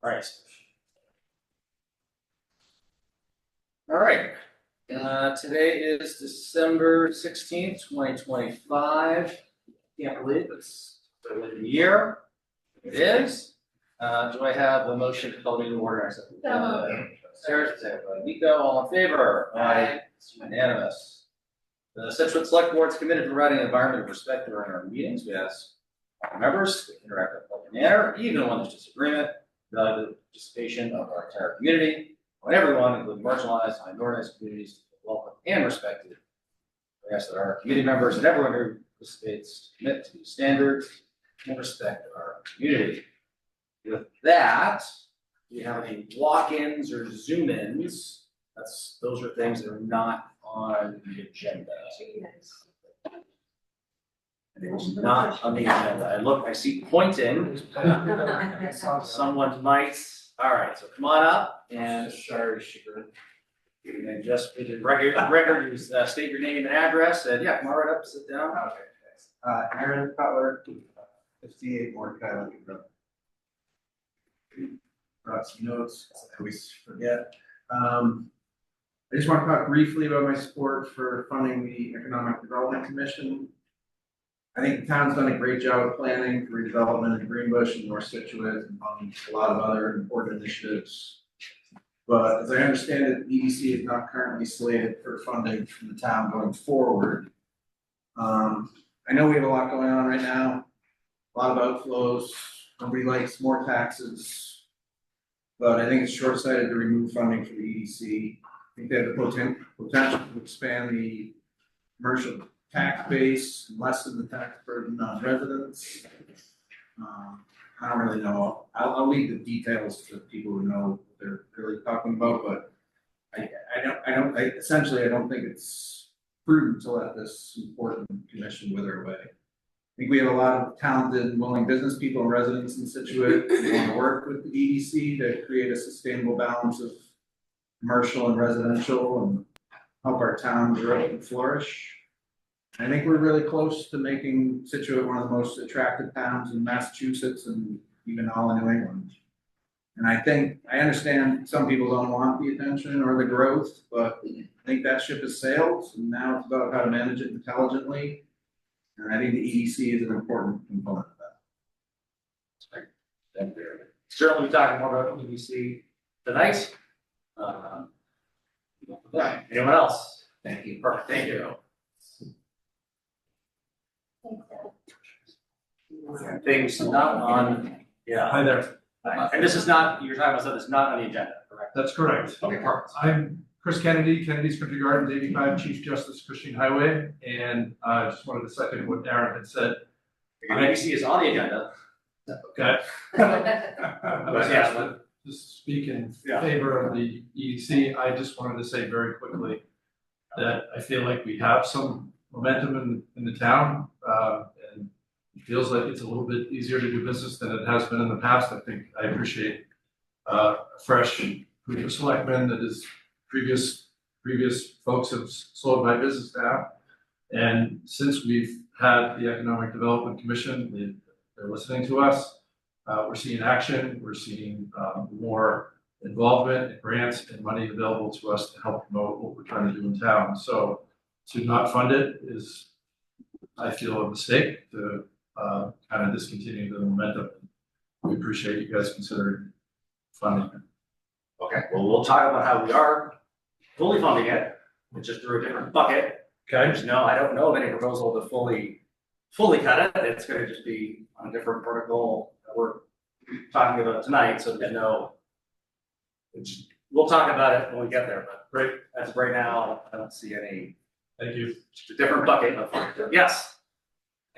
All right. All right. Today is December 16th, 2025. Can't believe it's the end of the year. It is. Do I have a motion to call the meeting to order? Sarah, Nico, all in favor? Aye. It's unanimous. The Scituate Select Board is committed to providing an environment of respect during our meetings. We ask our members to interact in a public manner, even when there's disagreement, value the participation of our entire community, when everyone, including marginalized and minoritized communities, is welcome and respected. We ask that our committee members and everyone who participates commit to these standards and respect our community. With that, do you have any walk-ins or zoom-ins? Those are things that are not on the agenda. It's not on the agenda. I see pointing. Someone might. All right, so come on up and and just for the record, state your name and address, and yeah, come on right up, sit down. Okay, thanks. Aaron Cutler, 58 Mordecai Lincoln Road. Brought some notes, I always forget. I just want to talk briefly about my support for funding the Economic Development Commission. I think the town's done a great job of planning for redevelopment in Greenbush and North Scituate and a lot of other important initiatives. But as I understand it, the EDC is not currently slated for funding from the town going forward. I know we have a lot going on right now, a lot of outflows. Nobody likes more taxes, but I think it's short-sighted to remove funding from the EDC. I think they have the potential to expand the commercial tax base and lessen the tax burden on residents. I don't really know. I'll leave the details to people who know what they're really talking about, but I don't think it's prudent to let this important commission wither away. I think we have a lot of talented and willing business people and residents in Scituate who want to work with the EDC to create a sustainable balance of commercial and residential and help our town grow and flourish. I think we're really close to making Scituate one of the most attractive towns in Massachusetts and even all in New England. And I understand some people don't want the attention or the growth, but I think that ship has sailed, and now it's about how to manage it intelligently. And I think the EDC is an important component of that. Thank you. Certainly, we're talking more about EDC tonight. Anyone else? Thank you. Perfect. Thank you. Things not on. Yeah. Hi there. And this is not, you're talking about stuff that's not on the agenda, correct? That's correct. Okay, perfect. I'm Chris Kennedy, Kennedy's Country Gardens, 85 Chief Justice Cushing Highway, and I just wanted to second what Aaron had said. Your EDC is on the agenda. Okay. I was asked to speak in favor of the EDC. I just wanted to say very quickly that I feel like we have some momentum in the town, and it feels like it's a little bit easier to do business than it has been in the past. I appreciate a fresh group of selectmen that is previous folks have slowed my business down. And since we've had the Economic Development Commission, they're listening to us. We're seeing action. We're seeing more involvement and grants and money available to us to help promote what we're trying to do in town. So to not fund it is, I feel, a mistake to kind of discontinue the momentum. We appreciate you guys considering funding it. Okay, well, we'll talk about how we are fully funding it, it's just through a different bucket. Okay. No, I don't know of any proposal to fully cut it. It's going to just be on a different protocol that we're talking about tonight. So there's no. We'll talk about it when we get there. But right as of right now, I don't see any. Thank you. Just a different bucket. Yes.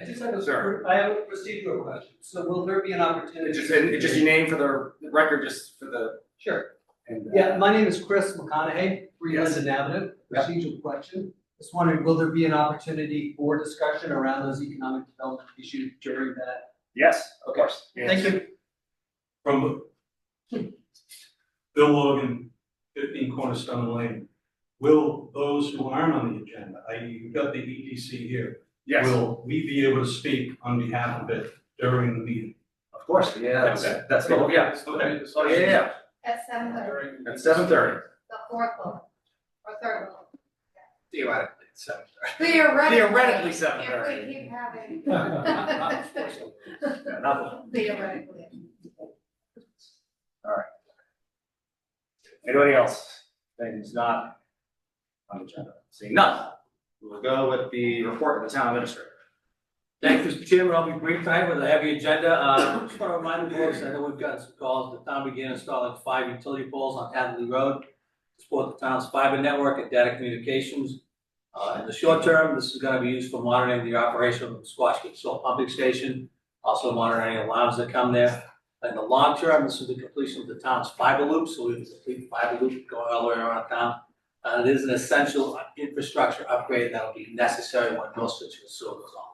I just have Sure. I have a procedural question. So will there be an opportunity? Just your name for the record, just for the. Sure. And, Yeah, my name is Chris McConaughey, 3 Yes. Linden Avenue. Yeah. Procedural question. Just wondering, will there be an opportunity for discussion around those economic development issues during that? Yes, of course. Thank you. From Bill Logan, 15 Cornerstone Lane. Will those who aren't on the agenda, i.e. you've got the EDC here, Yes. will we be able to speak on behalf of it during the meeting? Of course, yeah, that's, oh, yeah, Okay. oh, yeah, At 7:30, at 7:30. the fourth one, or third one. Theoretically, it's 7:30. Theoretically. Theoretically If 7:30. we keep having. Yeah, not the- Theoretically. Anybody else? Things not on the agenda. Seeing none, we'll go with the report of the town administrator. Thank you, Mr. Chairman. I'll be brief tonight with a heavy agenda. Just want to remind the board, I know we've gotten some calls. The town began installing 5 utility poles on Hadley Road to support the town's fiber network and data communications. In the short term, this is going to be used for monitoring the operation of the Squash Pit Salt Pumping Station, also monitoring alarms that come there. In the long term, this is the completion of the town's fiber loop, so we have a complete fiber loop going all the way around town. It is an essential infrastructure upgrade that will be necessary when North Situate Sewer goes online.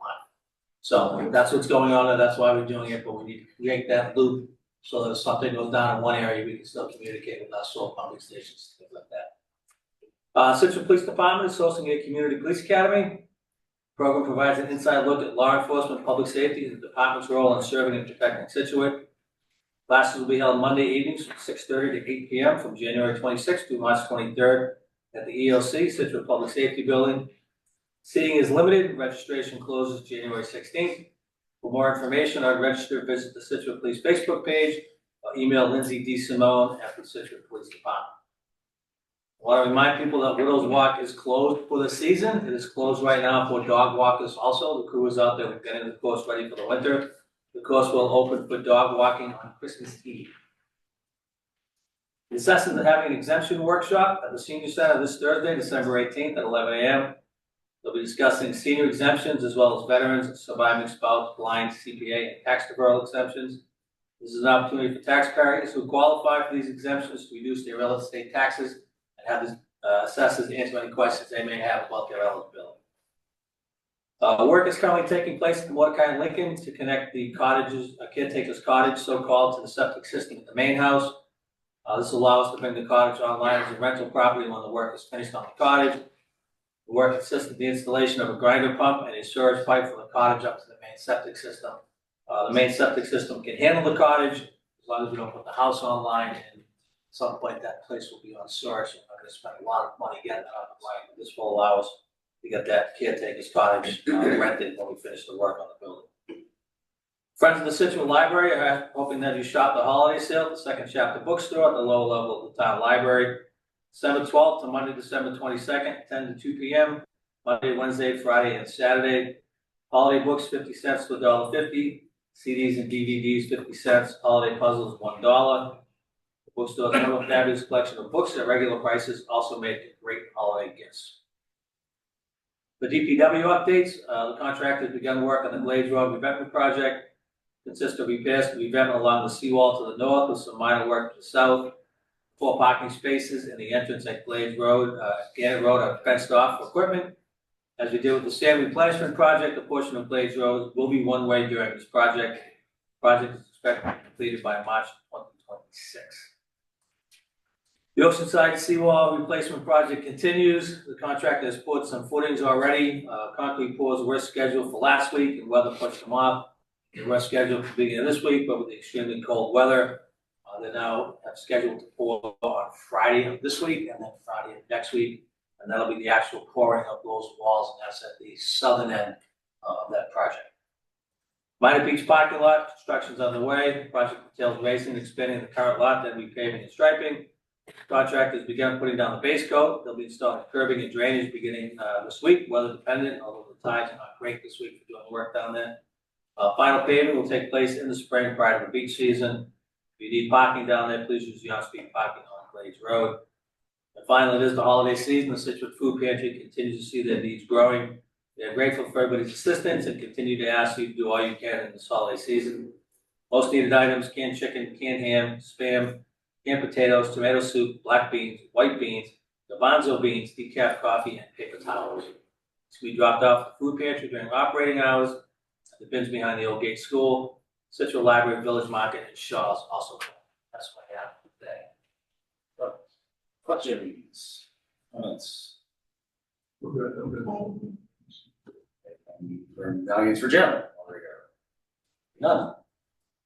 So that's what's going on, and that's why we're doing it, but we need to create that loop so that if something goes down in one area, we can still communicate with our salt pumping stations, things like that. Situate Police Department is hosting a community police academy. Program provides an inside look at law enforcement, public safety, and the department's role in serving and protecting Situate. Classes will be held Monday evenings from 6:30 to 8 p.m. from January 26th to March 23rd at the ELC, Situate Public Safety Building. Seating is limited. Registration closes January 16th. For more information on register, visit the Scituate Police Facebook page or email Lindsay D. Simone at the Scituate Police Department. I want to remind people that Widows Walk is closed for the season. It is closed right now for dog walkers also. The crew is out there getting the course ready for the winter. The course will open for dog walking on Christmas Eve. The assessors are having an exemption workshop at the senior center this Thursday, December 18th at 11 a.m. They'll be discussing senior exemptions as well as veterans, surviving spouse, blind, CPA, and tax deferral exemptions. This is an opportunity for taxpayers who qualify for these exemptions to reduce their real estate taxes and have the assessors answer any questions they may have about their eligibility. Work is currently taking place at Mordecai and Lincoln to connect the cottages, caretaker's cottage, so-called, to the septic system at the main house. This allows us to bring the cottage online as a rental property when the work is finished on the cottage. The work consists of the installation of a grinder pump and a surge pipe from the cottage up to the main septic system. The main septic system can handle the cottage as long as we don't put the house online, and at some point that place will be on surge. So we're not going to spend a lot of money getting that up and running. This will allow us to get that caretaker's cottage rented when we finish the work on the building. Friends of the Scituate Library are hoping that you shop the holiday sale at the Second Chapter Bookstore at the lower level of the town library. December 12th to Monday, December 22nd, 10 to 2 p.m. Monday, Wednesday, Friday, and Saturday. Holiday books, 50 cents to $1.50. CDs and DVDs, 50 cents. Holiday puzzles, $1. The bookstore has a fabulous collection of books at regular prices, also make great holiday gifts. The DPW updates, the contractor has begun work on the Glades Road revetment project. Consists of repairs to the revetment along the seawall to the north with some minor work to the south. 4 parking spaces in the entrance at Glades Road, Gannett Road are fenced off for equipment. As we did with the sand replenishment project, a portion of Glades Road will be one-way during this project. The project is expected to be completed by March 2026. The Oceanside seawall replacement project continues. The contractor has poured some footings already. Concrete pours were scheduled for last week and weather pushed them off. They were scheduled for the beginning of this week, but with the extremely cold weather, they now have scheduled to pour on Friday of this week and then Friday of next week. And that'll be the actual pouring of those walls, and that's at the southern end of that project. Minor Beach parking lot, construction's underway. The project entails raising and expanding the current lot, then repaving and striping. Contractors began putting down the base coat. They'll be installing curbing and drainage beginning this week, weather dependent, although the tides are not great this week for doing work down there. Final paving will take place in the spring prior to the beach season. If you need parking down there, please use the on-street parking on Glades Road. And finally, it is the holiday season. The Scituate Food Pantry continues to see their needs growing. They are grateful for everybody's assistance and continue to ask you to do all you can in this holiday season. Most needed items: canned chicken, canned ham, Spam, canned potatoes, tomato soup, black beans, white beans, garbanzo beans, decaf coffee, and paper towels. It's to be dropped off at the food pantry during operating hours. The bins behind the Old Gate School, Scituate Library, Village Market, and Shaw's also. That's what I have today. Questions? Comments? We're good, I'm good. From the audience for Jim. None.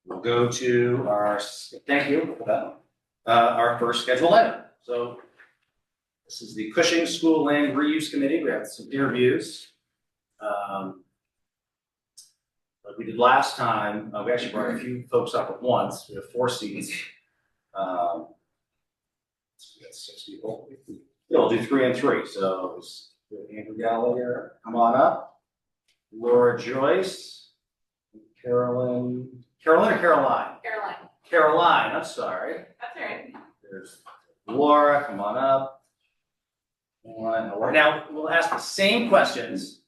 we'll go to our, thank you for that, our first scheduled item. So this is the Cushing School Land Reuse Committee. We have some interviews. Like we did last time, we actually brought a few folks up at once. We have 4 seats. So we got 6 people. We'll do 3 and 3. So Andrew Gallagher, come on up. Laura Joyce, Caroline or Caroline? Caroline. Caroline, I'm sorry. That's all right. There's Laura, come on up. Now, we'll ask the same questions,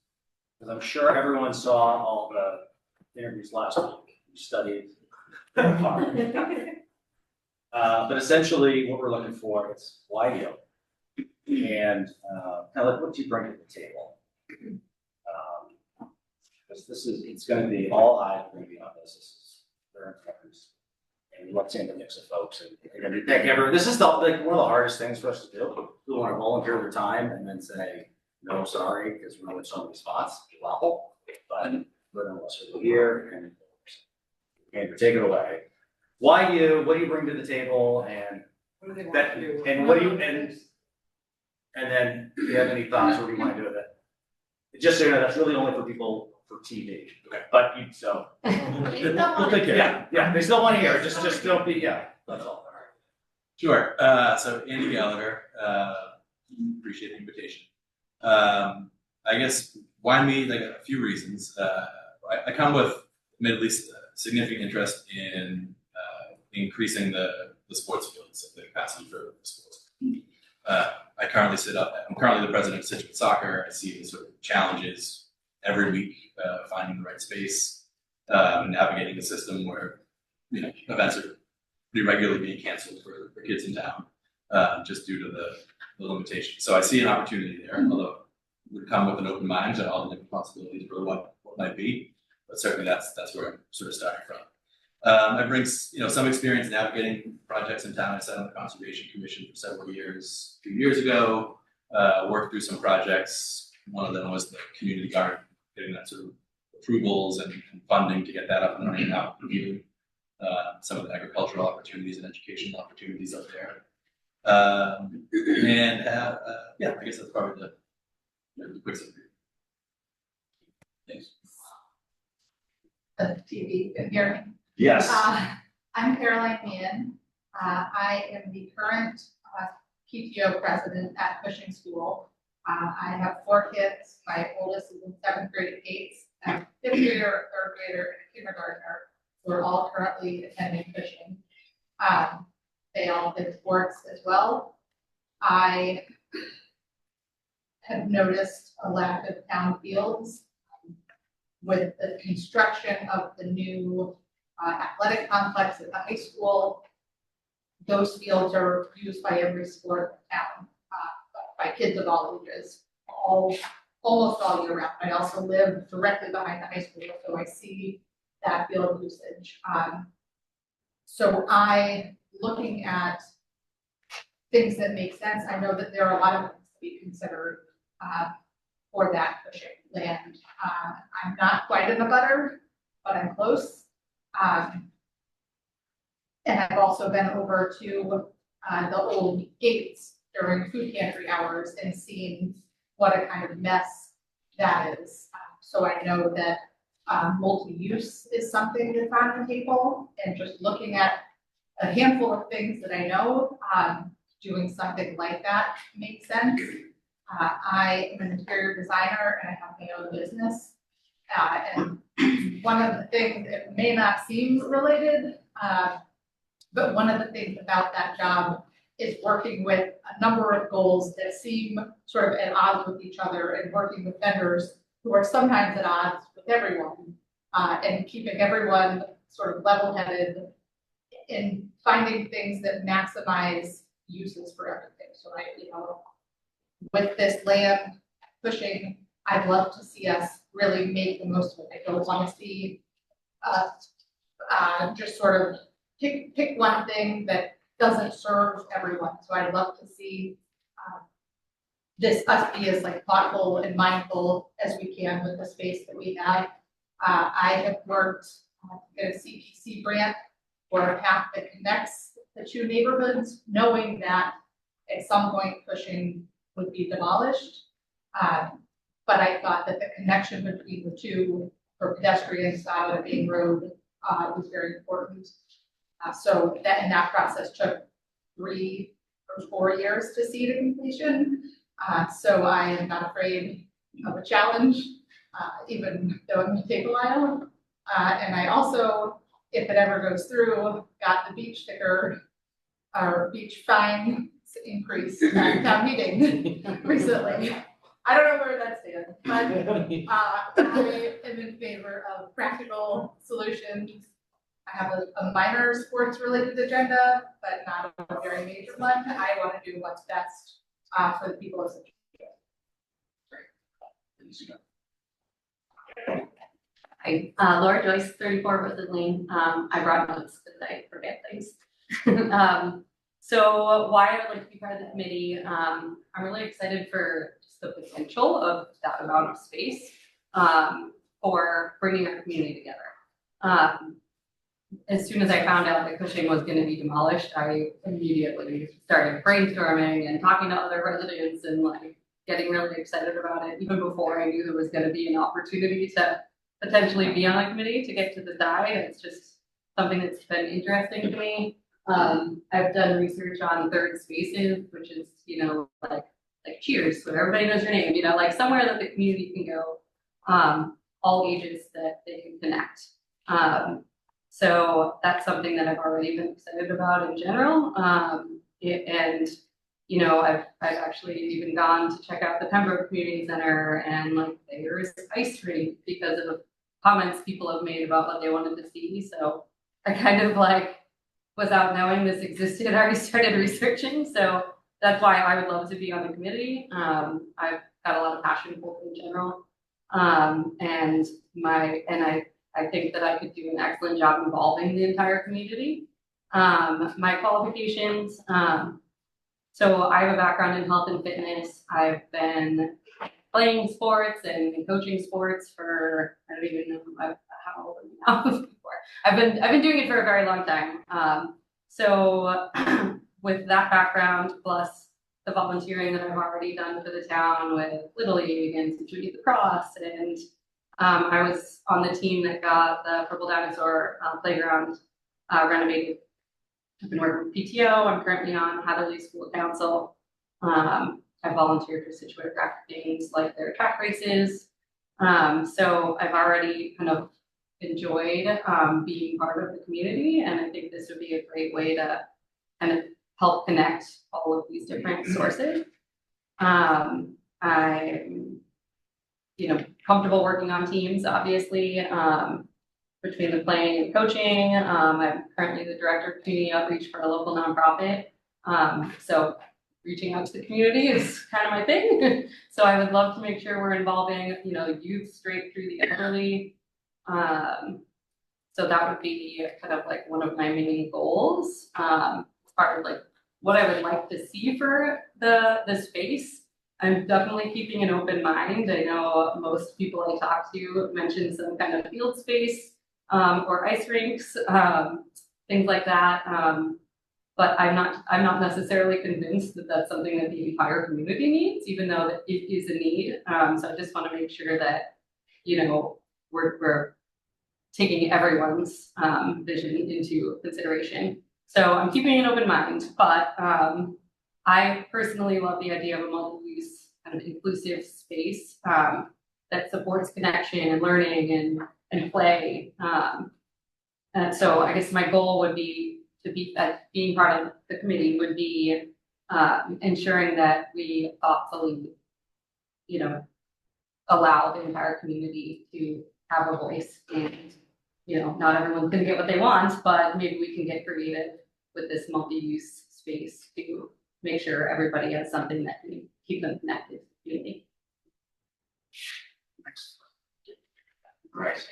because I'm sure everyone saw all the interviews last week. You studied hard. But essentially, what we're looking for is why you? And kind of like, what do you bring to the table? Because it's going to be all eyes are going to be on this. This is very important. And let's in the mix of folks. And you're going to thank everyone. This is one of the hardest things for us to do. We want to volunteer their time and then say, no, sorry, because we're in so many spots. Well, but nonetheless, we're here and Andrew, take it away. Why you? What do you bring to the table? And What do they want that, to do? and what do you and then do you have any thoughts? What do you want to do with it? Just so you know, that's really only for people for TV. Okay. But you so We'll take care. yeah, they still want to hear. Just don't be that's all. Sure. So Andy Gallagher, appreciate the invitation. I guess why me? Like a few reasons. I come with admittedly significant interest in increasing the sports fields, the capacity for the sports. I'm currently the president of Scituate Soccer. I see the sort of challenges every week, finding the right space, navigating a system where events are pretty regularly being canceled for kids in town, just due to the limitations. So I see an opportunity there, although it would come with an open mind to all the different possibilities for what might be. But certainly that's where I'm sort of starting from. I bring some experience navigating projects in town. I sat on the Conservation Commission for several years. A few years ago, worked through some projects. One of them was the community garden, getting that sort of approvals and funding to get that up and running out in Eden. Some of the agricultural opportunities and educational opportunities up there. I guess that's probably the quick summary. Thanks. The TV, can you hear me? Yes. I'm Caroline Meehan. I am the current PTO president at Cushing School. I have 4 kids. My oldest is in 7th grade at Gates, a 5th grader, a 3rd grader, and a kindergartner. We're all currently attending Cushing. They all play sports as well. I have noticed a lack of town fields with the construction of the new athletic complex at the high school. Those fields are used by every sport in town, by kids of all ages, almost all year round. I also live directly behind the high school, so I see that field usage. So looking at things that make sense, I know that there are a lot of things to be considered for that Cushing land. I'm not quite in the butter, but I'm close. And I've also been over to the old Gates during food pantry hours and seen what a kind of mess that is. So I know that multi-use is something that's on the table, and just looking at a handful of things that I know, doing something like that makes sense. I am an interior designer and I have my own business. And one of the things, it may not seem related, but one of the things about that job is working with a number of goals that seem sort of at odds with each other, and working with vendors who are sometimes at odds with everyone, and keeping everyone sort of level-headed in finding things that maximize uses for everything. So with this land pushing, I'd love to see us really make the most of it. I don't want to see just sort of pick one thing that doesn't serve everyone. So I'd love to see us be as thoughtful and mindful as we can with the space that we have. I have worked get a CPC grant for a path that connects the two neighborhoods, knowing that at some point Cushing would be demolished. But I thought that the connection between the two for pedestrians on a main road was very important. So that process took 3 or 4 years to see to completion. So I am not afraid of a challenge, even though it may take a while. And I also, if it ever goes through, got the beach sticker or beach fine increase at town meeting recently. I don't know where that stands, but I am in favor of practical solutions. I have a minor sports related agenda, but not a very major one. I want to do what's best for the people of Scituate. Hi, Laura Joyce, 34 Roseland Lane. I brought notes because I forget things. So why I would like to be part of the committee, I'm really excited for just the potential of that amount of space for bringing our community together. As soon as I found out that Cushing was going to be demolished, I immediately started brainstorming and talking to other residents and like getting really excited about it, even before I knew there was going to be an opportunity to potentially be on a committee to get to the side. It's just something that's been interesting to me. I've done research on third spaces, which is, like Cheers, where everybody knows your name, like somewhere that the community can go, all ages that they can connect. So that's something that I've already been excited about in general. I've actually even gone to check out the Pembroke Community Center, and like there's ice rink because of comments people have made about what they wanted to see. So I kind of like, without knowing this existed, I already started researching. So that's why I would love to be on the committee. I've got a lot of passion for it in general. I think that I could do an excellent job involving the entire community. My qualifications, so I have a background in health and fitness. I've been playing sports and coaching sports for, I don't even know how old I'm now before. I've been doing it for a very long time. So with that background, plus the volunteering that I've already done for the town with Little League and Scituate Cross, and I was on the team that got the Purple Dinosaur playground renovated. I've been working with PTO. I'm currently on Hatherley School Council. I volunteered for Scituate Graphic Games, like their track races. So I've already kind of enjoyed being part of the community, and I think this would be a great way to kind of help connect all of these different sources. I'm comfortable working on teams, obviously, between the playing and coaching. I'm currently the director of community outreach for a local nonprofit. So reaching out to the community is kind of my thing. So I would love to make sure we're involving, youth straight through the elderly. So that would be kind of like one of my main goals. As far as like what I would like to see for the space. I'm definitely keeping an open mind. I know most people I talk to mention some kind of field space or ice rinks, things like that. But I'm not necessarily convinced that that's something that the entire community needs, even though that it is a need. So I just want to make sure that we're taking everyone's vision into consideration. So I'm keeping an open mind, but I personally love the idea of a multi-use kind of inclusive space that supports connection and learning and play. And so I guess my goal would be to be being part of the committee would be ensuring that we thoughtfully, allow the entire community to have a voice, and not everyone's going to get what they want, but maybe we can get creative with this multi-use space to make sure everybody has something that can keep them connected to the community. Right.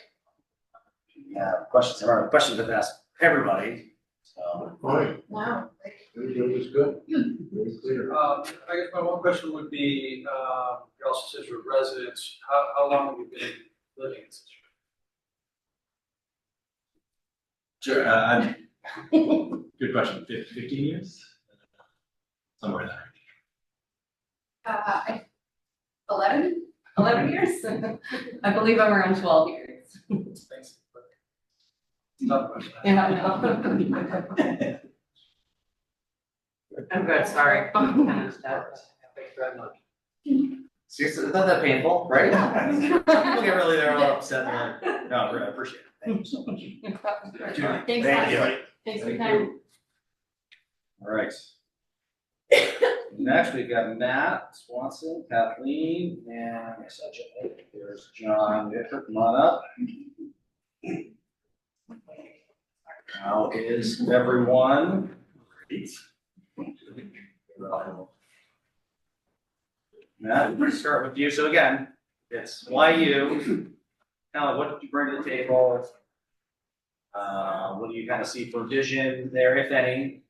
Yeah, questions. There are questions I've asked everybody. So. Right. Wow. Everybody was good. Very clear. I guess my one question would be, you also said you're residents, how long have you been living in Scituate? Sure, good question, 15 years? Somewhere there. 11 years? I believe I'm around 12 years. Thanks. Tough question. Yeah, I know. I'm good, sorry. Thank you very much. Seriously, it's not that painful, right? People get really, they're all upset, they're like, no, I appreciate it, thank you so much. Thanks, Thank guys. you. Thanks for your time. All right. Next, we've got Matt Swanson, Kathleen, and there's John Whitford, come on up. How is everyone? Great. Matt, we're gonna start with you. So again, it's why you, kind of what did you bring to the table? What do you kind of see for vision there, if any?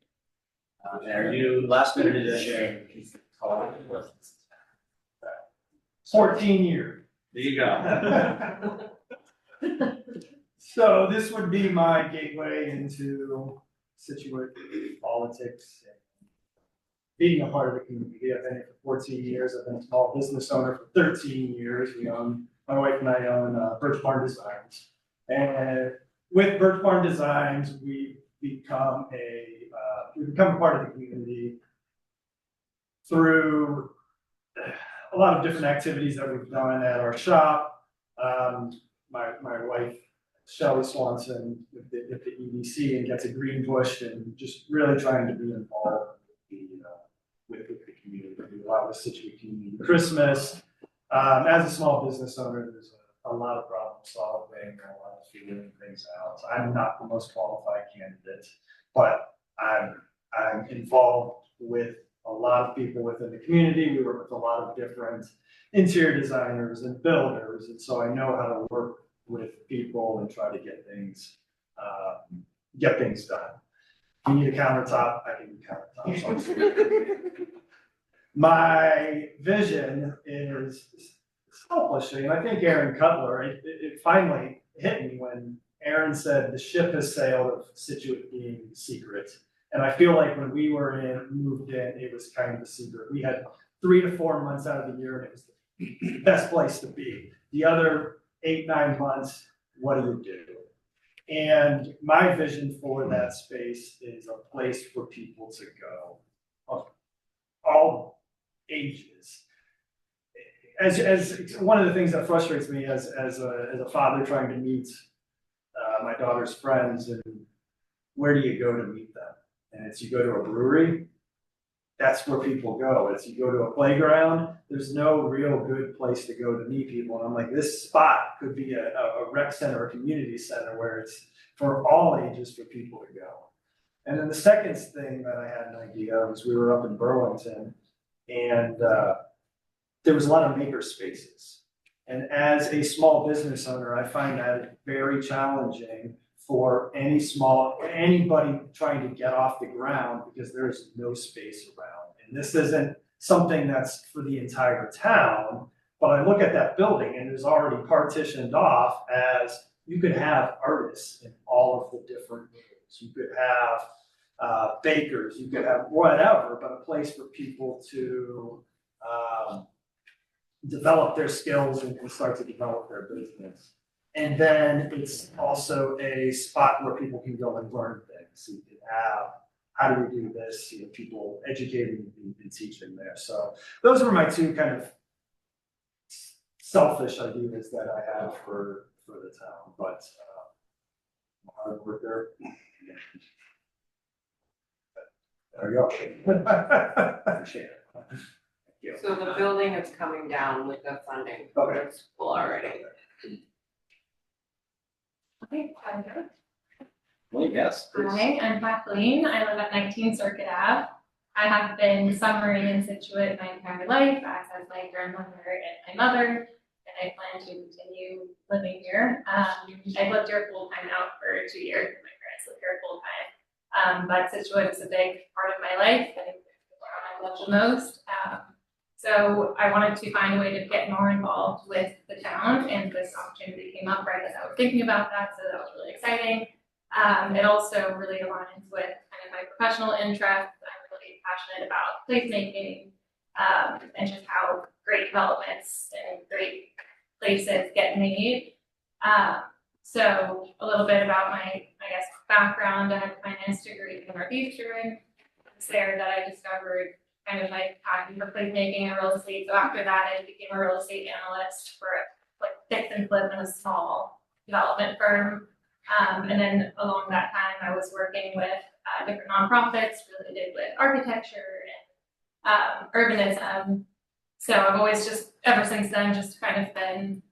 And our new last minute edition. 14 years. There you go. So this would be my gateway into Scituate politics. Being a part of the community, I've been here for 14 years. I've been a small business owner for 13 years. My wife and I own Birch Barn Designs. And with Birch Barn Designs, we've become a part of the community through a lot of different activities that we've done at our shop. My wife, Shelley Swanson, with the EDC and gets a green bush and just really trying to be involved with the community. We do a lot with Scituate community Christmas. As a small business owner, there's a lot of problem solving and a lot of figuring things out. So I'm not the most qualified candidate, but I'm involved with a lot of people within the community. We work with a lot of different interior designers and builders, and so I know how to work with people and try to get things done. If you need a countertop, I can do countertops. My vision is selfishly, and I think Aaron Cutler, it finally hit me when Aaron said the ship has sailed of Scituate being secret. And I feel like when we moved in, it was kind of a secret. We had 3 to 4 months out of the year, and it was the best place to be. The other 8, 9 months, what do you do? And my vision for that space is a place for people to go of all ages. As one of the things that frustrates me as a father trying to meet my daughter's friends, and where do you go to meet them? And it's you go to a brewery, that's where people go. It's you go to a playground, there's no real good place to go to meet people. And I'm like, this spot could be a rec center, a community center where it's for all ages for people to go. And then the second thing that I had an idea of is we were up in Burlington, and there was a lot of maker spaces. And as a small business owner, I find that very challenging for anybody trying to get off the ground because there is no space around. And this isn't something that's for the entire town, but I look at that building and it's already partitioned off as you could have artists in all of the different rooms. You could have bakers, you could have whatever, but a place for people to develop their skills and start to develop their business. And then it's also a spot where people can go and learn things. So you can have, how do we do this? People educating and teaching there. So those were my two kind of selfish ideas that I have for the town, but hard work there. There we go. Appreciate it. Thank you. So the building is coming down with the funding for the school already. Okay, Well, yes, please. hi, I'm Kathleen. I live at 19 Circuit Ave. I have been summering in Scituate my entire life, as has my grandmother and my mother, and I plan to continue living here. I've lived here full-time now for 2 years. My parents live here full-time. But Scituate is a big part of my life. I think it's the part I love the most. So I wanted to find a way to get more involved with the town, and this opportunity came up right as I was thinking about that, so that was really exciting. It also really aligns with kind of my professional interests. I'm really passionate about placemaking, and just how great developments and great places get made. So a little bit about my, I guess, background. I have a finance degree in Northeastern. It's there that I discovered kind of my passion for placemaking and real estate. So after that, I became a real estate analyst for like fix and flip in a small development firm. And then along that time, I was working with different nonprofits related with architecture and urbanism. So I've always just, ever since then, just kind of been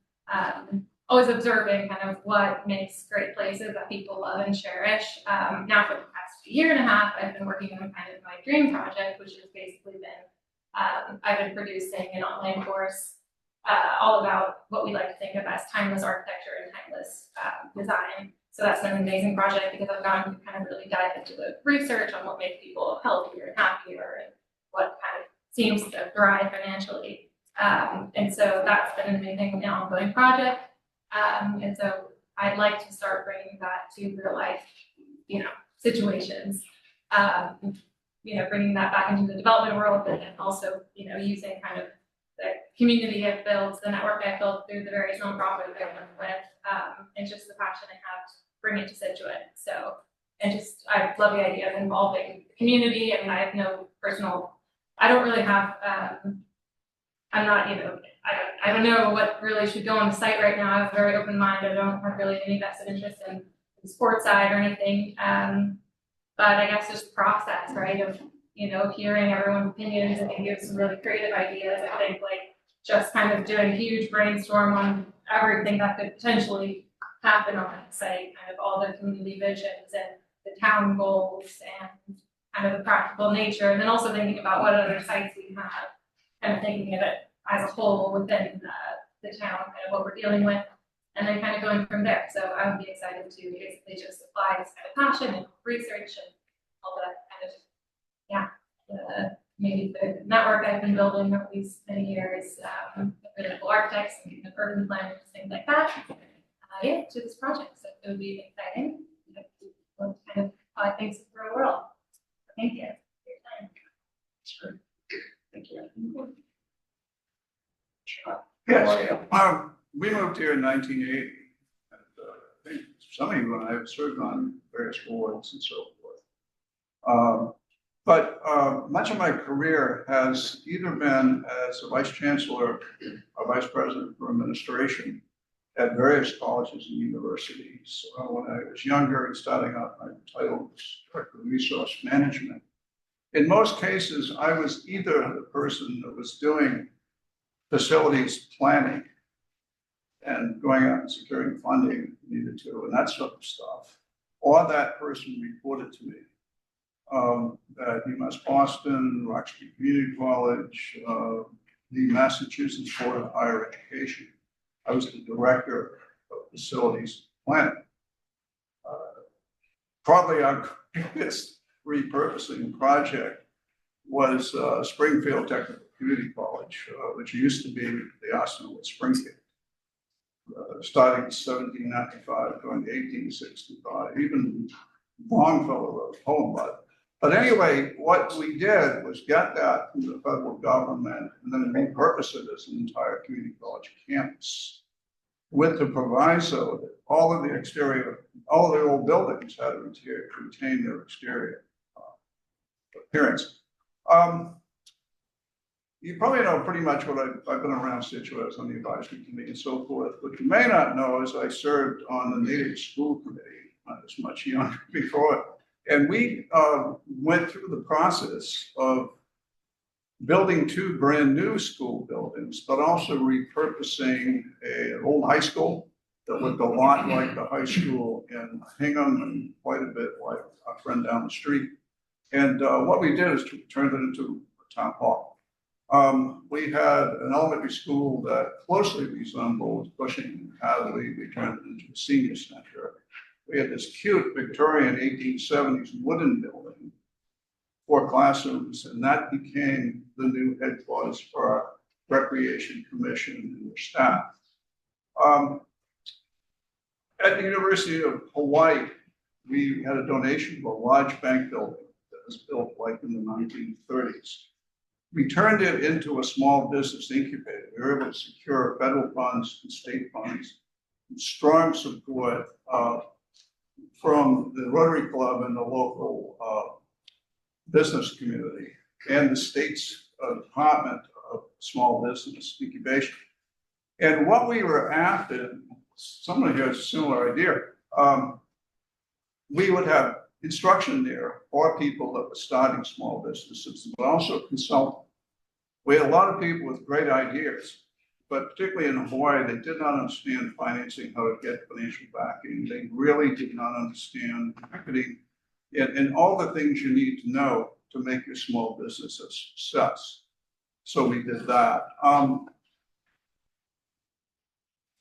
always observing kind of what makes great places that people love and cherish. Now for the past year and a half, I've been working on kind of my dream project, which has basically been, I've been producing an online course all about what we like to think of as timeless architecture and timeless design. So that's been an amazing project because I've gotten to kind of really dive into the research on what makes people healthier and happier and what kind of seems to thrive financially. And so that's been an amazing and ongoing project. And so I'd like to start bringing that to real life, situations. Bringing that back into the development world, but then also, using kind of the community I've built, the network I've built through the various nonprofits I work with, and just the passion I have to bring it to Scituate. So, and just, I love the idea of involving the community. I mean, I have no personal, I don't really have, I'm not, I don't know what really should go on the site right now. I have a very open mind. I don't have really any vested interest in the sports side or anything. But I guess just process, right, of, hearing everyone's opinions and maybe some really creative ideas. I think like just kind of doing a huge brainstorm on everything that could potentially happen on that site, kind of all the community visions and the town goals and kind of the practical nature. And then also thinking about what other sites we have, kind of thinking of it as a whole within the town, kind of what we're dealing with, and then kind of going from there. So I would be excited to basically just apply this kind of passion and research and all that kind of, maybe the network I've been building over these many years, with really cool architects and urban planners, things like that, to this project. So it would be exciting, to kind of apply things to the real world. So thank you for your time. Sure. Thank you. Yes, we moved here in 1980. And, I think some of you and I have served on various boards and so forth. But much of my career has either been as a vice chancellor or vice president for administration at various colleges and universities. When I was younger and starting out, my title was director of resource management. In most cases, I was either the person that was doing facilities planning and going out and securing funding needed to, and that sort of stuff, or that person reported to me. At UMass Boston, Roxbury Community College, the Massachusetts Board of Higher Education. I was the director of facilities planning. Probably our biggest repurposing project was Springfield Technical Community College, which used to be the Arsenal at Springfield. Starting in 1795, going to 1865, even Longfellow wrote a poem about it. But anyway, what we did was get that from the federal government and then repurpose it as an entire community college campus with the proviso that all of the exterior, all of the old buildings had to retain their exterior appearance. You probably know pretty much what I've been around Scituate on the advisory committee and so forth. What you may not know is I served on the native school committee. I was much younger before. And we went through the process of building 2 brand new school buildings, but also repurposing an old high school that looked a lot like the high school in Hingham and quite a bit like our friend down the street. And what we did is to turn it into a town hall. We had an elementary school that closely resembled Cushing and Hadley. We turned it into a senior center. We had this cute Victorian 1870s wooden building, 4 classrooms, and that became the new headquarters for our Recreation Commission and their staff. At the University of Hawaii, we had a donation for a large bank building that was built like in the 1930s. We turned it into a small business incubator. We were able to secure federal funds and state funds, strong support from the Rotary Club and the local business community and the state's Department of Small Business Incubation. And what we were after, someone here has a similar idea. We would have instruction there for people that were starting small businesses, but also consulting. We had a lot of people with great ideas, but particularly in Hawaii, they did not understand financing, how to get financial backing. They really did not understand marketing and all the things you need to know to make your small business a success. So we did that.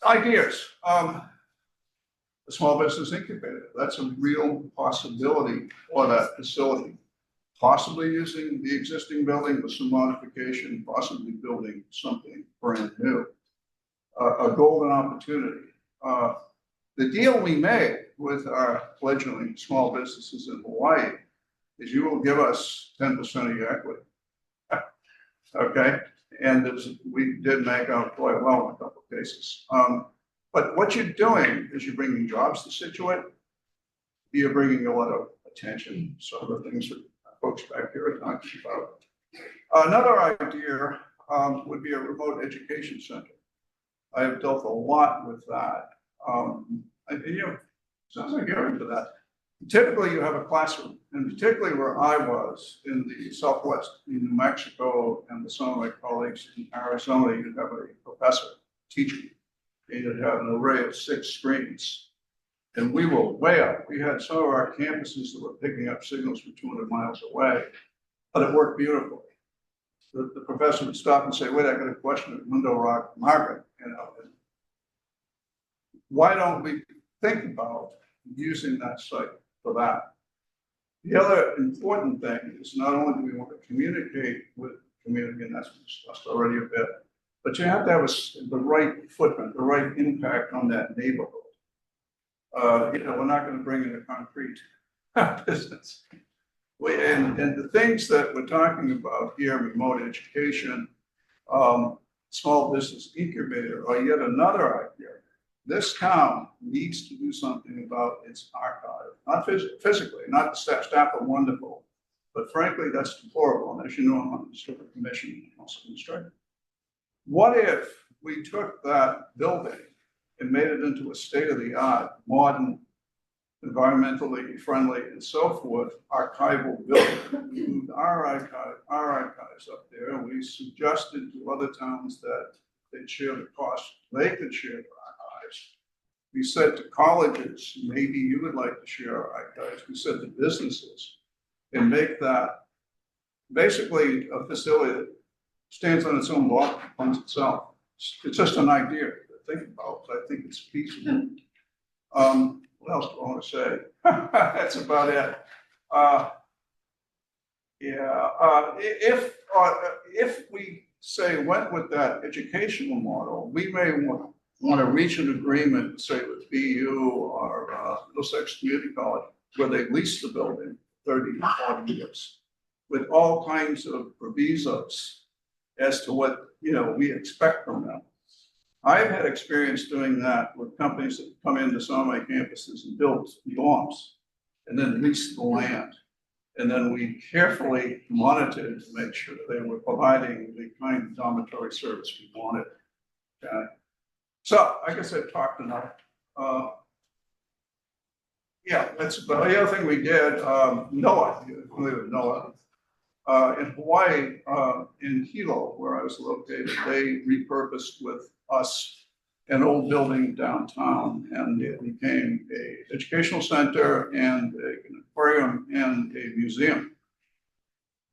Ideas. The small business incubator, that's a real possibility for that facility. Possibly using the existing building with some modification, possibly building something brand new. A golden opportunity. The deal we made with our fledgling small businesses in Hawaii is you will give us 10% of your equity. Okay, and we did make out quite well in a couple of cases. But what you're doing is you're bringing jobs to Scituate. You're bringing a lot of attention. So the things that folks back here are talking about. Another idea would be a remote education center. I have dealt a lot with that. Sounds like you're into that. Typically, you have a classroom, and particularly where I was in the Southwest, in New Mexico, and some of my colleagues in Arizona, you'd have a professor teaching. You'd have an array of 6 screens. And we were way up. We had some of our campuses that were picking up signals from 200 miles away, but it worked beautifully. The professor would stop and say, wait, I got a question at Window Rock Market, and why don't we think about using that site for that? The other important thing is not only do we want to communicate with the community, and that's been discussed already a bit, but you have to have the right footprint, the right impact on that neighborhood. We're not going to bring in a concrete business. And the things that we're talking about here, remote education, small business incubator, are yet another idea. This town needs to do something about its archive, not physically, not the staff are wonderful, but frankly, that's deplorable. And as you know, I'm on the historic commission, also constructed. What if we took that building and made it into a state-of-the-art, modern, environmentally friendly, and so forth, archival building? We moved our archives up there, and we suggested to other towns that they'd share the cost. They could share the archives. We said to colleges, maybe you would like to share our archives. We said to businesses, and make that basically a facility that stands on its own block and funds itself. It's just an idea to think about, but I think it's feasible. What else do I want to say? That's about it. If we say went with that educational model, we may want to reach an agreement, say with BU or Middlesex Community College, where they lease the building 30 to 40 years, with all kinds of provisos as to what we expect from them. I've had experience doing that with companies that come into some of my campuses and build dorms and then lease the land. And then we carefully monitored to make sure that they were providing the kind of dormitory service we wanted. Okay. So I guess I've talked enough. That's about the other thing we did. NOAA, you familiar with NOAA? In Hawaii, in Hilo, where I was located, they repurposed with us an old building downtown, and it became an educational center and an aquarium and a museum.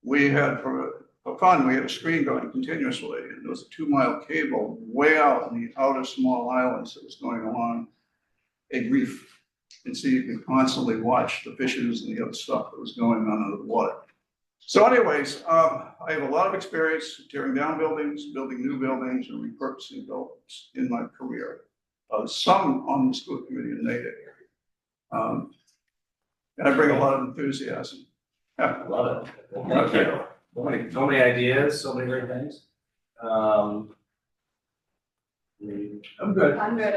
We had, for fun, we had a screen going continuously, and there was a 2-mile cable way out in the outer small islands that was going along a reef. And so you could constantly watch the fishes and the other stuff that was going on under the water. So anyways, I have a lot of experience tearing down buildings, building new buildings, and repurposing buildings in my career. Some on the school committee in Natick. And I bring a lot of enthusiasm. Love it. Well, thank you. So many ideas, so many great things. I'm good. I'm good,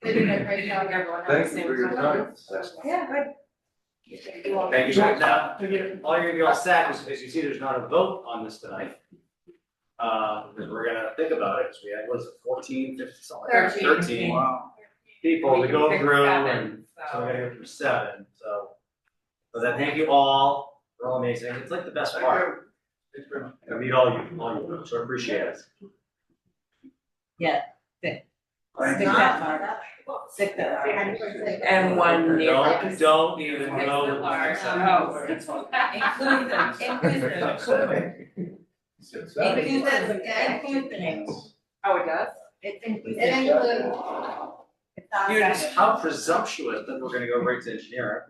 they did a great job. Everyone Thank has the you same for your time. time. Yeah, good. Thank you. Now, all you're gonna be all set, as you see, there's not a vote on this tonight. Because we're gonna think about it, because we had, what is it, 14, 15, something like that, 13 Wow. people We to go can pick through, 7, and so so. we're gonna go through 7, so. So then, thank you all, you're all amazing, it's like the best part. I meet all you, so I appreciate it. Thank you. Stick that out. And one near. Don't even go. No. Oh, it does? It includes. You're just how presumptuous that we're gonna go right to engineering.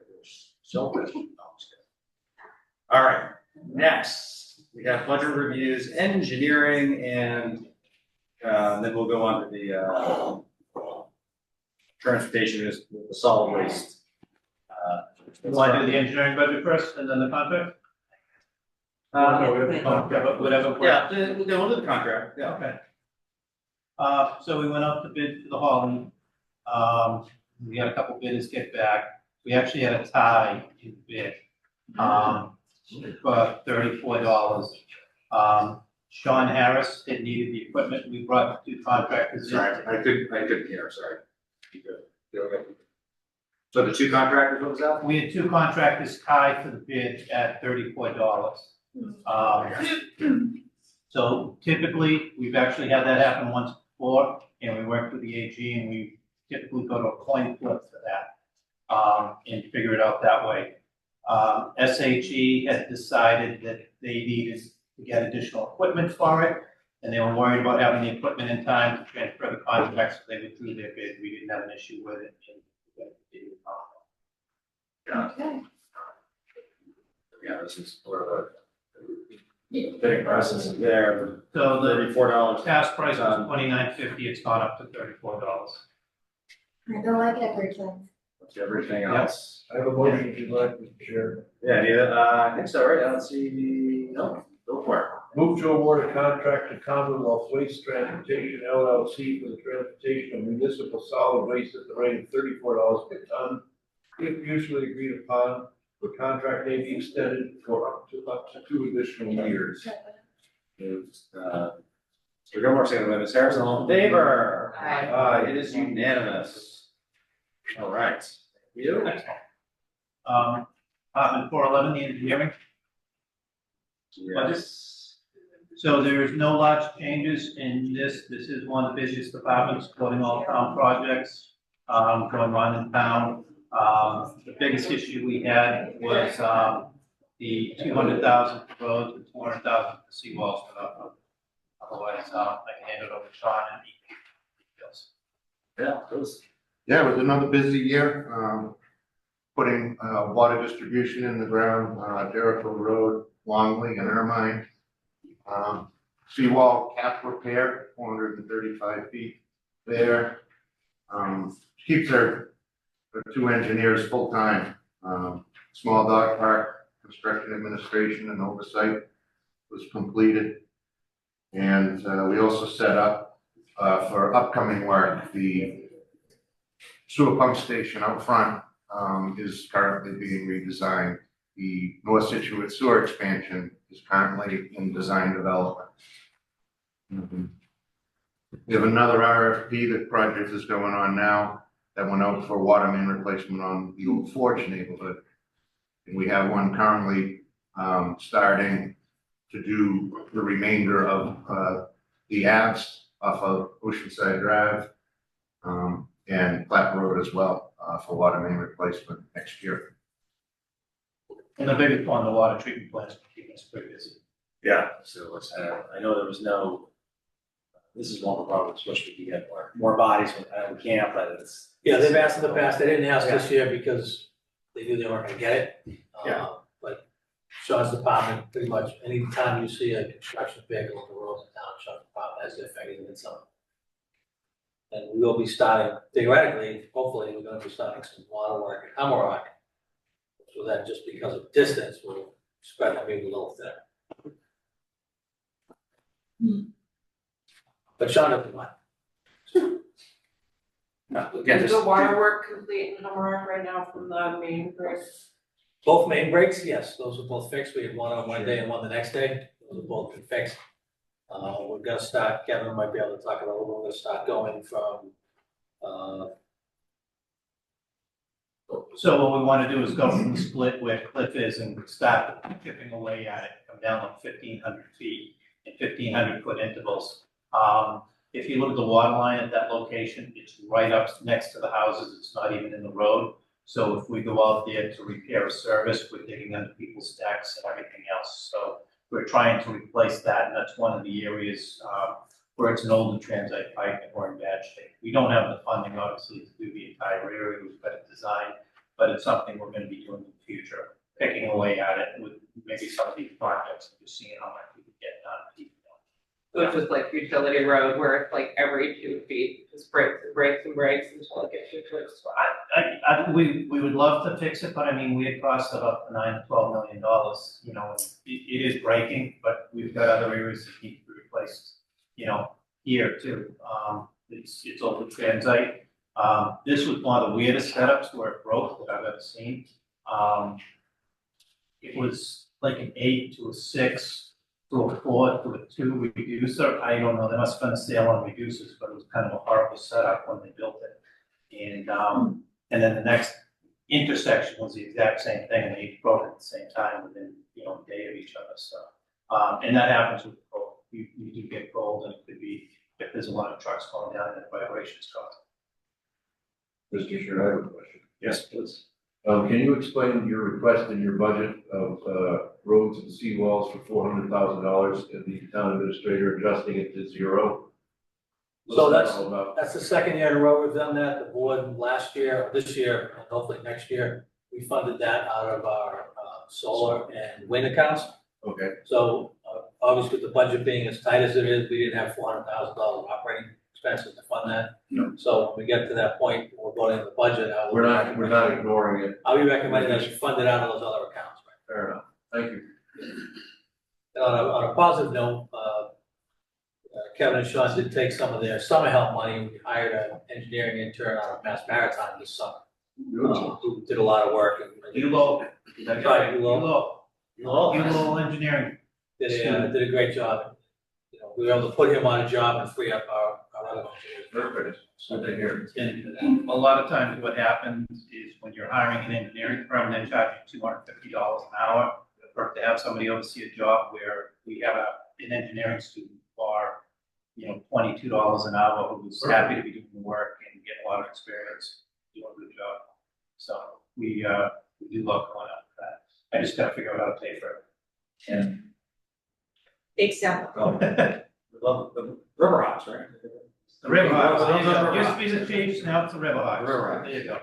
So much. No, I'm just kidding. All right, next, we have budget reviews, engineering, and then we'll go on to the transportation is the solid waste. You want to do the engineering budget first and then the contract? Whatever. Yeah, we'll do the contract, yeah. Okay. So we went out to bid for the hauling. We had a couple bidders get back. We actually had a tie in bid, for $34. Sean Harris had needed the equipment. We brought 2 contractors in. Sorry, I couldn't hear, sorry. You good? Okay. So the 2 contractors, what was that? We had 2 contractors tied for the bid at $34. So typically, we've actually had that happen once before, and we worked with the AG, and we typically go to a coin flip for that, and figure it out that way. SHE had decided that they needed to get additional equipment for it, and they were worried about having the equipment in time to transfer the contract, so they withdrew their bid. We didn't have an issue with it. Okay. Yeah, this is where the bidding process is there, So the $34. task price was $29.50, it's gone up to $34. I don't like everything. What's everything else? I have a motion if you'd like, Mr. Chair. Yeah, I think so, right? I don't see, no, go for it. Move to award a contract to Commonwealth Waste Transportation LLC for the transportation of municipal solid waste at the rate of $34 per ton. If mutually agreed upon, the contract may be extended for up to 2 additional years. So Gilmore, second by Ms. Harrison, all in favor? Aye. It is unanimous. All right. You? Department 411, the engineering. Yes. So there is no large changes in this. This is one of the busiest departments, supporting all town projects, going on in town. The biggest issue we had was, the 200,000 for roads and 400,000 for seawalls. Otherwise, I can hand it over to Sean and he details. Yeah, those. Yeah, it was another busy year, putting, water distribution in the ground, Jericho Road, Longley and Ermine. Seawall cap repair, 435 feet there. Keeps our 2 engineers full-time. Small dog park, construction administration and oversight was completed. And, we also set up, for upcoming work, the sewer pump station out front is currently being redesigned. The North Scituate sewer expansion is currently in design development. We have another RFP, that project is going on now that went out for water main replacement on the Old Forge neighborhood. And we have one currently starting to do the remainder of the apps off of Oceanside Drive. And Platte Road as well, for water main replacement next year. And the biggest one, the water treatment plants, keeping us pretty busy. Yeah, so I know there was no, this is one of the problems, wish we could get more bodies when we camp, but it's. Yeah, they've asked in the past, they didn't ask this year because they knew they weren't gonna get it. Yeah. But Sean's department, pretty much, anytime you see a construction vehicle on the roads in town, Sean's department has their fingers in it something. And we will be starting, theoretically, hopefully, we're gonna be starting some water work at Hummerock So then just because of distance, we'll spread that maybe a little thinner. But Sean doesn't mind. No, again, Is just. the wire work complete in Hummerock right now from the main bridge? Both main breaks, yes, those are both fixed. We had one on one day and one the next day. Those have both been fixed. We're gonna start, Kevin might be able to talk about it, we're gonna start going from, So what we wanna do is go from the split where Cliff is and start chipping away at it, come down like 1,500 feet in 1,500 foot intervals. If you look at the water line at that location, it's right up next to the houses, it's not even in the road. So if we go out there to repair a service, we're digging under people's decks and everything else. So we're trying to replace that, and that's one of the areas, where it's an older transite pipe and we're in bad shape. We don't have the funding, obviously, to do the entire area, we've got it designed, but it's something we're gonna be doing in the future, picking away at it with maybe some of these projects, and just seeing how much we can get done. So it's just like utility road where it's like every 2 feet, just breaks and breaks and breaks until it gets you to a spot. We would love to fix it, but I mean, we had cost up to $9 to $12 million, you know, it is breaking, but we've got other areas that need to be replaced, you know, here too. It's open transite. This was one of the weirdest setups where it broke that I've ever seen. It was like an 8 to a 6 to a 4 to a 2 reducer. I don't know, they must have been a sale on reducers, but it was kind of a horrible setup when they built it. And then the next intersection was the exact same thing, and they broke at the same time within, you know, a day of each other, so. And that happens with cold, you do get cold, and it could be, if there's a lot of trucks going down, and the vibrations cause. Mr. Chair, I have a question. Yes, please. Can you explain your request in your budget of, roads and seawalls for $400,000 and the town administrator adjusting it to 0? So What's that all about? that's the second year in a row we've done that. The board last year, this year, and hopefully next year, we funded that out of our solar and wind accounts. Okay. So obviously, with the budget being as tight as it is, we didn't have $400,000 operating expenses to fund that. No. So when we get to that point, we're voting the budget. We're not ignoring it. I'll be recommending that you fund it out of those other accounts. Fair enough. Thank you. And on a positive note, Kevin and Sean did take some of their summer help money. We hired an engineering intern out of Mass Maritime this summer. Who did a lot of work. ULO. That's right, ULO Engineering. did a great job. You know, we were able to put him on a job and free up our other engineers. Perfect. Good to hear. And a lot of times what happens is when you're hiring an engineering firm, they charge you $250 an hour. Or to have somebody oversee a job where we have an engineering student for, you know, $22 an hour who's happy to be doing the work and get a lot of experience doing a good job. So we do love going out for that. I just gotta figure out how to pay for it. And Example. We love the river hops, right? the river hogs, Those are river used to hogs. be the chiefs, now it's the river hogs. River hogs. There you go.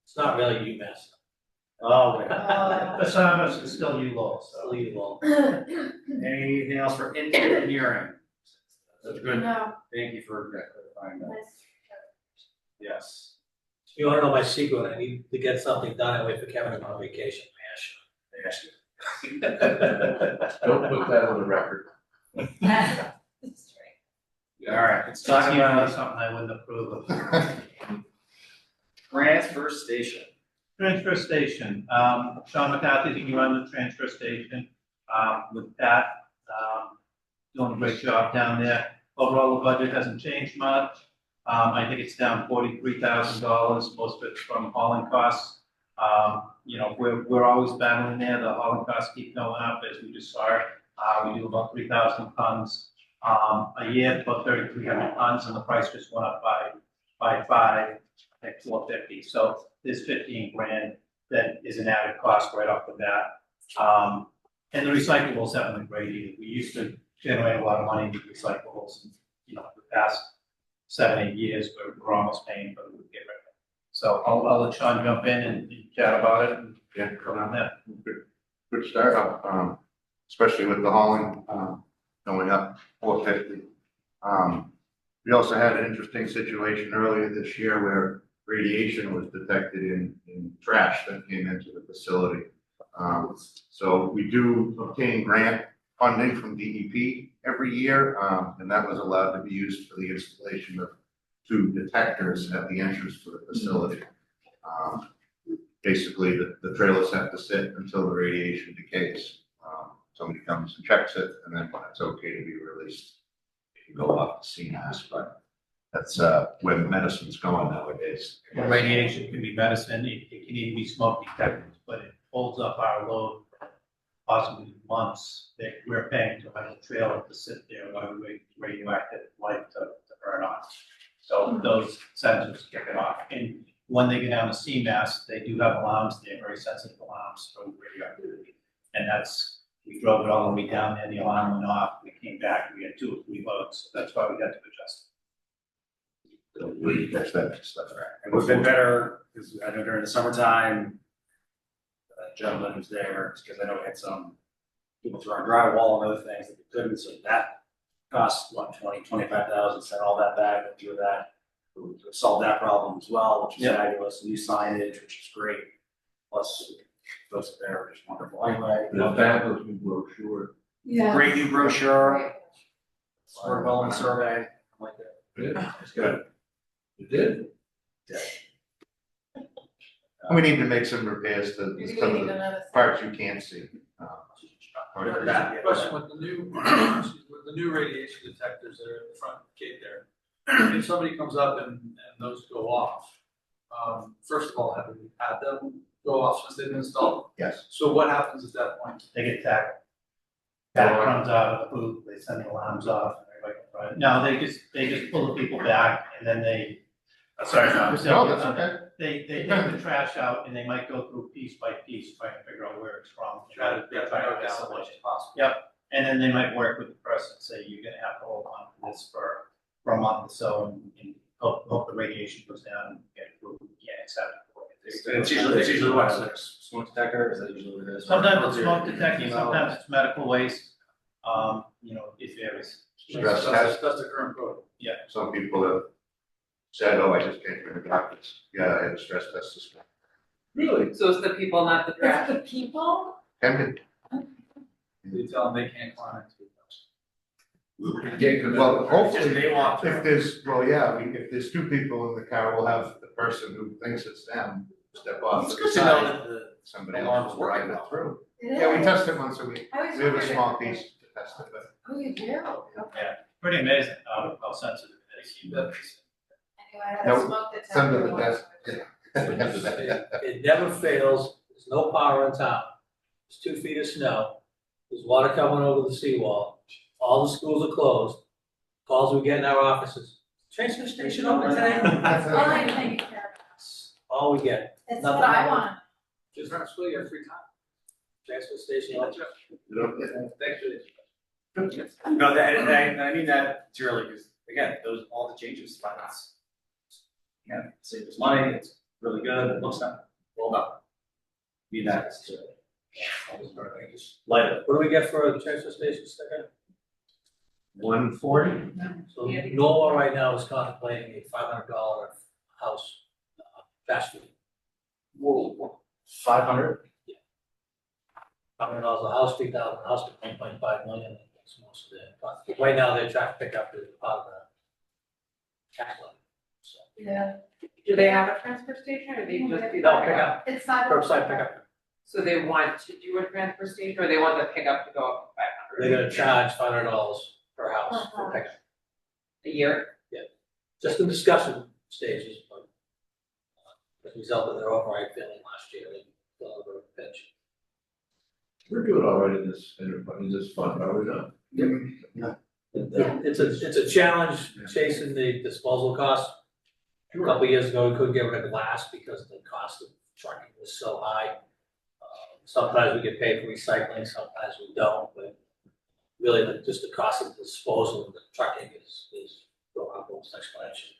It's not really UMass. Oh, wait. But some of us is still ULO, so. Unbelievable. Anything else for engineering? That's good. No. Thank you for clarifying that. Yes. If you wanna know my secret, I need to get something done, I wait for Kevin to go on vacation. Yes. Don't put that on the record. All right, let's talk Talking about about something I wouldn't approve of. transfer station. Transfer station, Sean McCarthy's gonna run the transfer station, with that, doing a great job down there. Overall, the budget hasn't changed much. I think it's down $43,000, most of it's from hauling costs. You know, we're always battling there, the hauling costs keep going up, as we just saw. We do about 3,000 tons, a year, about 3,300 tons, and the price just went up by 5, I think 450. So there's 15 grand that is an added cost right off the bat. And the recyclables haven't been great either. We used to generate a lot of money with recyclables, and, you know, the past 7, 8 years, we're almost paying for them to get rid of it. So I'll let Sean jump in and chat about it and go on there. Good start, especially with the hauling, going up 450. We also had an interesting situation earlier this year where radiation was detected in trash that came into the facility. So we do obtain grant funding from DEP every year, and that was allowed to be used for the installation of 2 detectors at the entrance to the facility. Basically, the trailers have to sit until the radiation decays. Somebody comes and checks it, and then when it's okay to be released, it can go off the CMAS, but that's where medicine's going nowadays. Radiation can be medicine, it can even be smoke detectors, but it holds up our load possibly months that we're paying to have a trailer to sit there while we wait for radioactive light to burn off. So those sensors kick it off. And when they get down to CMAS, they do have alarms, they're very sensitive alarms for radioactivity. And that's, we drove it all the way down there, the alarm went off, we came back, we had 2 or 3 votes, so that's why we had to adjust. That's that stuff. And we've been better, because I know during the summertime, the gentleman who's there, because I know we had some people throwing drywall and other things that we couldn't, so that cost, what, 25,000, sent all that back, and through that, we solved that problem as well, which is fabulous, new signage, which is great, plus, those there are just wonderful anyway. Fabulous new brochure. Yeah. Great new brochure, sport development survey, I like that. Yeah, It's good. it did. We need to make some repairs to some of the parts you can't see. Question with the new, with the new radiation detectors that are at the front of the gate there. If somebody comes up and those go off, first of all, have we had them go off since they've been installed? Yes. So what happens at that point? They get tackled. Tack comes out of the booth, they send the alarms off, and everybody can run it. No, they just pull the people back, and then they, sorry, No, that's okay. They take the trash out, and they might go through piece by piece, trying to figure out where it's from. Try to They try to down as isolate much it. as possible. Yep, and then they might work with the person, say, you're gonna have to hold on to this for a month or so, and hope the radiation goes down and get approved, yeah, accept it. It's usually what, like smoke detector, is that usually what it is? Sometimes it's smoke detecting, sometimes it's medical waste, it varies. Stress That's the current code. Some people have said, oh, I just came from the doctors. Yeah, I had a stress test this morning. Really? So it's the people, not the trash. The people? Can They tell them they can't climb into it. be. Well, hopefully, They want if there's, if there's 2 people in the car, we'll have the person who thinks it's them step off It's to good the to know side. that the Somebody alarm's else will drive working it well. through. It Yeah, we is. test it once a week. I was We have a wondering. small piece to test it, but. Oh, you do? Okay. Yeah, pretty amazing how sensitive it is. Anyway, I had No, a smoke It's under detector the once. desk. It never fails, there's no power in town, there's 2 feet of snow, there's water coming over the seawall, all the schools are closed, calls we get in our offices, transfer station open today? Well, I think All we get, it's Nothing what I more. want. Just run school, you have free time. transfer station, open. Thanks for this. No, I mean that sincerely, because again, those, all the changes, finance. Yeah, save us money, it's really good, it looks not, well done. Be nice to. Just light it. What do we get for a transfer station sticker? 140? So Norwell right now is contemplating a $500 house, fast food. Whoa, 500? $500 a house, 3,000 a house, 1.5 million, that's most of it. But right now, they're trying to pick up the part of the tax levy, so. Yeah. Do they have a transfer station or they just do They'll the pick pickup? up, It's not. curbside pickup. So they want to do a transfer station or they want the pickup to go up to 500? They're gonna charge $500 per house for pickup. A year? Just in discussion stages, but as a result of their override failing last year, they fell over a pitch. We're doing all right in this fund, are we not? It's a challenge chasing the disposal costs. A couple of years ago, we couldn't get rid of glass because the cost of trucking was so high. Sometimes we get paid for recycling, sometimes we don't, but really just the cost of disposal of the trucking is going up almost exponentially.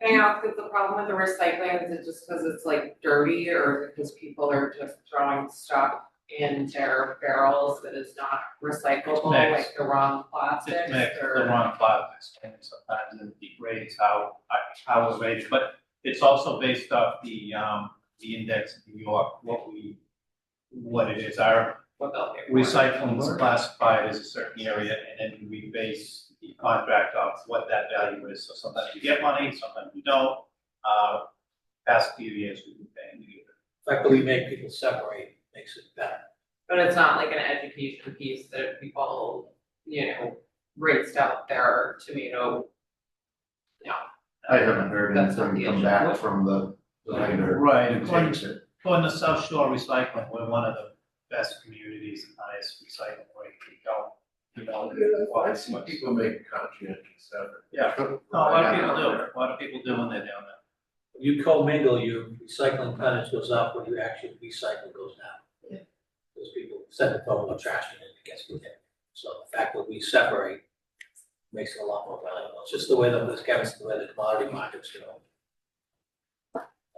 Can I ask if the problem with the recycling, is it just because it's like dirty or is it because people are just throwing stuff in their barrels that is not recyclable, It's mixed. like the wrong plastics It's mixed, or? the wrong plastics, and sometimes it degrades how it's rated, but it's also based off the index in New York, what it is, our recycling is classified as a certain area, and then we base the contract off what that value is, so sometimes you get money, sometimes you don't. Past few years, we've been paying you. The fact that we make people separate makes it better. But it's not like an education piece that people, raced out there to, I haven't heard That's not anything the come issue. back from the vendor. Right, who according takes it. to South Shore Recycling, we're one of the best communities, and highest recycling rate. We don't, I see people make conscientious effort. Yeah, no, a lot of people do, a lot of people do when they're down there. When you commingle, your recycling tonnage goes up, when you actually recycle goes down. Yeah. Those people send the total of trash in, it gets put in. So the fact that we separate makes it a lot more valuable. It's just the way that this Kevin's, the way the commodity markets,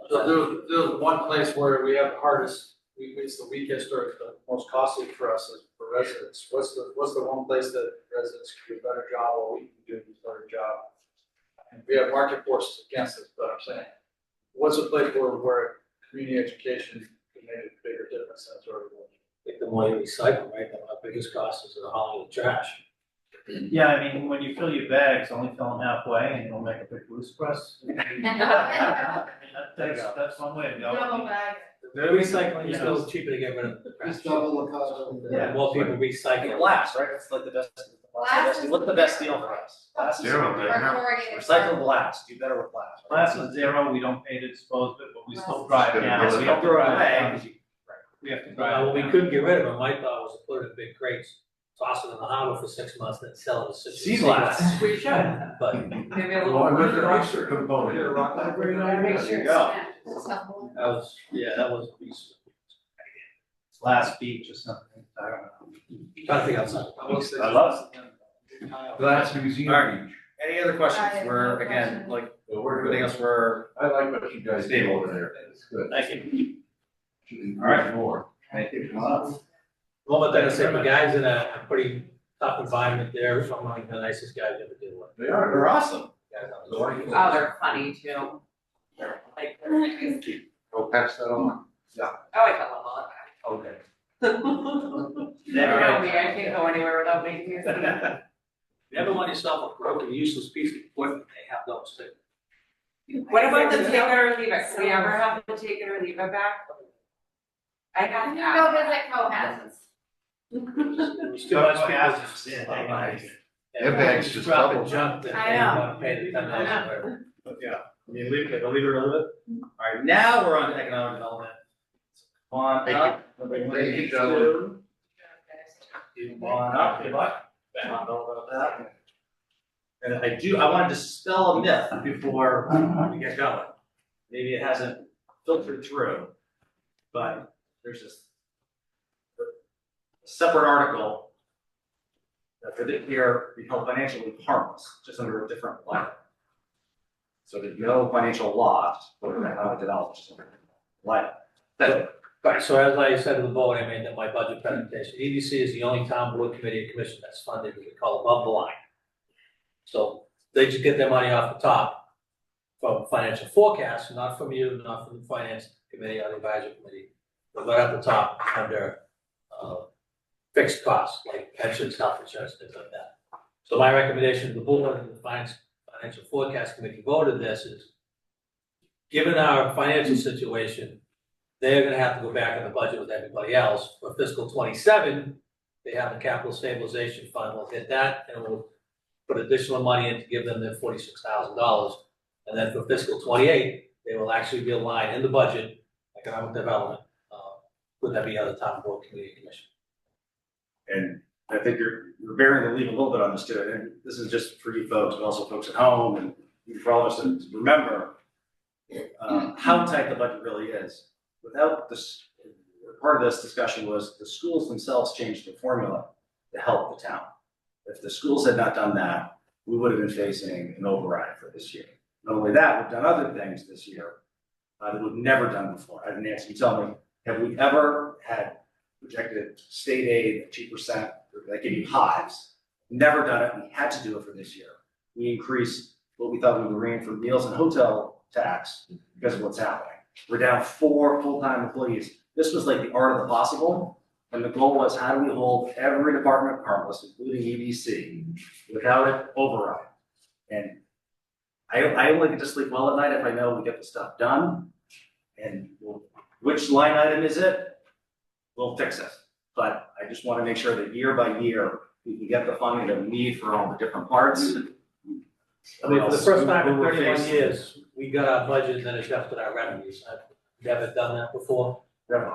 So there's one place where we have the hardest, it's the weakest or the most costly for us as for residents. What's the one place that residents can do a better job or we can do a better job? And we have market forces against us, but I'm saying, what's a place where community education can make a bigger difference than sort of. I think the more you recycle, right, our biggest cost is the hauling of trash. Yeah, I mean, when you fill your bags, only fill them halfway and you'll make a big loose press. That's one way to go. The recycling is still cheaper to get rid of the trash. Just double the cost of the. Yeah, more people recycle. Glass, right? It's like the best. What's the best deal for us? Glass is Zero right now. recyclable glass. Do better with glass. Glass is zero, we don't pay to dispose of it, but we still drive Still down. do it. We have to drive down. Away. We have to drive. Well, we down. couldn't get rid of them, my thought was to put it in big crates, toss it in the harbor for 6 months, then sell it as Sea glass. We should. But Maybe a Well, little. with the oyster component. There you go. that was a piece. Glass beach or something, I don't know. Trying to think outside. I love Glass museum. Alright. Any other questions? We're, again, like, everything else, we're I like what you guys do stable over there. It's good. Thank you. All right, more. Thank you. Come on up. Moment that I said, the guy's in a pretty tough environment there, so I'm like the nicest guy I've ever dealt with. They are. They're awesome. Oh, they're funny too. Like, Go pass that on. oh, I tell them all Okay. the time. You know me, I can't go anywhere without making a scene. If you ever want yourself a broken, useless piece of equipment, they have those too. What about the take it or leave it? Can we ever have the take it or leave it back? I got You that. go visit Cohas's. It's too much people. Their bags just Dropping double. junk that I they know. want to pay the $10 for. Yeah. You leave it a little bit. Alright, now we're on to economic development. Come on Thank up. Thank you, gentlemen. Come on up, good luck. I don't know about that. And I wanted to dispel a myth before we get going. Maybe it hasn't filtered through, but there's this separate article that for this year be held financially harmless, just under a different letter. So there's no financial loss for the economic development, just under a different letter. That's it. Right, so as I said in the vote, I made that my budget presentation, EDC is the only town board committee and commission that's funded what we call above the line. So they just get their money off the top from financial forecasts, not from you, not from the finance committee or the advisory committee, but right at the top under fixed costs like pensions, health insurance, things like that. So my recommendation to the board and the financial forecast committee voted this is, given our financial situation, they're gonna have to go back in the budget with everybody else. For fiscal 27, they have the capital stabilization fund, we'll hit that, and we'll put additional money in to give them their $46,000. And then for fiscal 28, they will actually be aligned in the budget, economic development, with every other town board, committee, and commission. And I think you're bearing the lead a little bit on this too, and this is just for you folks, but also folks at home, and for all of us to remember how tight the budget really is. Without this, part of this discussion was the schools themselves changed the formula to help the town. If the schools had not done that, we would have been facing an override for this year. Not only that, we've done other things this year that we've never done before. I had Nancy tell me, have we ever had projected state aid at 2%, that give you hives? Never done it, we had to do it for this year. We increased what we thought we were bringing for meals and hotel tax because of what's happening. We're down 4 full-time employees. This was like the art of the possible. And the goal was, how do we hold every department harmless, including EDC, without it override? And I only get to sleep well at night if I know we get the stuff done. And which line item is it? We'll fix it. But I just want to make sure that year by year, we can get the funding that we need for all the different parts. I mean, for the first time in We're 31 facing- years, we got our budget and then adjusted our revenues. I've never done that before.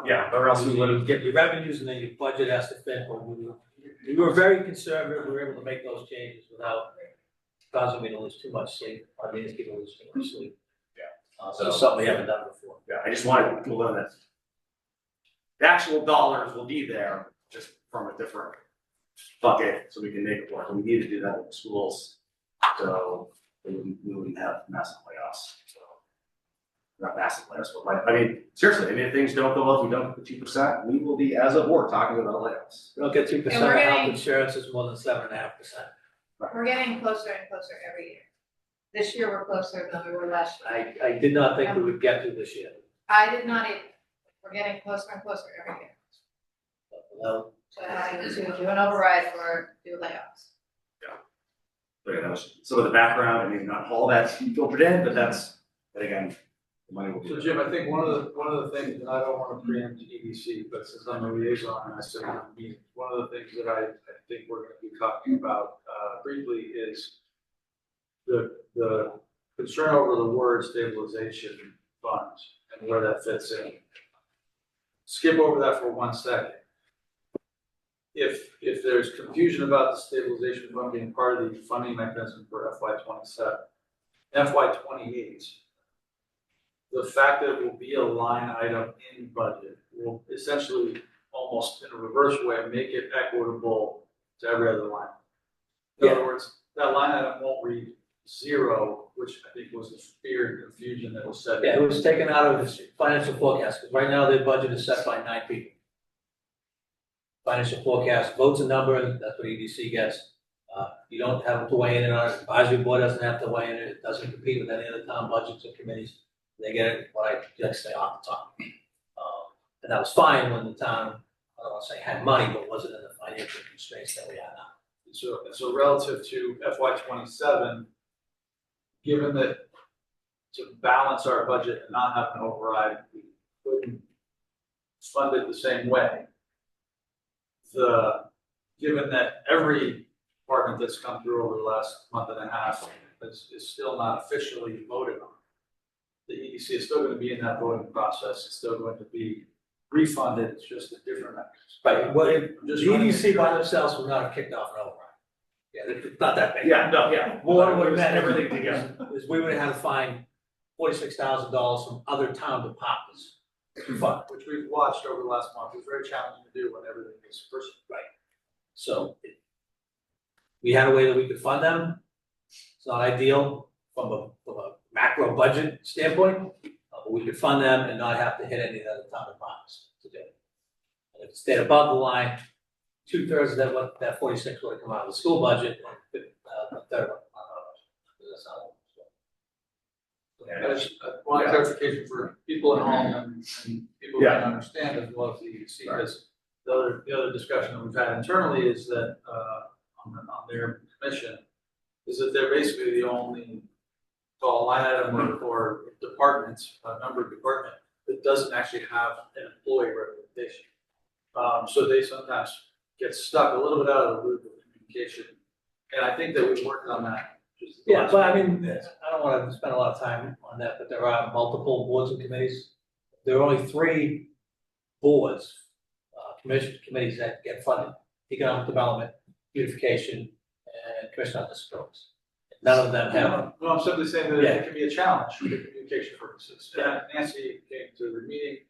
Yeah, or else we would have. You get your revenues and then your budget has to fit, but we were very conservative, we were able to make those changes without causing me to lose too much sleep, I mean, it's people lose too much sleep. So it's something we haven't done before. Yeah, I just wanted to learn that the actual dollars will be there, just from a different bucket, so we can make it work. And we need to do that with the schools, so we wouldn't have massive layoffs. So not massive layoffs, but like, I mean, seriously, I mean, if things don't go well, if we don't get 2%, we will be, as a board, talking about layoffs. We don't get 2%, And we're health getting- insurance is more than 7.5%. We're getting closer and closer every year. This year, we're closer than we were last year. I did not think we would get to this year. I did not either. We're getting closer and closer every year. Well, To having to do an override or do layoffs. But that was some of the background, I mean, not all that filtered in, but again, the money will be. So there. Jim, I think one of the things, and I don't want to preempt EDC, but since I'm a liaison and I sit on the meeting, one of the things that I think we're gonna be talking about, briefly is the concern over the word stabilization funds and where that fits in. Skip over that for 1 second. If there's confusion about the stabilization fund being part of the funding mechanism for FY 27, FY 28, the fact that it will be a line item in budget will essentially, almost in a reverse way, make it equitable to every other line. In other words, that line item won't read 0, which I think was the fear and confusion that was said. yeah, it was taken out of this financial forecast, because right now their budget is set by 9 people. Financial forecast votes a number, that's what EDC gets. You don't have to weigh in on it, advisory board doesn't have to weigh in it, it doesn't compete with any other town budgets or committees. They get it, what I just say off the top. And that was fine when the town, I don't want to say had money, but wasn't in the financial constraints that we have now. So relative to FY 27, given that to balance our budget and not have an override, we couldn't fund it the same way. Given that every department that's come through over the last month and a half is still not officially voted on, the EDC is still going to be in that voting process, it's still going to be refunded, it's just a different mechanism. Right, well, if I'm the just trying to EDC make sure. by themselves would not have kicked off an override. Yeah, it's not that big. Yeah, no, yeah. What it would have Just meant everything together. is we would have had to find $46,000 from other town departments to fund. Which we've watched over the last month, it's very challenging to do when everything is first. Right. So we had a way that we could fund them. It's not ideal from a macro budget standpoint, but we could fund them and not have to hit any of the other town departments to do it. And if it stayed above the line, 2/3 of that 46 would have come out of the school budget, and a third of it come out of our budget. That's how it works. I just want clarification for people at home and people who can understand as well as the EDC, because the other discussion that we've had internally is that, on their commission, is that they're basically the only call line item or department, number department, that doesn't actually have an employee representation. So they sometimes get stuck a little bit out of the loop of communication, and I think that we've worked on that. Yeah, but I mean, I don't wanna spend a lot of time on that, but there are multiple boards and committees. There are only 3 boards, committees that get funded: economic development, beautification, and commission on disabilities. None of them have. No, I'm simply saying that Yeah. it can be a challenge for communication purposes. And Nancy came to the meeting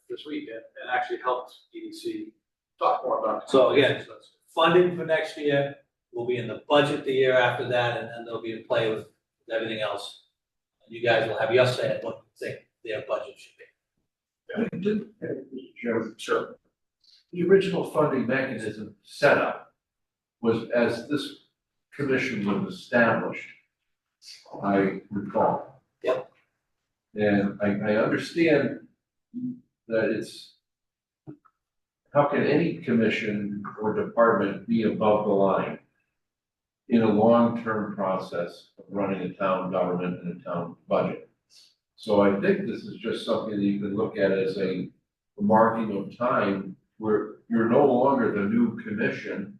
this weekend and actually helped EDC talk more about it. So again, funding for next year will be in the budget the year after that, and then they'll be in play with everything else. And you guys will have your say at what you think their budget should be. Mr. Sure. The original funding mechanism setup was as this commission was established, I recall. Yep. And I understand that it's, how can any commission or department be above the line in a long-term process of running a town government and a town budget? So I think this is just something that you can look at as a marking of time where you're no longer the new commission.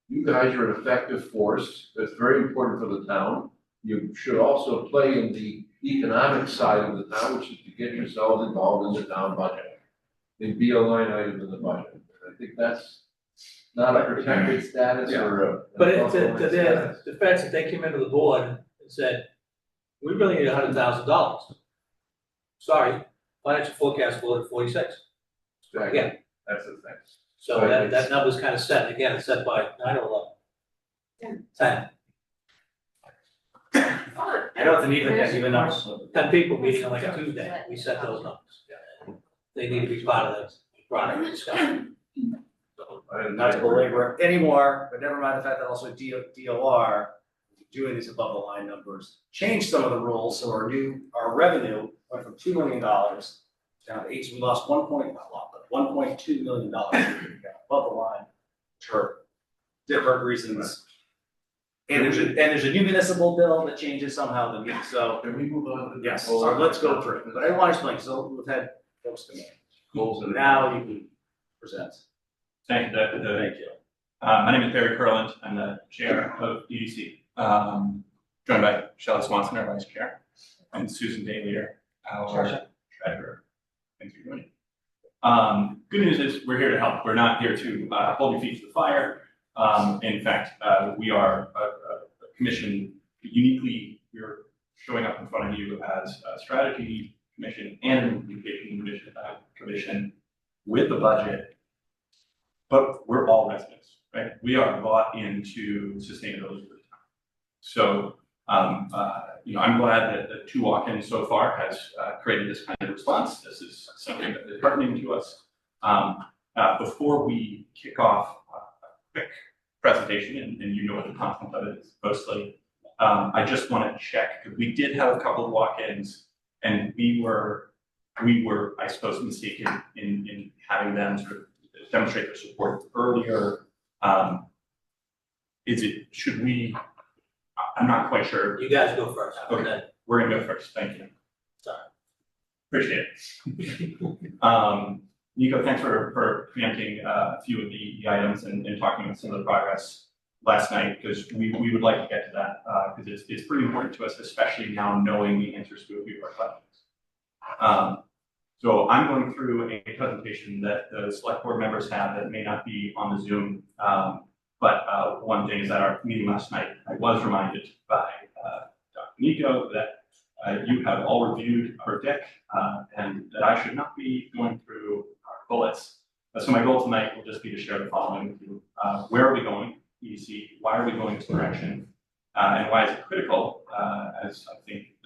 You guys are an effective force that's very important for the town. You should also play in the economic side of the town, which is to get yourselves involved in the town budget and be a line item in the budget. I think that's not a protected status or a. But to their defense, if they came into the board and said, we really need $100,000. Sorry, financial forecast for 46. Exactly. Again, that's the thing. So that number's kind of set, again, it's set by 9 or 11. 10. I don't think even though. 10 people meeting on like a Tuesday, we set those numbers. They need to be part of the product discussion. Not to belabor it anymore, but never mind the fact that also DOR, doing these above the line numbers, changed some of the rules, so our revenue went from $2 million down to 8, so we lost $1.2 million above the line for different reasons. And there's a new municipal bill that changes somehow the, so. Can we move on to? Yes, so let's go through it, but I want to explain, so we've had folks come in. Goals and. Now you can present. Thank you, Thank you. my name is Barry Kurland. I'm the chair of EDC. Joined by Shelley Swanson, our vice chair, and Susan Daly, our treasurer. Thanks for joining. Good news is we're here to help. We're not here to hold your feet to the fire. In fact, we are a commission uniquely. We're showing up in front of you as a strategy commission and an implementation commission with the budget. But we're all residents, right? We are bought into sustainability for the town. So, I'm glad that the 2 walk-ins so far has created this kind of response. This is something that is heartening to us. Before we kick off a quick presentation, and you know what the content of it is mostly, I just want to check, because we did have a couple of walk-ins, and we were, I suppose, mistaken in having them sort of demonstrate their support earlier. Should we, I'm not quite sure. You guys go first. Okay, we're gonna go first, thank you. Sorry. Appreciate it. Nico, thanks for preempting a few of the items and talking about some of the progress last night, because we would like to get to that, because it's pretty important to us, especially now knowing the answers to a few of our questions. So I'm going through a presentation that the select board members have that may not be on the Zoom. But one thing is that our meeting last night, I was reminded by Dr. Nico that you have all reviewed our deck and that I should not be going through our bullets. So my goal tonight will just be to share the following with you. Where are we going? EDC, why are we going this direction? And why is it critical, as I think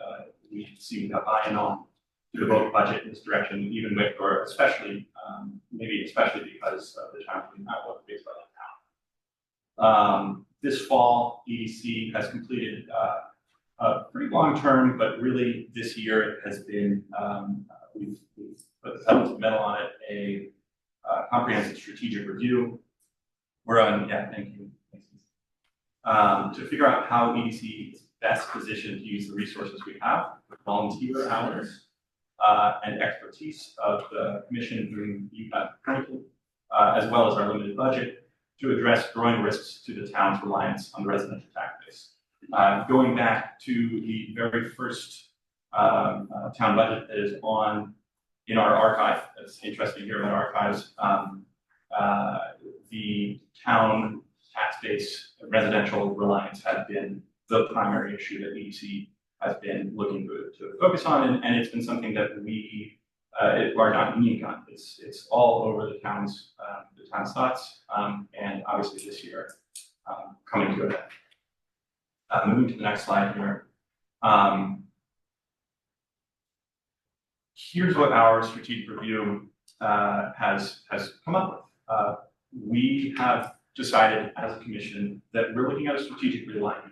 we seem to have buy-in on, to devote budget in this direction, even with, or especially, maybe especially because of the times we have what faced by the town. This fall, EDC has completed a pretty long term, but really this year it has been, we've put the pedal to the metal on it, a comprehensive strategic review. We're on, yeah, thank you. To figure out how EDC is best positioned to use the resources we have, with volunteer hours and expertise of the commission during UCAT curriculum, as well as our limited budget, to address growing risks to the town's reliance on the residential tax base. Going back to the very first town budget that is in our archive, it's interesting to hear about archives. The town tax base residential reliance has been the primary issue that EDC has been looking to focus on, and it's been something that we are not unique on. It's all over the town's thoughts, and obviously this year coming to it. Moving to the next slide here. Here's what our strategic review has come up with. We have decided as a commission that we're looking at a strategic realignment.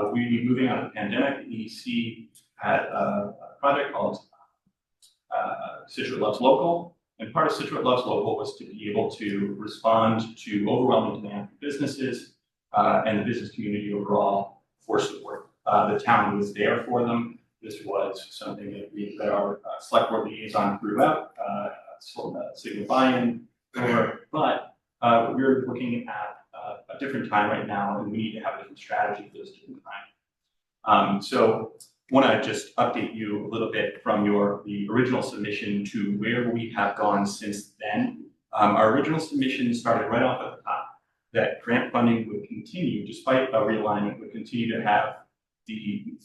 We'll be moving out of the pandemic. EDC had a project called Scituate Loves Local. And part of Scituate Loves Local was to be able to respond to overwhelming demand from businesses and the business community overall for support. The town was there for them. This was something that our select board liaison threw out, signifying for, but we're looking at a different time right now, and we need to have a different strategy for this different time. So want to just update you a little bit from the original submission to where we have gone since then. Our original submission started right off at the top that grant funding would continue, despite a realignment, would continue to have the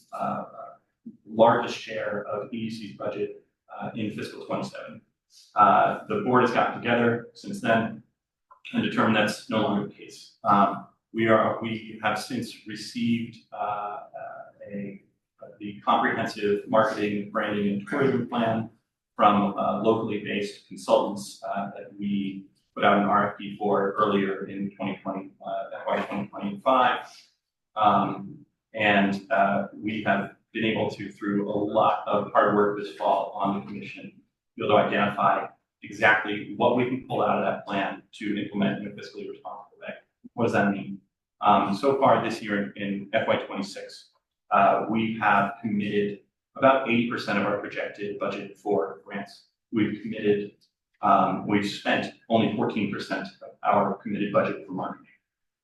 largest share of EDC's budget in fiscal 27. The board has gotten together since then and determined that's no longer the case. We have since received the comprehensive marketing, branding, and tourism plan from locally based consultants that we put out an RFP for earlier in 2020, FY 2025. And we have been able to, through a lot of hard work this fall on the commission, be able to identify exactly what we can pull out of that plan to implement in a fiscally responsible way. What does that mean? So far this year in FY 26, we have committed about 80% of our projected budget for grants. We've spent only 14% of our committed budget for marketing.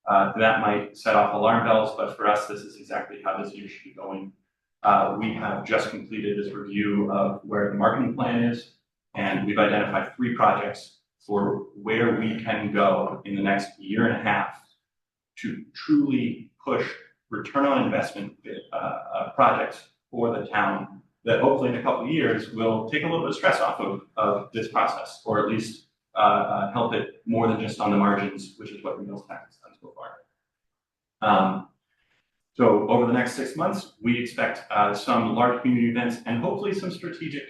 That might set off alarm bells, but for us, this is exactly how this year should be going. We have just completed this review of where the marketing plan is, and we've identified 3 projects for where we can go in the next year and a half to truly push return on investment projects for the town that hopefully in a couple of years will take a little bit of stress off of this process, or at least help it more than just on the margins, which is what the meals tax has done so far. So over the next 6 months, we expect some large community events and hopefully some strategic,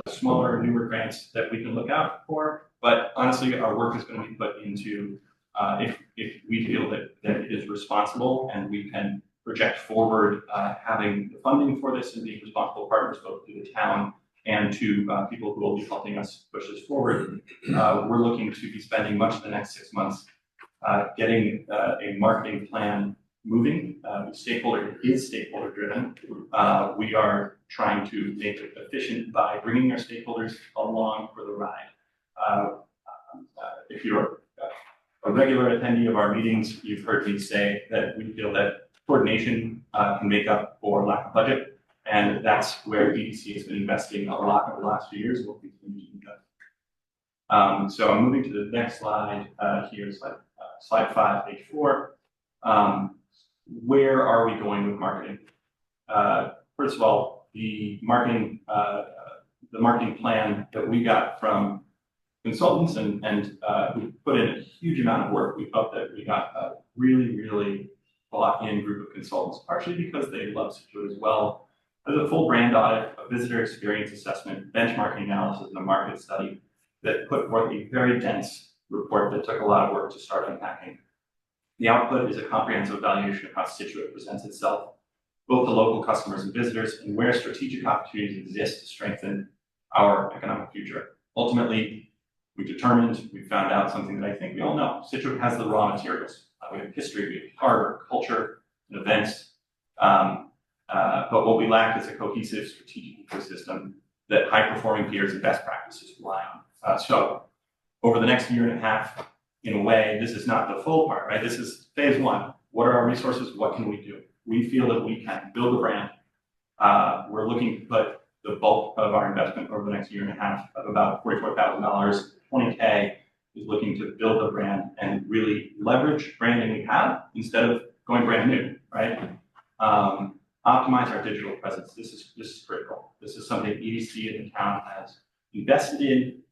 smaller, newer grants that we can look out for. But honestly, our work is going to be put into if we feel that it is responsible and we can project forward having the funding for this and being responsible partners both to the town and to people who will be helping us push this forward. We're looking to be spending much of the next 6 months getting a marketing plan moving. Stakeholder driven. We are trying to make it efficient by bringing our stakeholders along for the ride. If you're a regular attendee of our meetings, you've heard me say that we feel that coordination can make up for lack of budget, and that's where EDC has been investing a lot over the last few years. We'll continue to do that. So I'm moving to the next slide here, slide 5, page 4. Where are we going with marketing? First of all, the marketing plan that we got from consultants and we put in a huge amount of work. We felt that we got a really, really bought-in group of consultants, partially because they love Scituate as well. There's a full brand audit, a visitor experience assessment, benchmarking analysis, and a market study that put forth a very dense report that took a lot of work to start unpacking. The output is a comprehensive evaluation of how Scituate presents itself, both to local customers and visitors, and where strategic opportunities exist to strengthen our economic future. Ultimately, we found out something that I think we all know. Scituate has the raw materials. We have history, we have harbor, culture, and events. But what we lack is a cohesive strategic ecosystem that high-performing peers and best practices rely on. So over the next year and a half, in a way, this is not the full part, right? This is phase 1. What are our resources? What can we do? We feel that we can build a brand. We're looking to put the bulk of our investment over the next year and a half of about $44,000, 20K, is looking to build a brand and really leverage branding we have instead of going brand new, right? Optimize our digital presence. This is critical. This is something EDC in the town has invested in,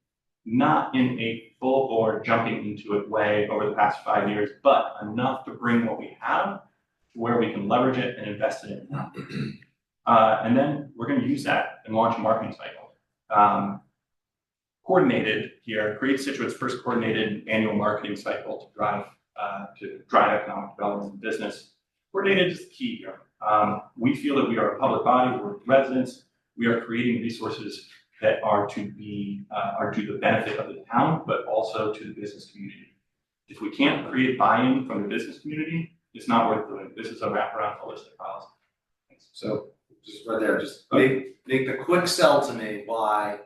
not in a full bore jumping into it way over the past 5 years, but enough to bring what we have to where we can leverage it and invest in it now. And then we're going to use that and launch a marketing cycle. Coordinated here, create Scituate's first coordinated annual marketing cycle to drive economic development and business. Coordinated is the key here. We feel that we are a public body, we're residents, we are creating resources that are to the benefit of the town, but also to the business community. If we can't create buy-in from the business community, it's not worth doing. This is a wraparound holistic policy. Thanks. So just right there, just make the quick sell to me why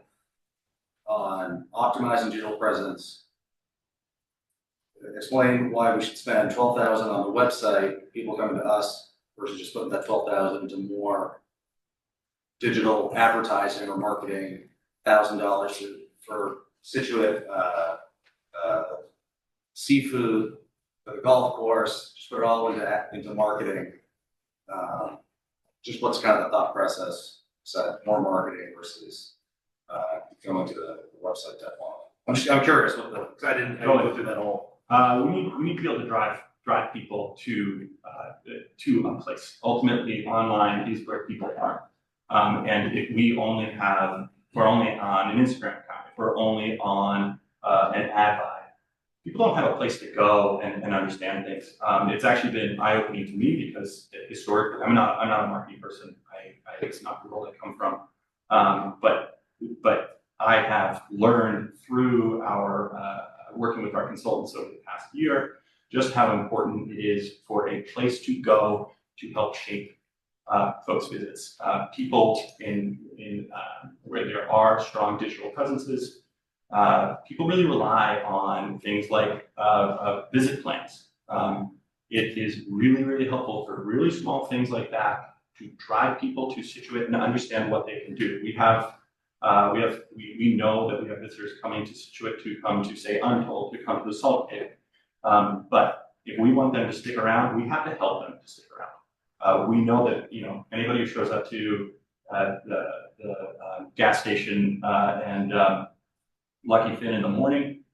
on optimizing digital presence. Explain why we should spend 12,000 on the website, people coming to us, versus just putting that 12,000 into more digital advertising or marketing, $1,000 for Scituate seafood, for the golf course, just put it all into marketing. Just what's kind of the thought process, so more marketing versus going to the website that long. I'm curious what because I didn't go through that whole. We need to be able to drive people to a place. Ultimately, online is where people are. And if we're only on an Instagram account, if we're only on an ad buy, people don't have a place to go and understand things. It's actually been eye-opening to me because historically, I'm not a marketing person. It's not the world I come from. But I have learned through our working with our consultants over the past year just how important it is for a place to go to help shape folks' visits. People in where there are strong digital presences, people really rely on things like visit plans. It is really, really helpful for really small things like that to drive people to Scituate and understand what they can do. We know that we have visitors coming to Scituate to come to say Untold, to come to the Salt Cave. But if we want them to stick around, we have to help them to stick around. We know that anybody who shows up to the gas station and Lucky Finn in the morning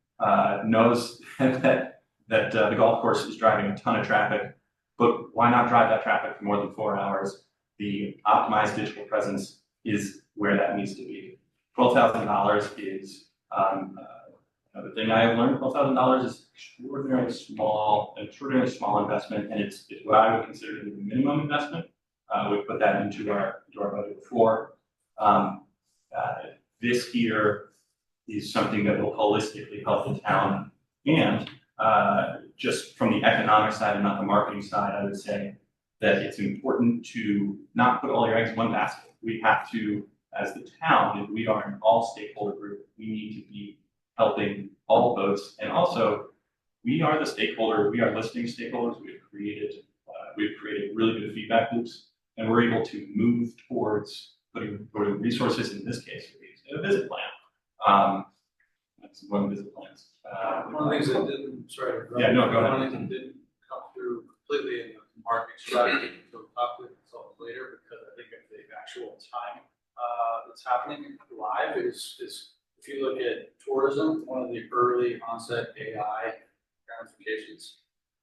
knows that the golf course is driving a ton of traffic. But why not drive that traffic for more than 4 hours? The optimized digital presence is where that needs to be. $12,000 is another thing I have learned. $12,000 is extraordinarily small investment, and it's what I would consider to be the minimum investment. We put that into our budget before. This here is something that will holistically help the town, and just from the economic side and not the marketing side, I would say that it's important to not put all your eggs in one basket. We have to, as the town, if we are an all stakeholder group, we need to be helping all votes. And also, we are the stakeholder, we are listening stakeholders. We've created really good feedback loops, and we're able to move towards putting resources, in this case, a visit plan. That's one visit plans. One of the things that didn't, sorry. Yeah, no, go ahead. One of the things that didn't come through completely in the marketing strategy, so we'll talk with consultants later, because I think of the actual time that's happening live is if you look at tourism, one of the early onset AI ramifications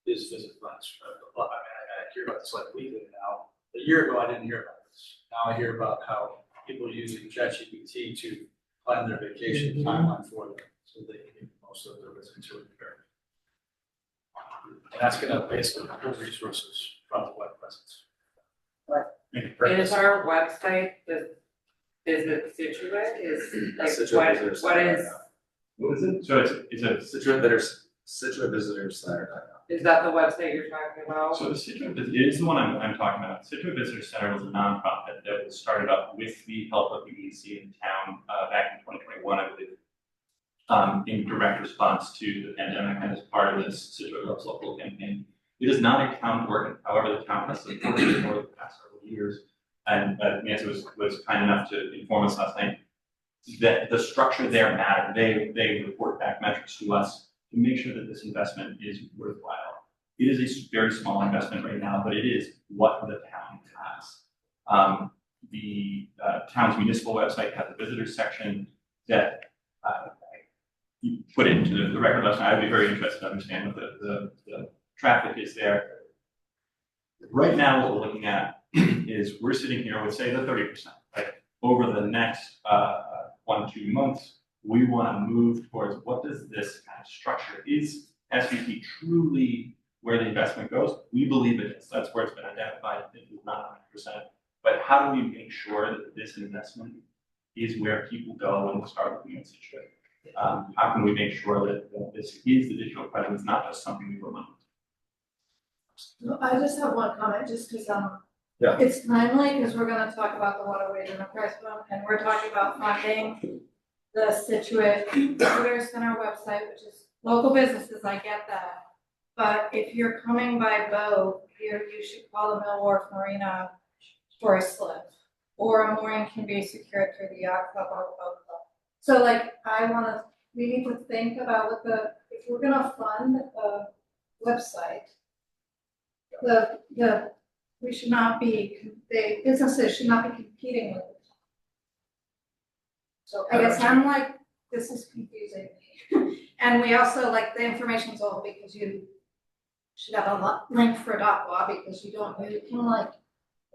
is visit plans. I hear about this like weekly now. A year ago, I didn't hear about this. Now I hear about how people are using ChatGPT to plan their vacation timeline for them, so they can get most of their visits to occur. And that's going to basically pull resources from the web presence. Is our website the Visit Scituate? Is like Scituate what is? What is it? So it's a Scituate Visitors Center. Is that the website you're talking about? So the Scituate is the one I'm talking about. Scituate Visitor Center was a nonprofit that was started up with the help of the EDC in town back in 2021, I believe, in direct response to the pandemic and as part of this Scituate Loves Local campaign. It is not a town organ. However, the town has supported it over the past several years. And Nancy was kind enough to inform us last night that the structure there mattered. They report back metrics to us to make sure that this investment is worthwhile. It is a very small investment right now, but it is what the town has. The town's municipal website has a visitors section that you put into the record last night. I'd be very interested to understand what the traffic is there. Right now, what we're looking at is we're sitting here with, say, the 30%. Right? Over the next 1-2 months, we want to move towards what does this kind of structure? Is SVP truly where the investment goes? We believe it is. That's where it's been identified. It is not 100%. But how do we make sure that this investment is where people go when they start looking at Scituate. How can we make sure that this is the digital presence, not just something we remind? I just have one comment, just because, Yeah. it's timely, because we're gonna talk about the waterways enterprise fund, and we're talking about funding the Scituate Visitors Center website, which is local businesses, I get that. But if you're coming by boat, you should call the Mill Wharf Marina for a slip, or a mooring can be secured through the yacht club or boat club. So like, we need to think about if we're gonna fund a website, we should not be, the businesses should not be competing with it. So I guess I'm like, this is confusing me. And we also, like, the information's old because you should have a link for DOCWA because you can like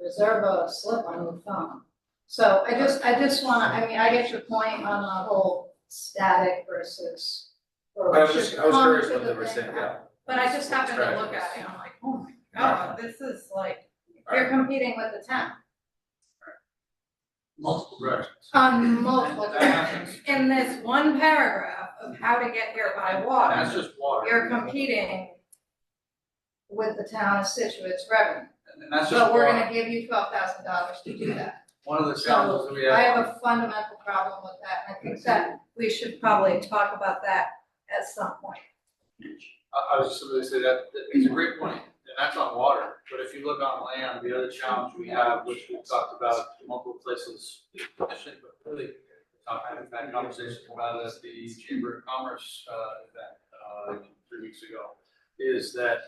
reserve a slip on your phone. So I just wanna, I mean, I get your point on the whole static versus. I was curious what they were saying, yeah. But I just happened to look at it, and I'm like, oh my God, this is like, you're competing with the town. Multiple directions. On multiple directions. In this one paragraph of how to get here by water. That's just water. You're competing with the town of Situate's revenue. And that's just So we're water. gonna give you $12,000 to do that. One of the challenges that we have. I have a fundamental problem with that, and I think that we should probably talk about that at some point. I was just going to say that, it's a great point, and that's on water, but if you look on land, the other challenge we have, which we've talked about in multiple places, but really, I've had conversations about it at the Chamber of Commerce, event, 3 weeks ago, is that,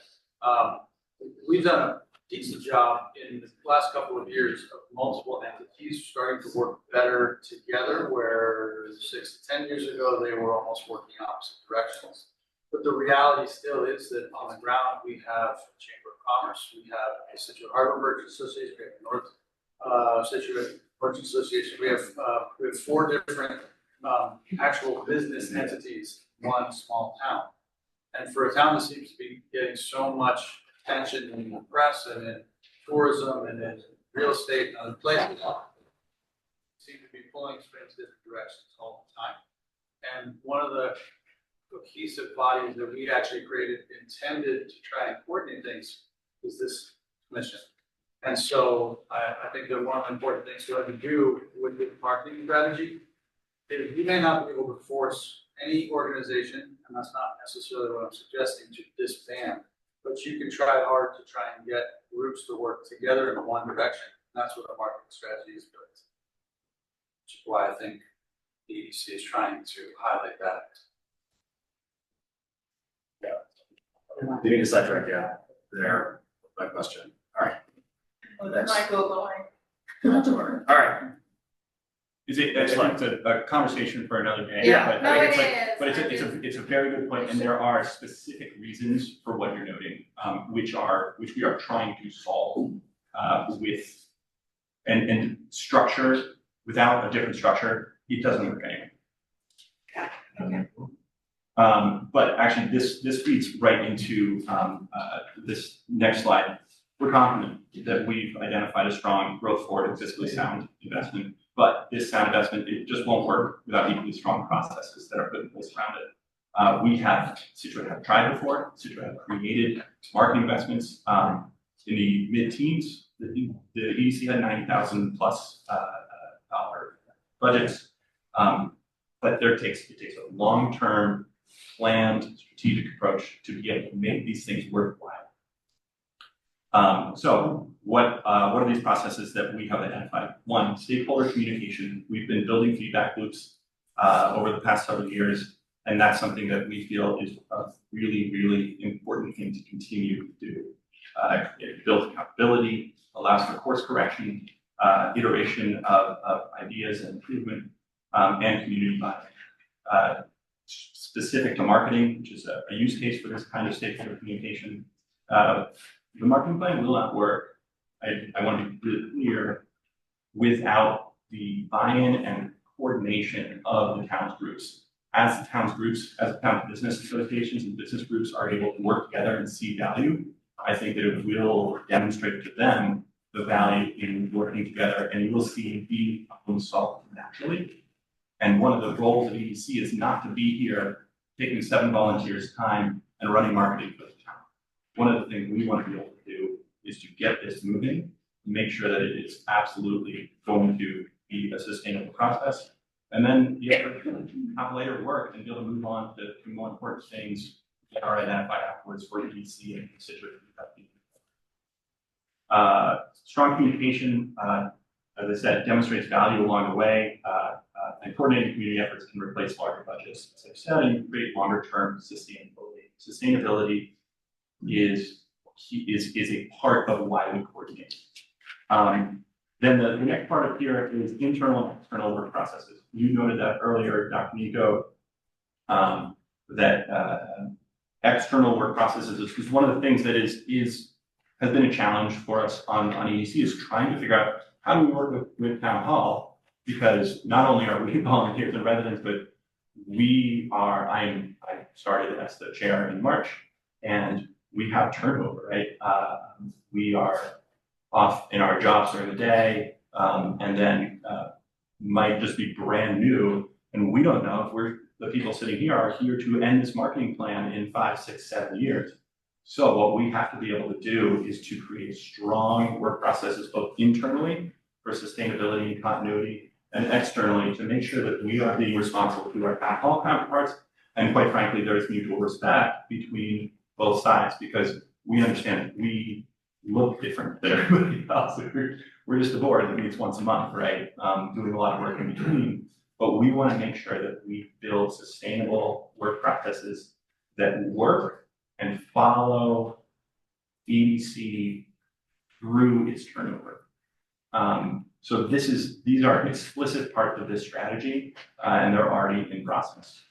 we've done a decent job in the last couple of years of multiple entities starting to work better together, where 6 to 10 years ago, they were almost working opposite directions. But the reality still is that on the ground, we have Chamber of Commerce, we have the Scituate Harbor Merchant Association, we have North Scituate Merchant Association, we have 4 different actual business entities, one small town. And for a town that seems to be getting so much attention in the press and in tourism and in real estate and other places, seem to be pulling strings different directions all the time. And one of the cohesive bodies that we actually created intended to try and coordinate things is this commission. And so I think that one of the important things to have to do with the marketing strategy is you may not be able to force any organization, and that's not necessarily what I'm suggesting, to disband, but you can try hard to try and get groups to work together in one direction. And that's what a marketing strategy is built. Which is why I think the EDC is trying to highlight that. You need to sidetrack, yeah, there, my question, all right. Next. Michael going. All right. It's a conversation for another day. Yeah. But No, I think it but is. it's a very good point, and there are specific reasons for what you're noting, which we are trying to solve with and structure. Without a different structure, it doesn't work anyway. Okay. But actually, this feeds right into this next slide. We're confident that we've identified a strong growth forward and fiscally sound investment, but this sound investment, it just won't work without equally strong processes that are put in place around it. Scituate have tried before. Scituate have created marketing investments in the mid-teens. The EDC had $90,000 plus dollar budgets, but it takes a long-term, planned, strategic approach to be able to make these things worthwhile. So what are these processes that we have identified? One, stakeholder communication. We've been building feedback loops over the past several years, and that's something that we feel is a really, really important thing to continue to do. It builds accountability, allows for course correction, iteration of ideas and improvement, and community buy-in. Specific to marketing, which is a use case for this kind of stakeholder communication, the marketing plan will not work. I want to be really clear, without the buy-in and coordination of the town's groups. As the town's business associations and business groups are able to work together and see value, I think that it will demonstrate to them the value in working together, and you will see the problems solved naturally. And one of the roles of EDC is not to be here taking 7 volunteers' time and running marketing for the town. One of the things we want to be able to do is to get this moving, make sure that it is absolutely going to be a sustainable process, and then be able to have later work and be able to move on to more important things that are identified afterwards for EDC and constituents. Strong communication, as I said, demonstrates value along the way, and coordinated community efforts can replace larger budgets. As I've said, and create longer-term sustainability. Sustainability is a part of why we coordinate. Then the next part of here is internal and external work processes. You noted that earlier, Dr. Nico, that external work processes is one of the things that has been a challenge for us on EDC, is trying to figure out how do we work with Town Hall, because not only are we volunteers and residents, but I started as the chair in March, and we have turnover, right? We are off in our jobs during the day, and then might just be brand new, and we don't know if the people sitting here are here to end this marketing plan in 5, 6, 7 years. So what we have to be able to do is to create strong work processes, both internally for sustainability and continuity, and externally to make sure that we are being responsible to our Town Hall counterparts. And quite frankly, there is mutual respect between both sides, because we understand we look different than everybody else. We're just a board that meets once a month, right? Doing a lot of work in between. But we want to make sure that we build sustainable work practices that work and follow EDC through its turnover. So these are explicit parts of this strategy, and they're already in process.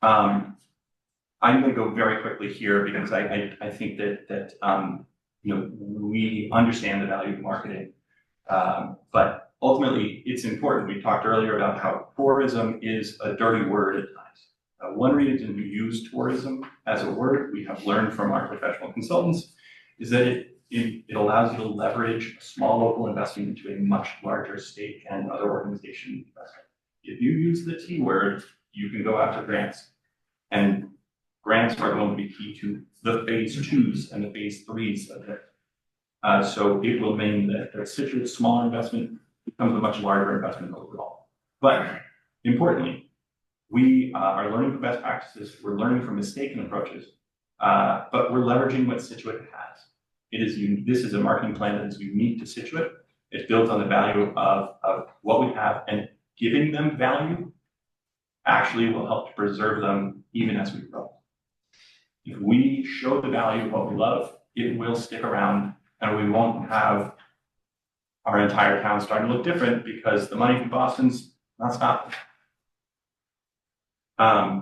I'm going to go very quickly here because I think that we understand the value of marketing, but ultimately it's important. We talked earlier about how tourism is a dirty word at times. One reason we use tourism as a word, we have learned from our professional consultants, is that it allows you to leverage a small local investment into a much larger state and other organization investment. If you use the T word, you can go after grants. And grants are going to be key to the phase 2s and the phase 3s of it. So it will mean that a Scituate small investment becomes a much larger investment overall. But importantly, we are learning from best practices, we're learning from mistaken approaches, but we're leveraging what Scituate has. This is a marketing plan that is unique to Scituate. It builds on the value of what we have, and giving them value actually will help to preserve them even as we grow. If we show the value of what we love, it will stick around, and we won't have our entire town starting to look different because the money from Boston's not stopping.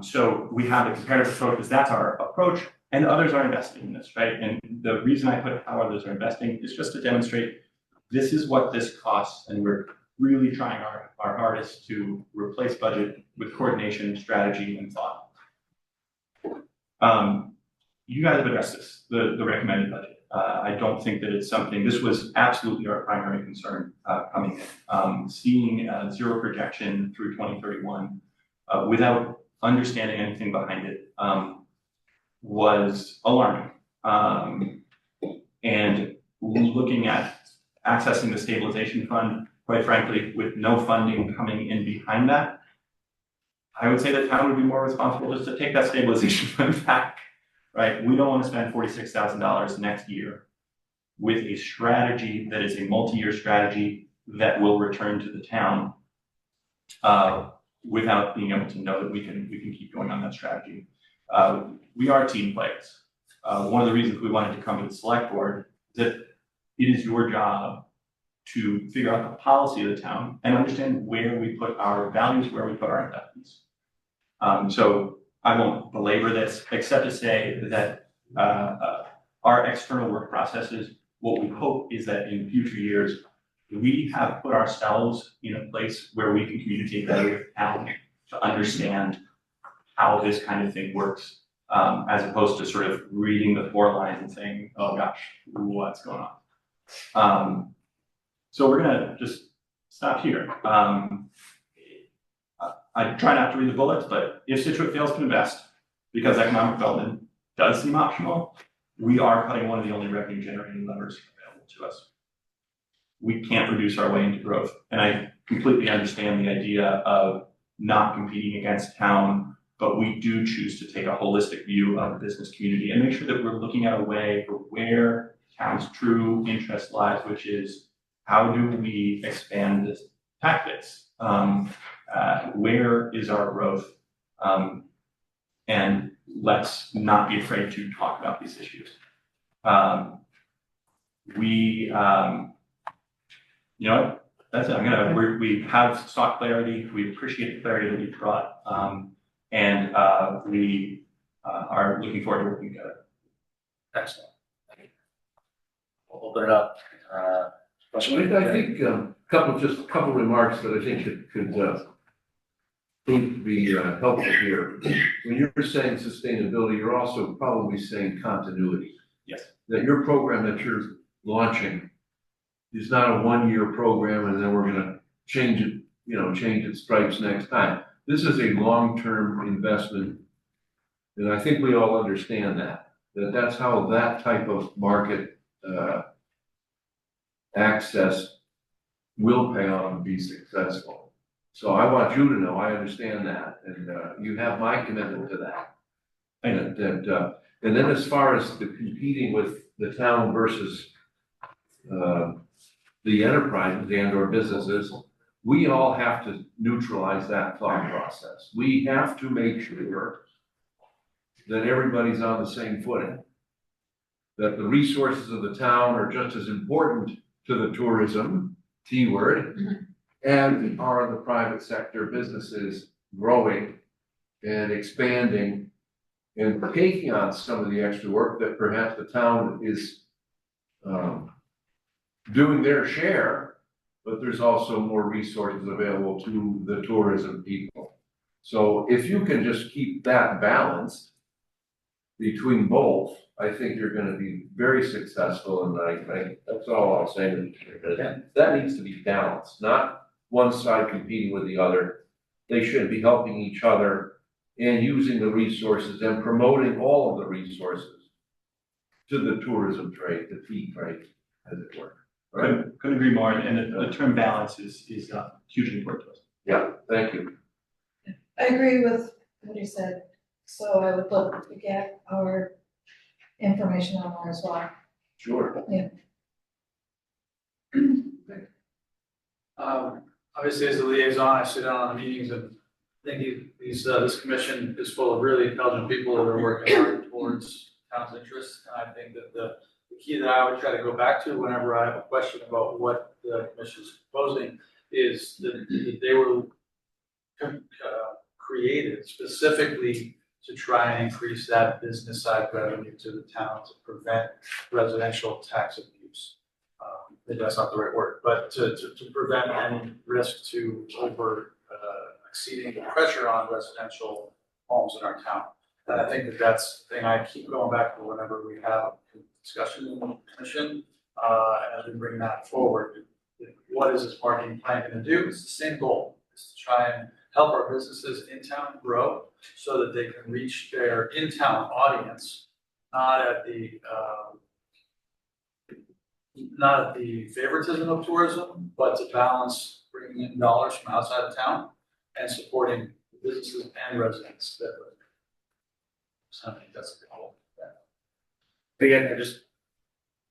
So we have a comparative approach because that's our approach, and others are investing in this, right? And the reason I put how others are investing is just to demonstrate this is what this costs, and we're really trying our hardest to replace budget with coordination, strategy, and thought. You guys have addressed this, the recommended budget. I don't think that it's something, this was absolutely our primary concern coming in. Seeing zero projection through 2031 without understanding anything behind it was alarming. And looking at accessing the stabilization fund, quite frankly, with no funding coming in behind that, I would say the town would be more responsible just to take that stabilization fund back, right? We don't want to spend $46,000 next year with a strategy that is a multi-year strategy that will return to the town without being able to know that we can keep going on that strategy. We are team players. One of the reasons we wanted to come to the select board is that it is your job to figure out the policy of the town and understand where we put our values, where we put our investments. So I won't belabor this, except to say that our external work processes, what we hope is that in future years, we have put ourselves in a place where we can communicate better with the town to understand how this kind of thing works, as opposed to sort of reading the 4 lines and saying, oh gosh, what's going on? So we're gonna just stop here. I try not to read the bullets, but if Scituate fails to invest, because economic development does seem optional, we are cutting one of the only revenue generating levers available to us. We can't reduce our way into growth. And I completely understand the idea of not competing against town, but we do choose to take a holistic view of the business community and make sure that we're looking at a way for where town's true interest lies, which is how do we expand this tactics? Where is our growth? And let's not be afraid to talk about these issues. You know what? That's it. We have sought clarity. We appreciate the clarity that you brought. And we are looking forward to working together. Excellent. We'll open it up. I think a couple remarks that I think could need to be helpful here. When you're saying sustainability, you're also probably saying continuity. Yes. That your program that you're launching is not a one-year program and then we're gonna change it, change its stripes next time. This is a long-term investment. And I think we all understand that's how that type of market access will pay off and be successful. So I want you to know, I understand that, and you have my commitment to that. And then as far as the competing with the town versus the enterprises and or businesses, we all have to neutralize that thought process. We have to make sure that everybody's on the same footing, that the resources of the town are just as important to the tourism, T word, and are the private sector businesses growing and expanding and taking on some of the extra work that perhaps the town is doing their share, but there's also more resources available to the tourism people. So if you can just keep that balanced between both, I think you're gonna be very successful, and I that's all I'll say. That needs to be balanced, not one side competing with the other. They should be helping each other and using the resources and promoting all of the resources to the tourism trade, the tea trade, as it were. Right? Couldn't agree more, and the term balance is hugely important to us. Yeah, thank you. I agree with what you said, so I would look to get our information on there as well. Sure. Yeah. Obviously, as a liaison, I sit down on meetings and I think this commission is full of really intelligent people that are working hard towards town's interests. And I think that the key that I would try to go back to whenever I have a question about what the commission is proposing is that they were created specifically to try and increase that business side revenue to the town to prevent residential tax abuse. Maybe that's not the right word, but to prevent any risk to over exceeding the pressure on residential homes in our town. And I think that that's the thing I keep going back to whenever we have a discussion in the commission, as we bring that forward. What is this marketing plan gonna do? It's the same goal, is to try and help our businesses in town grow so that they can reach their in-town audience, not at the favoritism of tourism, but to balance bringing in dollars from outside of town and supporting businesses and residents that live there. So I think that's the goal. But again, I just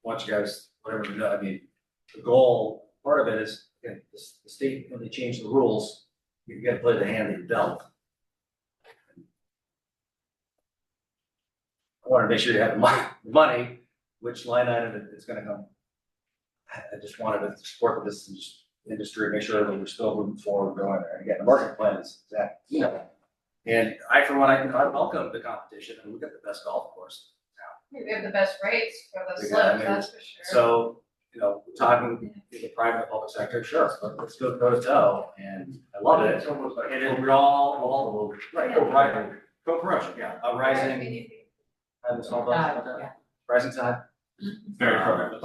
want you guys, whatever to know, I mean, the goal, part of it is, again, the state, when they change the rules, you gotta play the hand that you're dealt. I wanna make sure you have money, which line item it's gonna come. I just wanted to support the business industry, make sure that we're still moving forward, going there. Again, the market plan is that, and I, for one, I welcome the competition, and we've got the best golf course in town. We have the best rates for the Yeah, I slopes, mean, that's for sure. So, talking to the private and public sector, sure, let's go toe to toe, and I love it. It's almost like. And then we're all, right, co-promotion, yeah, a rising. Rising tide. very appropriate.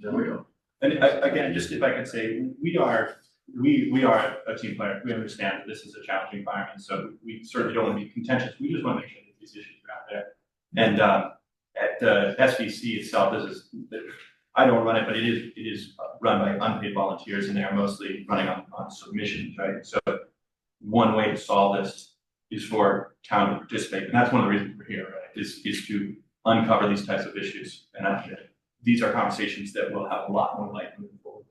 There we go. And again, just if I could say, we are a team player. We understand that this is a challenging environment, so we certainly don't want to be contentious. We just want to make sure that these issues are out there. And at the SVC itself, I don't run it, but it is run by unpaid volunteers, and they are mostly running on submissions, right? So one way to solve this is for town to participate, and that's one of the reasons we're here, right? Is to uncover these types of issues, and these are conversations that will have a lot more light moving forward.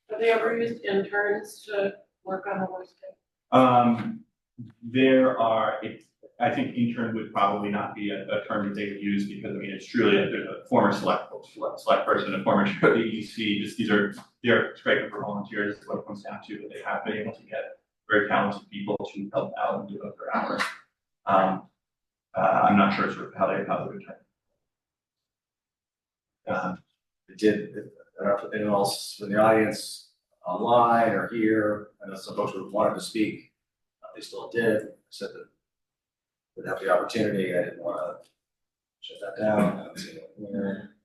Have they ever used interns to work on the website? I think intern would probably not be a term that they would use, because I mean, it's truly a former select person, a former chair of the EDC, they're striking for volunteers is what it comes down to, but they have been able to get very talented people to help out and do it for hours. I'm not sure sort of how they would try. It did, I don't know if anyone else in the audience online or here, I know some folks would wanted to speak, they still did, said that would have the opportunity, I didn't want to shut that down. I don't see anyone here.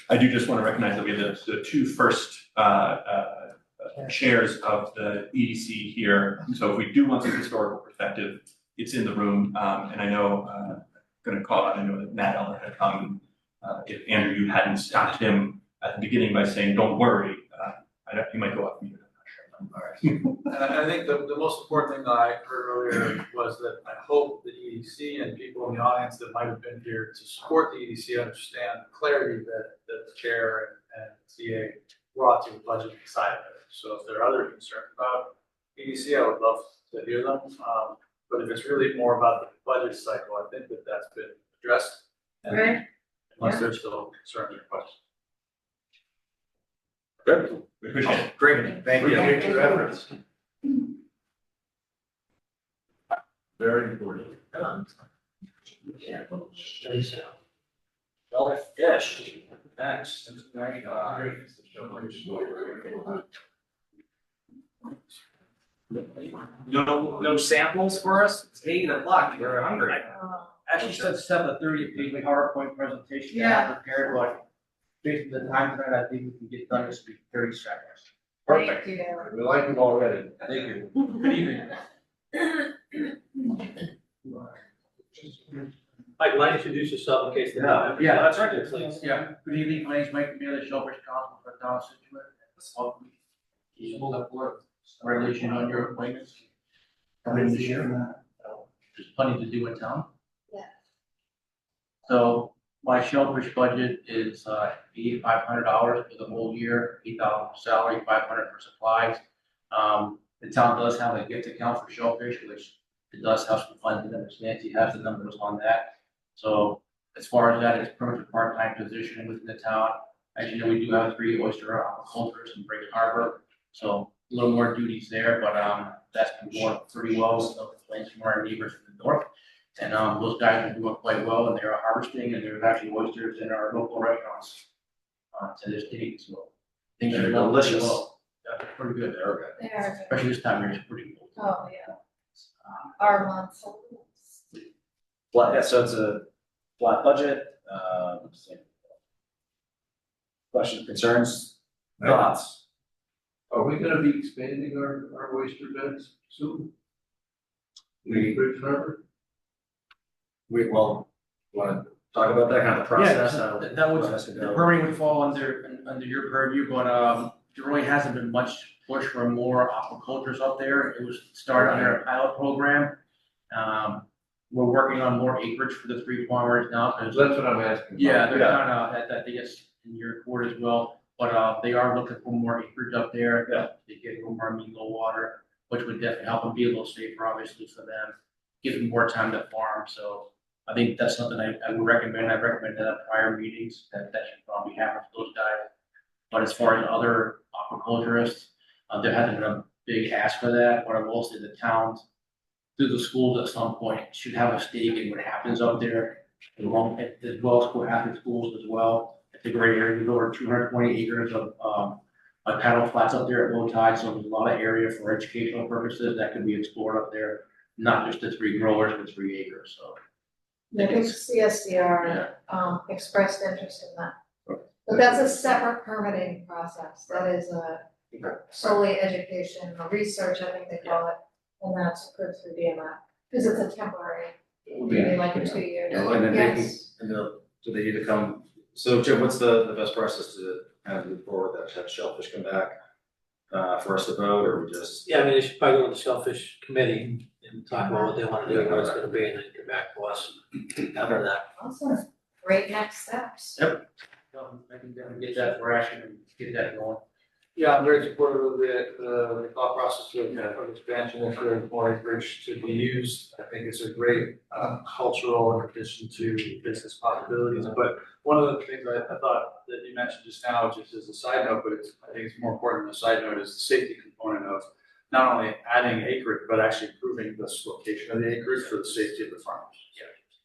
I do just want to recognize that we have the two first chairs of the EDC here. So if we do want some historical perspective, it's in the room. And I know, I'm going to call out, I know that Matt Eller had come. If Andrew, you hadn't stopped him at the beginning by saying, don't worry, he might go up mute. And I think the most important thing that I heard earlier was that I hope the EDC and people in the audience that might have been here to support the EDC understand the clarity that the chair and CA brought to the budget side of it. So if there are other concerns about EDC, I would love to hear them. But if it's really more about the budget cycle, I think that that's been addressed. Right. Unless there's still concerns or questions. Good. We appreciate it. Great, thank you. Appreciate your efforts. Very important. Well, fish, next. No samples for us? It's 8 o'clock, we're hungry. Actually said 7:30, page PowerPoint presentation I Yeah. have prepared, but based on the time tonight, I think we can get done this week, 30 seconds. Thank you. We like them already. Thank you. Good evening. Mike, why don't you introduce yourself in case they don't have. Yeah, that's right. Please. Yeah, good evening, my name is Mike Bailey, Shellfish Council for Town of Scituate. We'll have work, relation on your appointments. Coming this year. There's plenty to do in town. Yeah. So my shellfish budget is $8,500 for the whole year, $8,000 for salary, $500 for supplies. The town does have a gift account for shellfish, which it does have some funds in it, Nancy has the numbers on that. So as far as that, it's pretty much a part-time position within the town. As you know, we do have 3 oyster aquaculturists in Briggs Harbor, so a little more duties there, but that's been going pretty well. No complaints from our neighbors in the north. And those guys are doing quite well, and they're harvesting, and there's actually oysters in our local restaurants to this day. So things are going really well. Yeah, pretty good. They're good. They are good. Especially this time of year, it's pretty cool. Oh, yeah. Our months. Well, yeah, so it's a flat budget, questions, concerns, thoughts? Are we gonna be expanding our oyster beds soon? Bridge Harbor? Want to talk about that kind of process? how the That would, process would the go? permitting would fall under your purview, but there really hasn't been much push for more aquacultures up there. It was started under a pilot program. We're working on more acreage for the 3 farmers now. 'Cause That's what I'm asking. yeah, they're kind of, I think it's in your report as well, but they are looking for more acreage up there. They get a little more amenable water, which would definitely help them be a little safer, obviously, for them. Give them more time to farm, so I think that's something I would recommend. I've recommended at prior meetings that should probably happen for those guys. But as far as other aquaculturists, there hasn't been a big ask for that, but I will say the towns, through the schools at some point, should have a stake in what happens up there. As well as school after schools as well. It's a great area, there's over 220 acres of paddle flats up there at low tide, so there's a lot of area for educational purposes that could be explored up there. Not just the 3 growers, but 3 acres, so I think CSDR, expressed interest in that. But that's a separate permitting process, that is solely education, or research, I think they call it, and that's approved through DMR, because it's a temporary, maybe like a 2 year. And then they can, Yes. and do they need to come, so Jim, what's the best process to kind of move forward, that have Shellfish come back? For us to vote, or we just? Yeah, I mean, they should probably go to the Shellfish Committee and talk about what they wanna do, what it's gonna be, and then come back to us after that. Awesome, great next steps. Yep. I can definitely get that for action and get that going. Yeah, I'm very supportive of the thought process of expansion and for more acreage to be used. I think it's a great cultural addition to business possibilities. But one of the things I thought that you mentioned just now, just as a side note, but I think it's more important than a side note, is the safety component of not only adding acreage, but actually improving this location of the acreage for the safety of the farmers.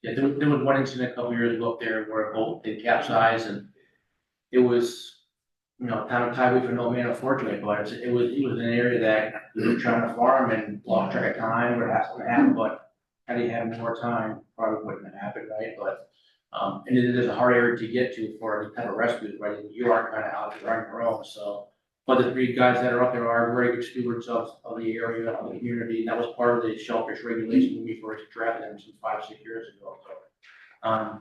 Yeah, there was one incident a couple years ago up there where a boat did capsize, and it was, town of Tywee for no man unfortunately, but it was an area that we were trying to farm and lost track of time, what happened, but had he had more time, probably wouldn't have happened, right? But, and it is a hard area to get to for any type of rescues, right? You are kind of out there on your own, so. But the 3 guys that are up there are very good stewards of the area, of the community, and that was part of the shellfish regulation when we first drafted them some 5-6 years ago, so.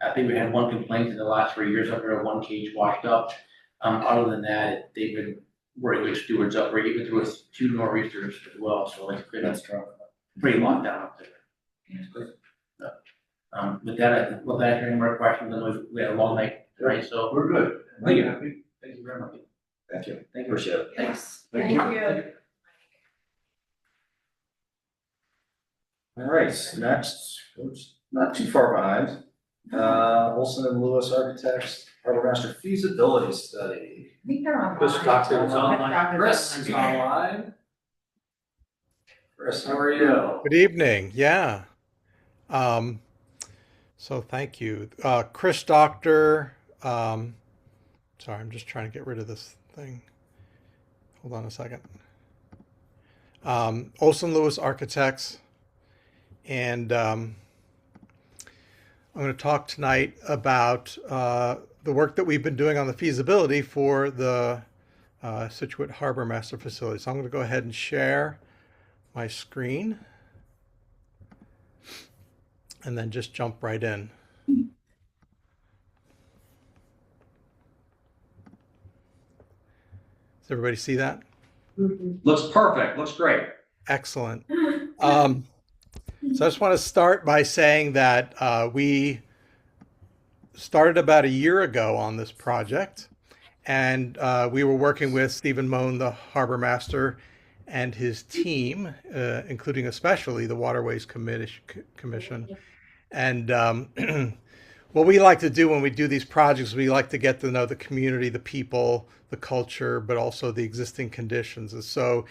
I think we had 1 complaint in the last 3 years up there, 1 cage washed up. Other than that, they've been very good stewards up there, even through 2 nor'easters as well, so it's pretty locked down up there. With that, will that any more questions? We had a long night tonight, so. We're good. Thank you. Thank you very much. Thank you. Thank you. Appreciate it. Thanks. Thank you. All right, next, oops, not too far behind, Olson and Lewis Architects, Harbor Master Feasibility Study. I think they're online. Chris Stockton is online. Chris is online. Chris, how are you? Good evening. Yeah. So thank you. Chris Doctor. Sorry, I'm just trying to get rid of this thing. Hold on a second. Olson Lewis Architects. And I'm going to talk tonight about the work that we've been doing on the feasibility for the Scituate Harbor Master Facility. So I'm going to go ahead and share my screen and then just jump right in. Does everybody see that? Looks perfect, looks great. Excellent. So I just want to start by saying that we started about a year ago on this project, and we were working with Stephen Moan, the harbor master, and his team, including especially the Waterways Commission. And what we like to do when we do these projects, we like to get to know the community, the people, the culture, but also the existing conditions. And so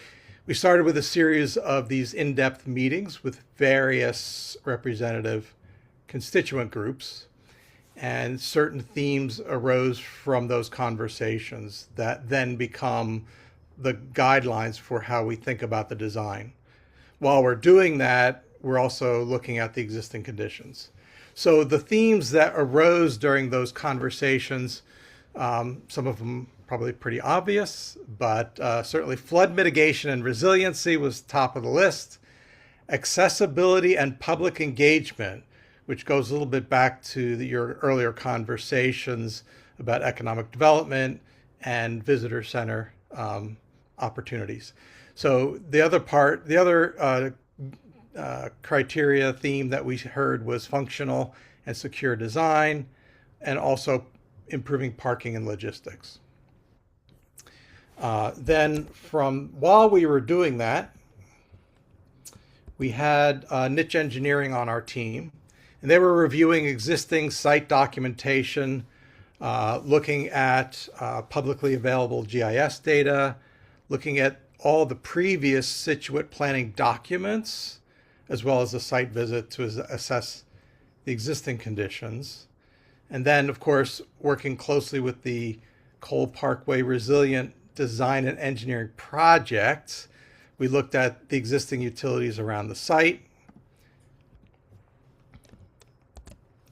we started with a series of these in-depth meetings with various representative constituent groups, and certain themes arose from those conversations that then become the guidelines for how we think about the design. While we're doing that, we're also looking at the existing conditions. So the themes that arose during those conversations, some of them probably pretty obvious, but certainly flood mitigation and resiliency was top of the list. Accessibility and public engagement, which goes a little bit back to your earlier conversations about economic development and visitor center opportunities. So the other criteria theme that we heard was functional and secure design, and also improving parking and logistics. Then while we were doing that, we had niche engineering on our team, and they were reviewing existing site documentation, looking at publicly available GIS data, looking at all the previous Scituate planning documents, as well as a site visit to assess the existing conditions. And then, of course, working closely with the Cole Parkway Resilient Design and Engineering Project, we looked at the existing utilities around the site.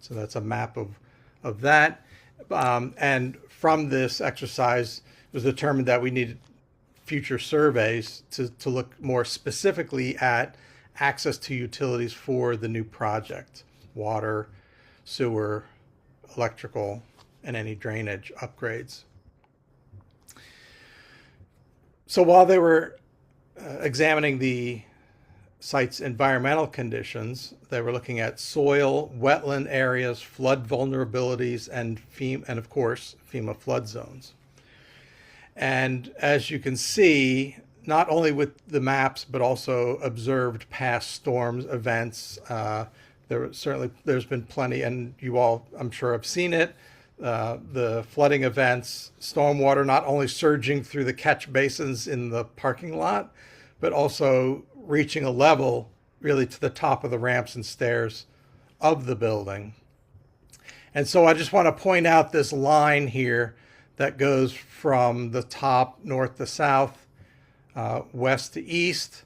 So that's a map of that. And from this exercise, it was determined that we needed future surveys to look more specifically at access to utilities for the new project, water, sewer, electrical, and any drainage upgrades. So while they were examining the site's environmental conditions, they were looking at soil, wetland areas, flood vulnerabilities, and of course, FEMA flood zones. And as you can see, not only with the maps, but also observed past storms, events, there's been plenty, and you all, I'm sure, have seen it. The flooding events, stormwater not only surging through the catch basins in the parking lot, but also reaching a level really to the top of the ramps and stairs of the building. And so I just want to point out this line here that goes from the top north to south, west to east.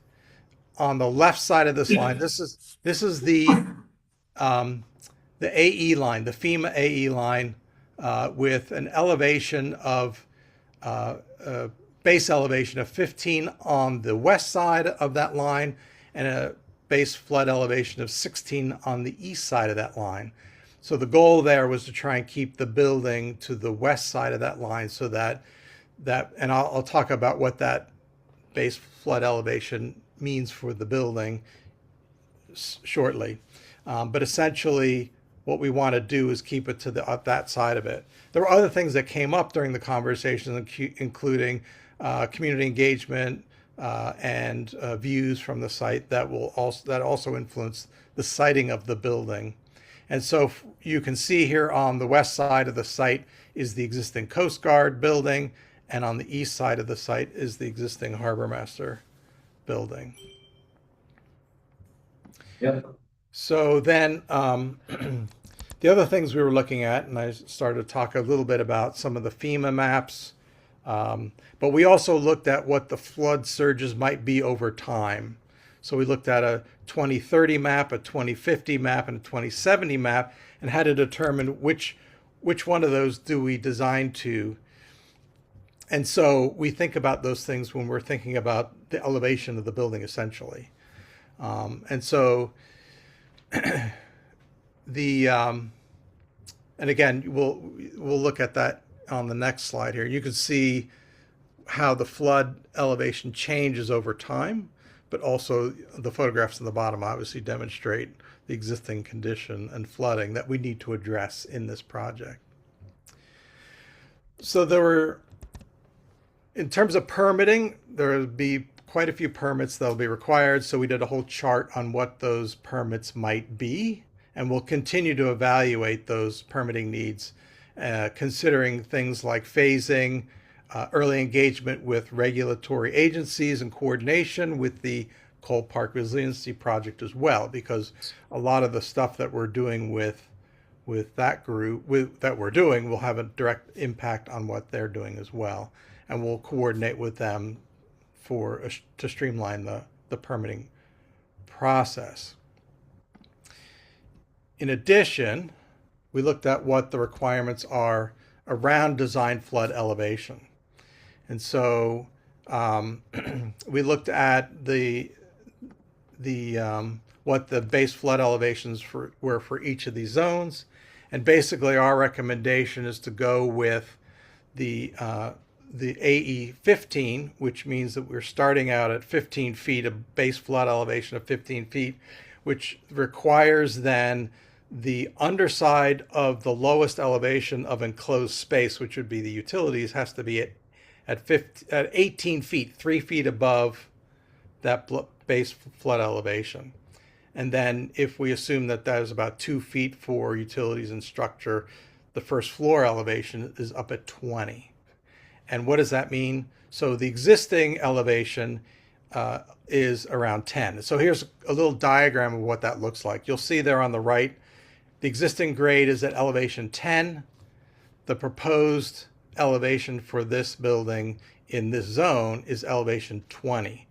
On the left side of this line, this is the AE line, the FEMA AE line, with an elevation of base elevation of 15 on the west side of that line, and a base flood elevation of 16 on the east side of that line. So the goal there was to try and keep the building to the west side of that line, so that and I'll talk about what that base flood elevation means for the building shortly. But essentially, what we want to do is keep it to that side of it. There were other things that came up during the conversation, including community engagement and views from the site that also influence the siting of the building. And so you can see here on the west side of the site is the existing Coast Guard building, and on the east side of the site is the existing Harbor Master building. Yep. So then the other things we were looking at, and I started to talk a little bit about some of the FEMA maps, but we also looked at what the flood surges might be over time. So we looked at a 2030 map, a 2050 map, and a 2070 map, and had to determine which one of those do we design to. And so we think about those things when we're thinking about the elevation of the building, essentially. And so and again, we'll look at that on the next slide here. You can see how the flood elevation changes over time, but also the photographs on the bottom obviously demonstrate the existing condition and flooding that we need to address in this project. So there were, in terms of permitting, there would be quite a few permits that will be required. So we did a whole chart on what those permits might be, and we'll continue to evaluate those permitting needs, considering things like phasing, early engagement with regulatory agencies, and coordination with the Cole Park Resiliency Project as well, because a lot of the stuff that we're doing with that group will have a direct impact on what they're doing as well, and we'll coordinate with them to streamline the permitting process. In addition, we looked at what the requirements are around design flood elevation. And so we looked at what the base flood elevations were for each of these zones. And basically our recommendation is to go with the AE 15, which means that we're starting out at 15 feet, a base flood elevation of 15 feet, which requires then the underside of the lowest elevation of enclosed space, which would be the utilities, has to be at 18 feet, 3 feet above that base flood elevation. And then if we assume that that is about 2 feet for utilities and structure, the first floor elevation is up at 20. And what does that mean? So the existing elevation is around 10. So here's a little diagram of what that looks like. You'll see there on the right, the existing grade is at elevation 10. The proposed elevation for this building in this zone is elevation 20.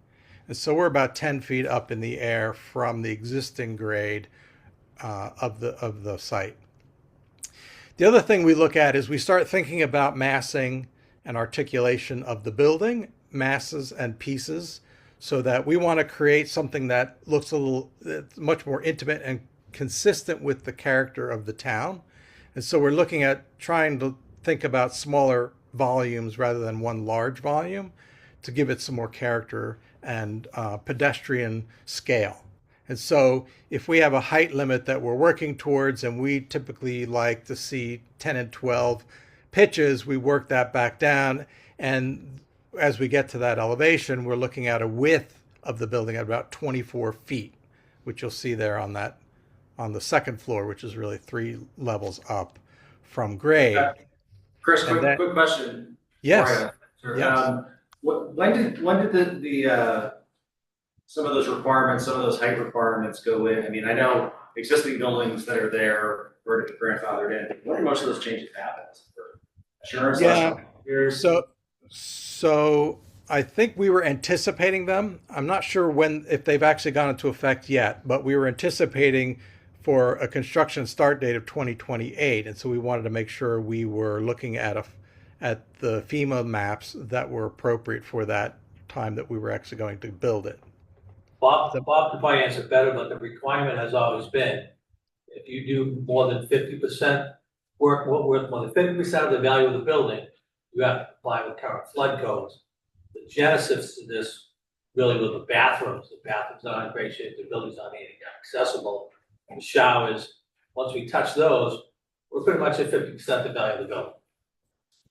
And so we're about 10 feet up in the air from the existing grade of the site. The other thing we look at is we start thinking about massing and articulation of the building, masses and pieces, so that we want to create something that looks a little much more intimate and consistent with the character of the town. And so we're looking at trying to think about smaller volumes rather than one large volume to give it some more character and pedestrian scale. And so if we have a height limit that we're working towards, and we typically like to see 10 and 12 pitches, we work that back down. And as we get to that elevation, we're looking at a width of the building at about 24 feet, which you'll see there on the second floor, which is really 3 levels up from grade. Chris, And that- quick question. Yes. Sure. Yes. When did the some of those requirements, some of those height requirements go in? I mean, I know existing buildings that are there were grandfathered in. When do most of those changes happen? Insurance? Yeah. Years? So I think we were anticipating them. I'm not sure if they've actually gone into effect yet, but we were anticipating for a construction start date of 2028, and so we wanted to make sure we were looking at the FEMA maps that were appropriate for that time that we were actually going to build it. Bob could probably answer better, but the requirement has always been, if you do more than 50% work, more than 50% of the value of the building, you have to comply with current flood codes. The genesis to this really were the bathrooms. The bathrooms are not in great shape, the buildings aren't accessible. The showers, once we touch those, we're pretty much at 50% the value of the building.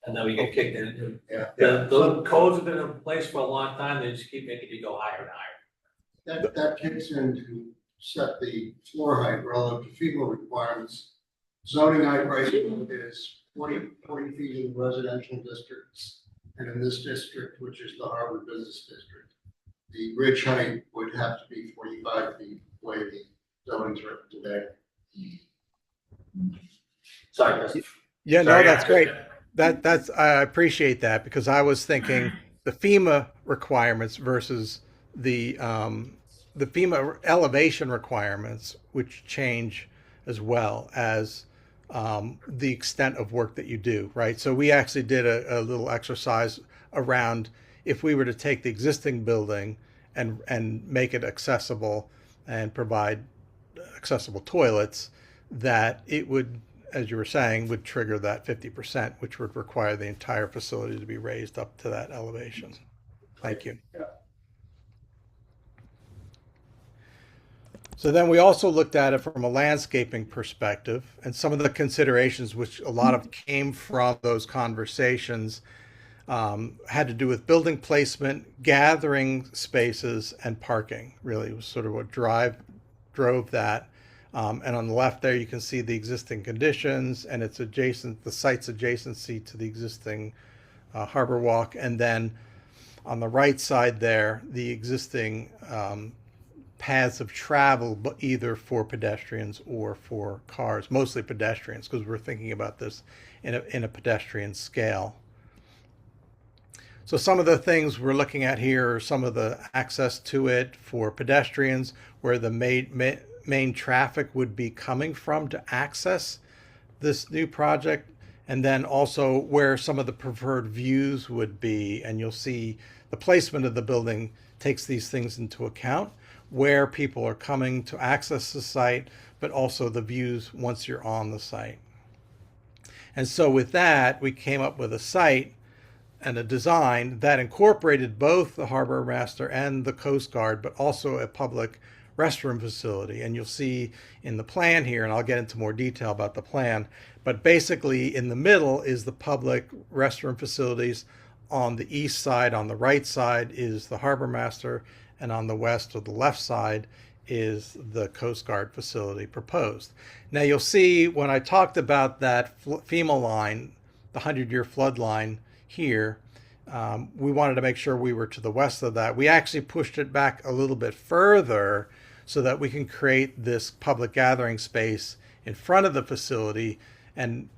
And then we get kicked in. The codes have been in place for a long time, they just keep making you go higher and higher. That kicks in to set the floor height relative to FEMA requirements. Zoning height right now is 40 feet in residential districts, and in this district, which is the Harbor Business District, the ridge height would have to be 45 feet the way the zoning's written today. Sorry, Chris. Yeah, Sorry, no, that's great. I appreciate that, because I was thinking the FEMA requirements versus the FEMA elevation requirements, which change as well as the extent of work that you do, right? So we actually did a little exercise around if we were to take the existing building and make it accessible and provide accessible toilets, that it would, as you were saying, would trigger that 50%, which would require the entire facility to be raised up to that elevation. Thank you. So then we also looked at it from a landscaping perspective, and some of the considerations, which a lot of came from those conversations, had to do with building placement, gathering spaces, and parking. Really, it was sort of what drove that. And on the left there, you can see the existing conditions, and it's adjacent, the site's adjacency to the existing harbor walk, and then on the right side there, the existing paths of travel, but either for pedestrians or for cars, mostly pedestrians, because we're thinking about this in a pedestrian scale. So some of the things we're looking at here are some of the access to it for pedestrians, where the main traffic would be coming from to access this new project, and then also where some of the preferred views would be. And you'll see the placement of the building takes these things into account, where people are coming to access the site, but also the views once you're on the site. And so with that, we came up with a site and a design that incorporated both the harbor master and the Coast Guard, but also a public restroom facility. And you'll see in the plan here, and I'll get into more detail about the plan, but basically in the middle is the public restroom facilities. On the east side, on the right side, is the harbor master, and on the west or the left side is the Coast Guard facility proposed. Now you'll see when I talked about that FEMA line, the 100-year flood line here, we wanted to make sure we were to the west of that. We actually pushed it back a little bit further so that we can create this public gathering space in front of the facility and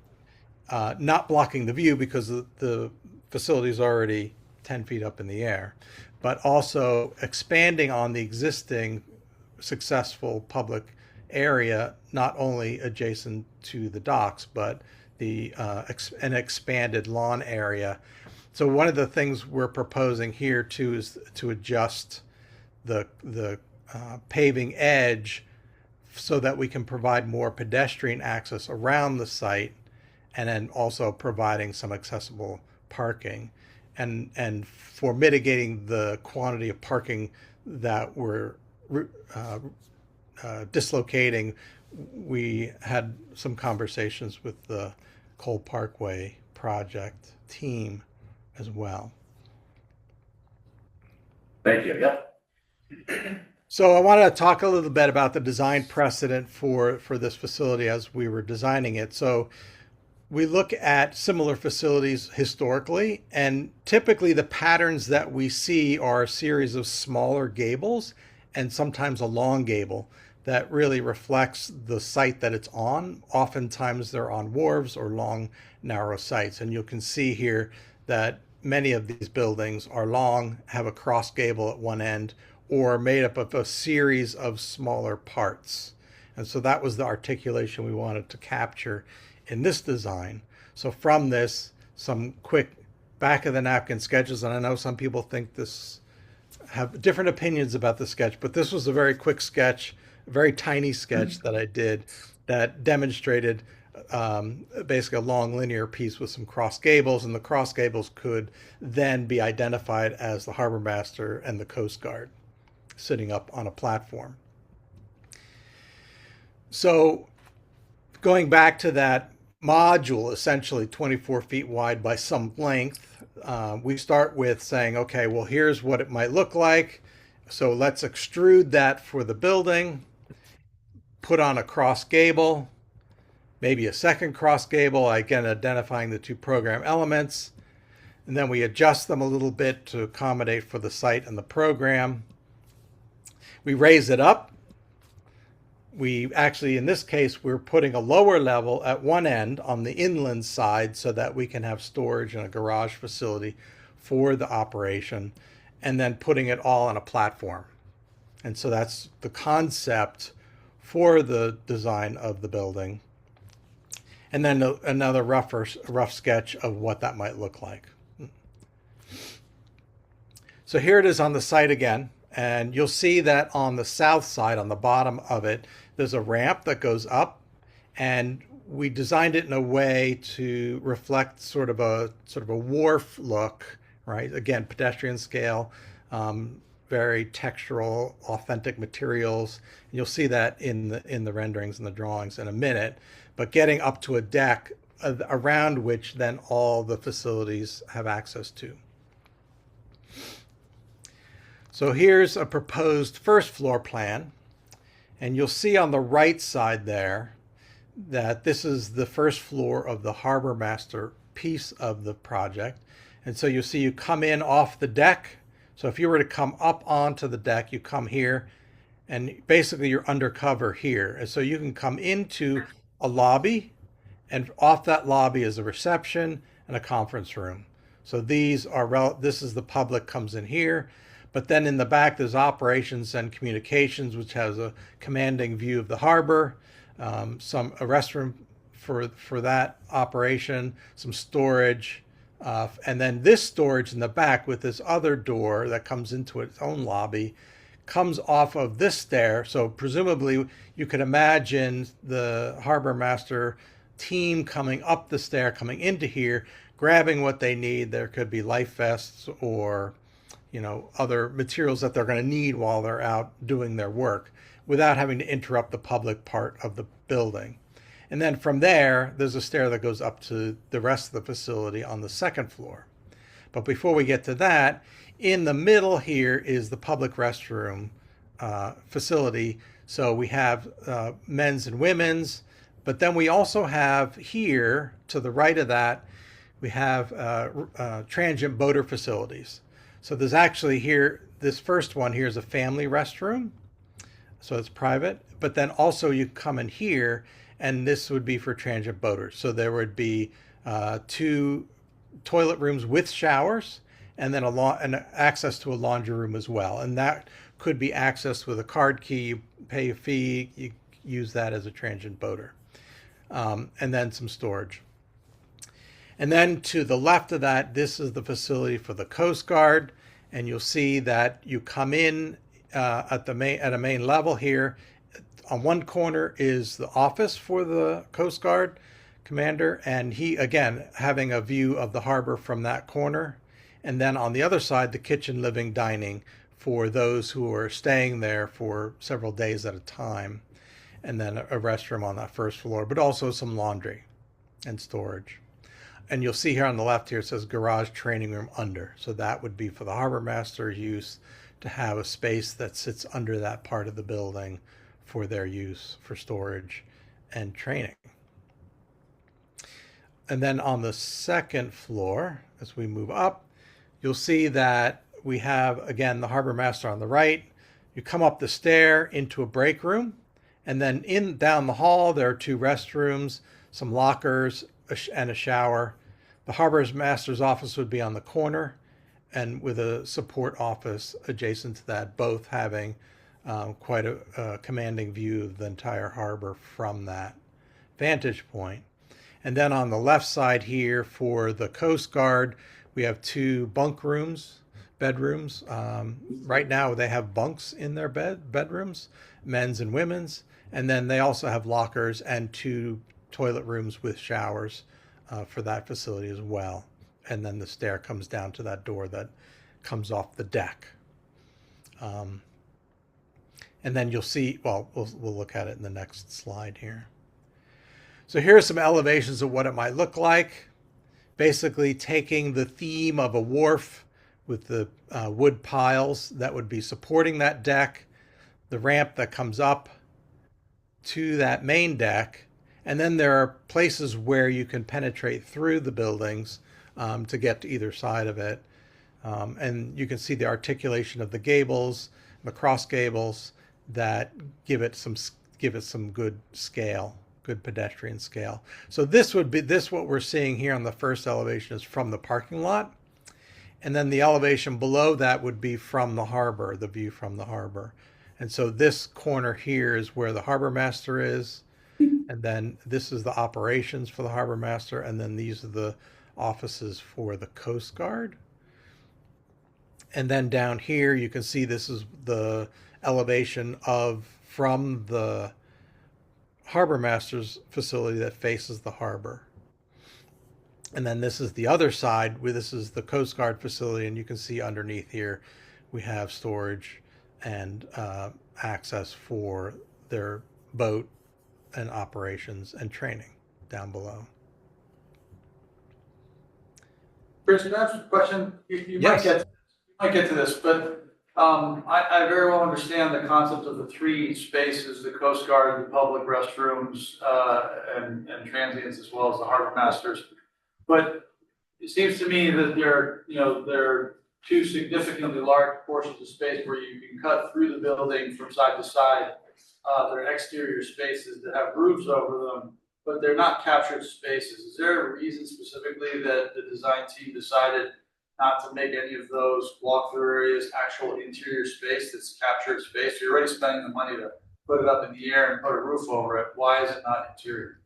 not blocking the view, because the facility is already 10 feet up in the air, but also expanding on the existing successful public area, not only adjacent to the docks, but an expanded lawn area. So one of the things we're proposing here too is to adjust the paving edge so that we can provide more pedestrian access around the site, and then also providing some accessible parking, and for mitigating the quantity of parking that we're dislocating, we had some conversations with the Cole Parkway project team as well. Thank you. Yep. So I wanted to talk a little bit about the design precedent for this facility as we were designing it. So we look at similar facilities historically, and typically the patterns that we see are a series of smaller gables and sometimes a long gable that really reflects the site that it's on. Oftentimes they're on wharves or long, narrow sites. And you can see here that many of these buildings are long, have a cross gable at one end, or made up of a series of smaller parts. And so that was the articulation we wanted to capture in this design. So from this, some quick back of the napkin sketches, and I know some people think this, have different opinions about the sketch, but this was a very quick sketch, a very tiny sketch that I did that demonstrated basically a long linear piece with some cross gables, and the cross gables could then be identified as the harbor master and the Coast Guard sitting up on a platform. So going back to that module, essentially 24 feet wide by some length, we start with saying, okay, well, here's what it might look like. So let's extrude that for the building, put on a cross gable, maybe a second cross gable, again, identifying the two program elements. And then we adjust them a little bit to accommodate for the site and the program. We raise it up. We actually, in this case, we're putting a lower level at one end on the inland side so that we can have storage and a garage facility for the operation, and then putting it all on a platform. And so that's the concept for the design of the building. And then another rough sketch of what that might look like. So here it is on the site again. And you'll see that on the south side, on the bottom of it, there's a ramp that goes up, and we designed it in a way to reflect sort of a wharf look, right? Again, pedestrian scale, very textural, authentic materials. And you'll see that in the renderings and the drawings in a minute. But getting up to a deck around which then all the facilities have access to. So here's a proposed first floor plan, and you'll see on the right side there that this is the first floor of the harbor master piece of the project. And so you'll see you come in off the deck. So if you were to come up onto the deck, you come here, and basically you're undercover here. And so you can come into a lobby, and off that lobby is a reception and a conference room. So these are, this is the public comes in here. But then in the back, there's operations and communications, which has a commanding view of the harbor, a restroom for that operation, some storage, and then this storage in the back with this other door that comes into its own lobby, comes off of this stair. So presumably you could imagine the harbor master team coming up the stair, coming into here, grabbing what they need. There could be life vests or other materials that they're going to need while they're out doing their work without having to interrupt the public part of the building. And then from there, there's a stair that goes up to the rest of the facility on the second floor. But before we get to that, in the middle here is the public restroom facility. So we have men's and women's, but then we also have here to the right of that, we have transient boater facilities. So there's actually here, this first one here is a family restroom. So it's private, but then also you come in here and this would be for transient boaters. So there would be 2 toilet rooms with showers and then and access to a laundry room as well. And that could be accessed with a card key, you pay a fee, you use that as a transient boater. And then some storage. And then to the left of that, this is the facility for the Coast Guard. And you'll see that you come in at a main level here. On one corner is the office for the Coast Guard commander, and he, again, having a view of the harbor from that corner. And then on the other side, the kitchen, living, dining for those who are staying there for several days at a time. And then a restroom on that first floor, but also some laundry and storage. And you'll see here on the left here, it says garage training room under. So that would be for the harbor master's use, to have a space that sits under that part of the building for their use for storage and training. And then on the second floor, as we move up, you'll see that we have, again, the harbor master on the right. You come up the stair into a break room, and then down the hall, there are 2 restrooms, some lockers, and a shower. The harbor master's office would be on the corner, and with a support office adjacent to that, both having quite a commanding view of the entire harbor from that vantage point. And then on the left side here for the Coast Guard, we have 2 bunk rooms, bedrooms. Right now they have bunks in their bedrooms, men's and women's. And then they also have lockers and 2 toilet rooms with showers for that facility as well. And then the stair comes down to that door that comes off the deck. And then you'll see, well, we'll look at it in the next slide here. So here are some elevations of what it might look like. Basically taking the theme of a wharf with the wood piles that would be supporting that deck, the ramp that comes up to that main deck, and then there are places where you can penetrate through the buildings to get to either side of it. And you can see the articulation of the gables, the cross gables, that give it some good scale, good pedestrian scale. So this what we're seeing here on the first elevation is from the parking lot. And then the elevation below that would be from the harbor, the view from the harbor. And so this corner here is where the harbor master is. And then this is the operations for the harbor master. And then these are the offices for the Coast Guard. And then down here, you can see this is the elevation from the harbor master's facility that faces the harbor. And then this is the other side, where this is the Coast Guard facility, and you can see underneath here we have storage and access for their boat and operations and training down below. Chris, can I ask a question? You Yes. might get to this, but I very well understand the concept of the 3 spaces, the Coast Guard, the public restrooms, and transients, as well as the harbor masters. But it seems to me that there are 2 significantly large portions of space where you can cut through the building from side to side. They're exterior spaces that have roofs over them, but they're not captured spaces. Is there a reason specifically that the design team decided not to make any of those walk-through areas actual interior space that's captured space? You're already spending the money to put it up in the air and put a roof over it. Why is it not interior?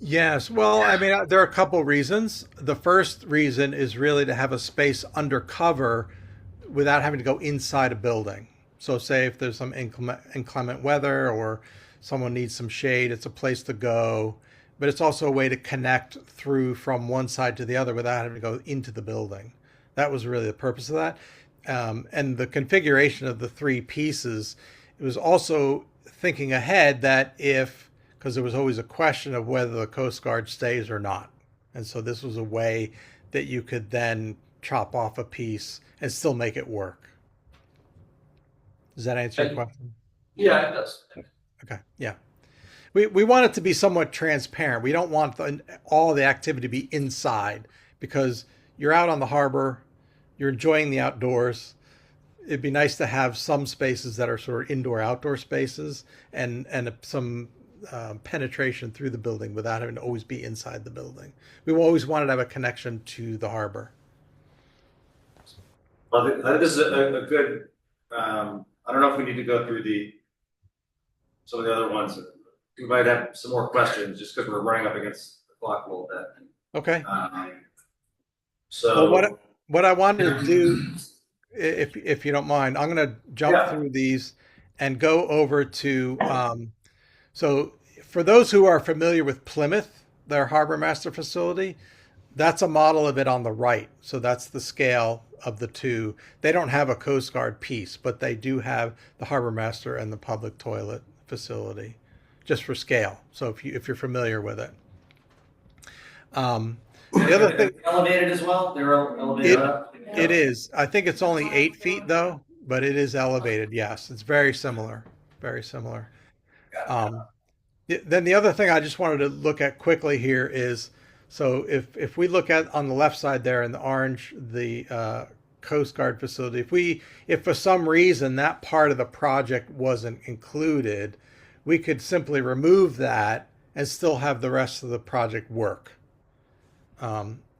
Yes, well, I mean, there are a couple reasons. The first reason is really to have a space under cover without having to go inside a building. So say if there's some inclement weather or someone needs some shade, it's a place to go. But it's also a way to connect through from one side to the other without having to go into the building. That was really the purpose of that. And the configuration of the 3 pieces, it was also thinking ahead that because there was always a question of whether the Coast Guard stays or not. And so this was a way that you could then chop off a piece and still make it work. Does that answer your question? Yeah, it does. Okay, yeah. We want it to be somewhat transparent. We don't want all the activity to be inside, because you're out on the harbor, you're enjoying the outdoors. It'd be nice to have some spaces that are sort of indoor-outdoor spaces and some penetration through the building without having to always be inside the building. We always wanted to have a connection to the harbor. Well, I think this is a good, I don't know if we need to go through some of the other ones. We might have some more questions just because we're running up against the clock a little bit. Okay. So. Well, what I wanted to do, if you don't mind, I'm going to jump through these and go over to. So, for those who are familiar with Plymouth, their Harbor Master facility, that's a model of it on the right. So that's the scale of the two. They don't have a Coast Guard piece, but they do have the Harbor Master and the public toilet facility, just for scale. So if you're familiar with it. The other thing, Elevated as well? They're elevated up? it is. I think it's only 8 feet though, but it is elevated. Yes, it's very similar. Very similar. Then the other thing I just wanted to look at quickly here is, so if we look at on the left side there in the orange, the Coast Guard facility, if for some reason that part of the project wasn't included, we could simply remove that and still have the rest of the project work.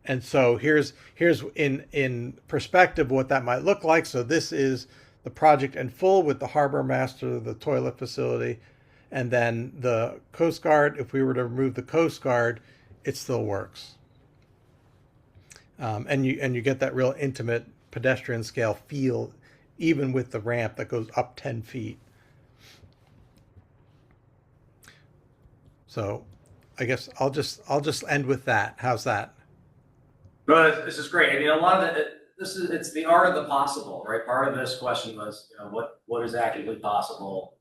And so here's in perspective what that might look like. So this is the project in full with the harbor master, the toilet facility, and then the Coast Guard. If we were to remove the Coast Guard, it still works. And you get that real intimate pedestrian scale feel, even with the ramp that goes up 10 feet. So I guess I'll just end with that. How's that? No, this is great. I mean, a lot of it, it's the art of the possible, right? Part of this question was, what is actually possible?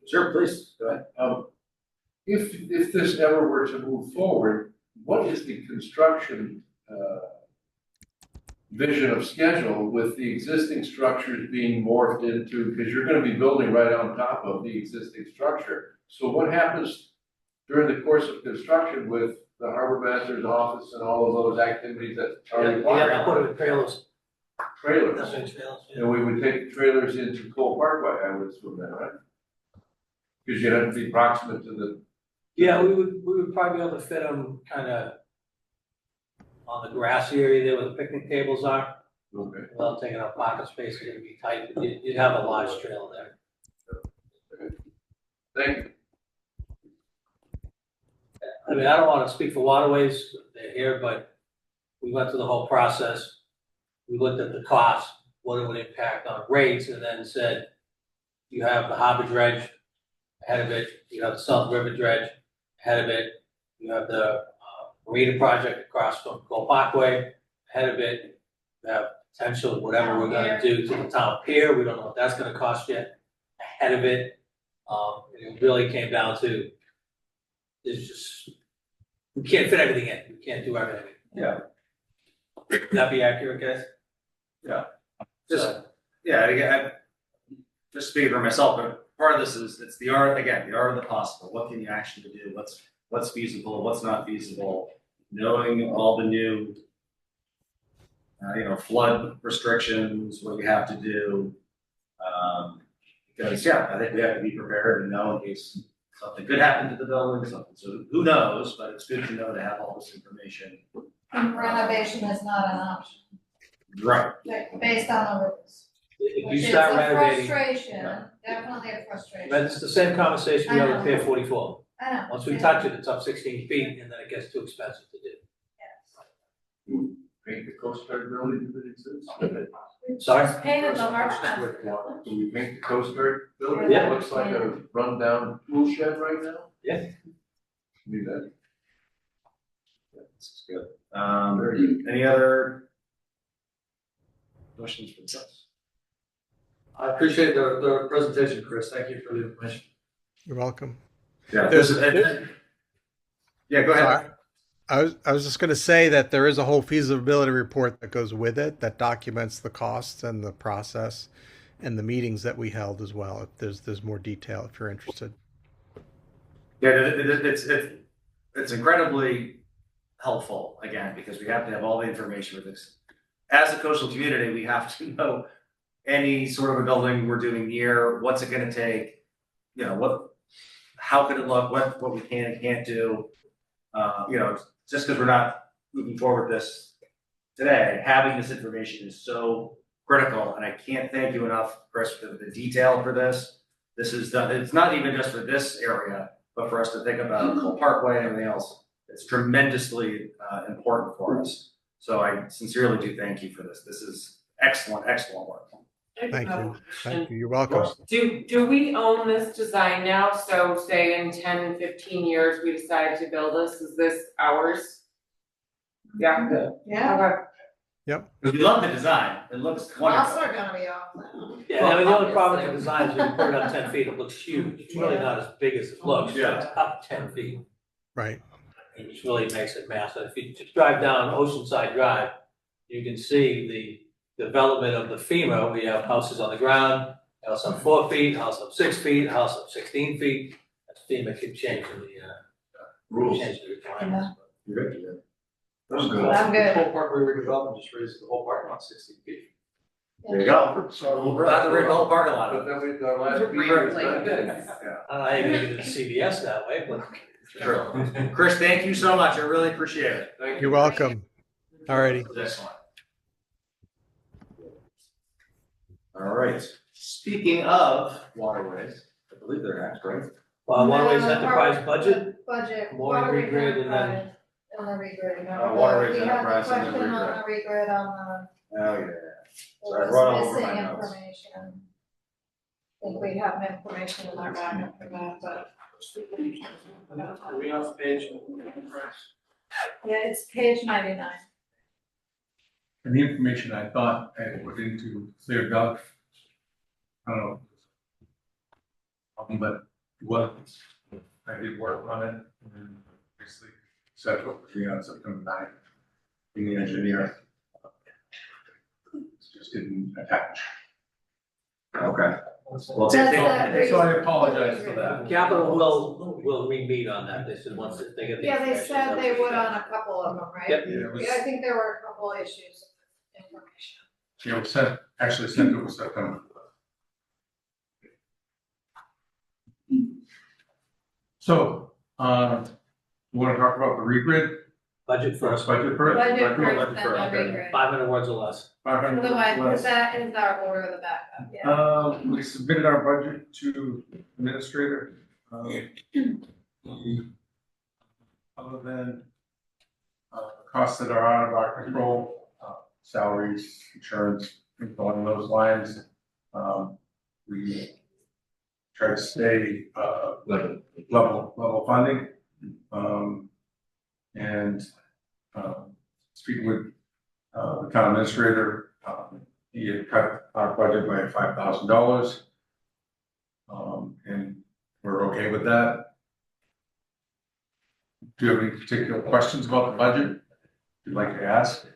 Sure, please, go ahead. If this ever were to move forward, what is the construction vision of schedule with the existing structures being morphed into, because you're gonna be building right on top of the existing structure. So what happens during the course of construction with the harbor master's office and all of those activities that are required? Yeah, I put it in trailers. Trailers. That's in trailers, yeah. And we would take the trailers into Cole Parkway, I would assume that, right? Because you'd have to be proximate to the. Yeah, we would probably be able to fit them kind of on the grassy area there where the picnic tables are. Okay. Without taking up pocket space, it's gonna be tight, but you'd have a large trailer there. Thank you. I mean, I don't wanna speak for waterways, they're here, but we went through the whole process. We looked at the cost, what it would impact on rates, and then said, you have the harbor dredge ahead of it, you have the South River dredge ahead of it, you have the marina project across from Cole Parkway ahead of it, you have potential, whatever we're gonna do to the town pier, we don't know what that's gonna cost yet, ahead of it. And it really came down to, there's just, we can't fit everything in, we can't do everything. Yeah. Would that be accurate, guys? Yeah. Again, just speaking for myself, but part of this is, it's the art, again, the art of the possible. What can you actually do? What's feasible, what's not feasible? Knowing all the new, flood restrictions, what you have to do. Because, I think we have to be prepared and know in case something could happen to the building, something. So who knows, but it's good to know to have all this information. And renovation is not an option, Right. based on the rules. If you start renovating. It's a frustration, definitely a frustration. But it's the same conversation we had with Pier 44. I know. Once we touch it, it's up 16 feet, and then it gets too expensive to do. Paint the Coast Guard building if it exists. Sorry? Painted the harbor. Do we paint the Coast Guard building? Yeah. It looks like a rundown tool shed right now. Yeah. Do that. Yeah, this is good. Any other questions for us? I appreciate the presentation, Chris. Thank you for the information. You're welcome. Yeah, There's- yeah, go ahead. Sorry. I was just going to say that there is a whole feasibility report that goes with it that documents the costs and the process and the meetings that we held as well. If there's more detail if you're interested. Yeah, it's incredibly helpful, again, because we have to have all the information with this. As a coastal community, we have to know any sort of a building we're doing near, what's it gonna take, how could it look, what we can and can't do. Just because we're not moving forward with this today, having this information is so critical, and I can't thank you enough, Chris, for the detail for this. This is done, it's not even just for this area, but for us to think about Cole Parkway and everything else. it's tremendously important for us. So I sincerely do thank you for this. This is excellent, excellent work. Thank you. Thank you. You're welcome. Do we own this design now? So say in 10, 15 years, we decide to build this, is this ours? Yeah. Yeah. Okay. Yep. We love the design. It looks Costs wonderful. are gonna be off now. Yeah, I mean, the only problem with the design is when you put it up 10 feet, it looks huge. It's really not as big as it looks, but it's up 10 feet. Right. Which really makes it massive. If you just drive down Oceanside Drive, you can see the development of the FEMA. We have houses on the ground, house up 4 feet, house up 6 feet, house up 16 feet. As FEMA keep changing the rules, change the requirements. You're good. I'm good. The whole park redevelopment just raised the whole parking lot 16 feet. There you go. So we're about to rid the whole parking lot But of it. then we, our last meeting. I ain't gonna get to CVS that way, but. True. Chris, thank you so much. I really appreciate it. Thank you. You're welcome. All righty. Excellent. All right. Speaking of waterways, I believe they're next, right? Waterways enterprise budget, Budget. more regrid and then. On the regrid. Waterways We had the enterprise and then question on the regrid on Oh, yeah. the, So I it brought was over missing my notes. information. I think we have information in our backup for that, but. Are we on page? Yeah, it's page 99. And the information I thought I had put into Clear Gulf, I don't know. But it was, I did work on it and basically set up for 3 on September 9th. Being the engineer. Just didn't attach. Okay. Well, So I apologize for that. Capital will re-meet on that, they said once they get the. Yeah, they information, said they'll they just- would on a couple of them, right? Yep. Yeah, it was, Yeah, I think there were a couple issues with information. it was sent, actually sent to September. So, you wanna talk about the regrid? Budget first. Budget first? Budget Budget first, then the okay. regrid. 500 words or less. 500 Otherwise, because less. that is our order of the backup, yeah. We submitted our budget to administrator. Other than costs that are out of our control, salaries, insurance, things along those lines. We try to stay level funding. And speaking with the town administrator, he had cut our budget by $5,000. And we're okay with that. Do you have any particular questions about the budget you'd like to ask?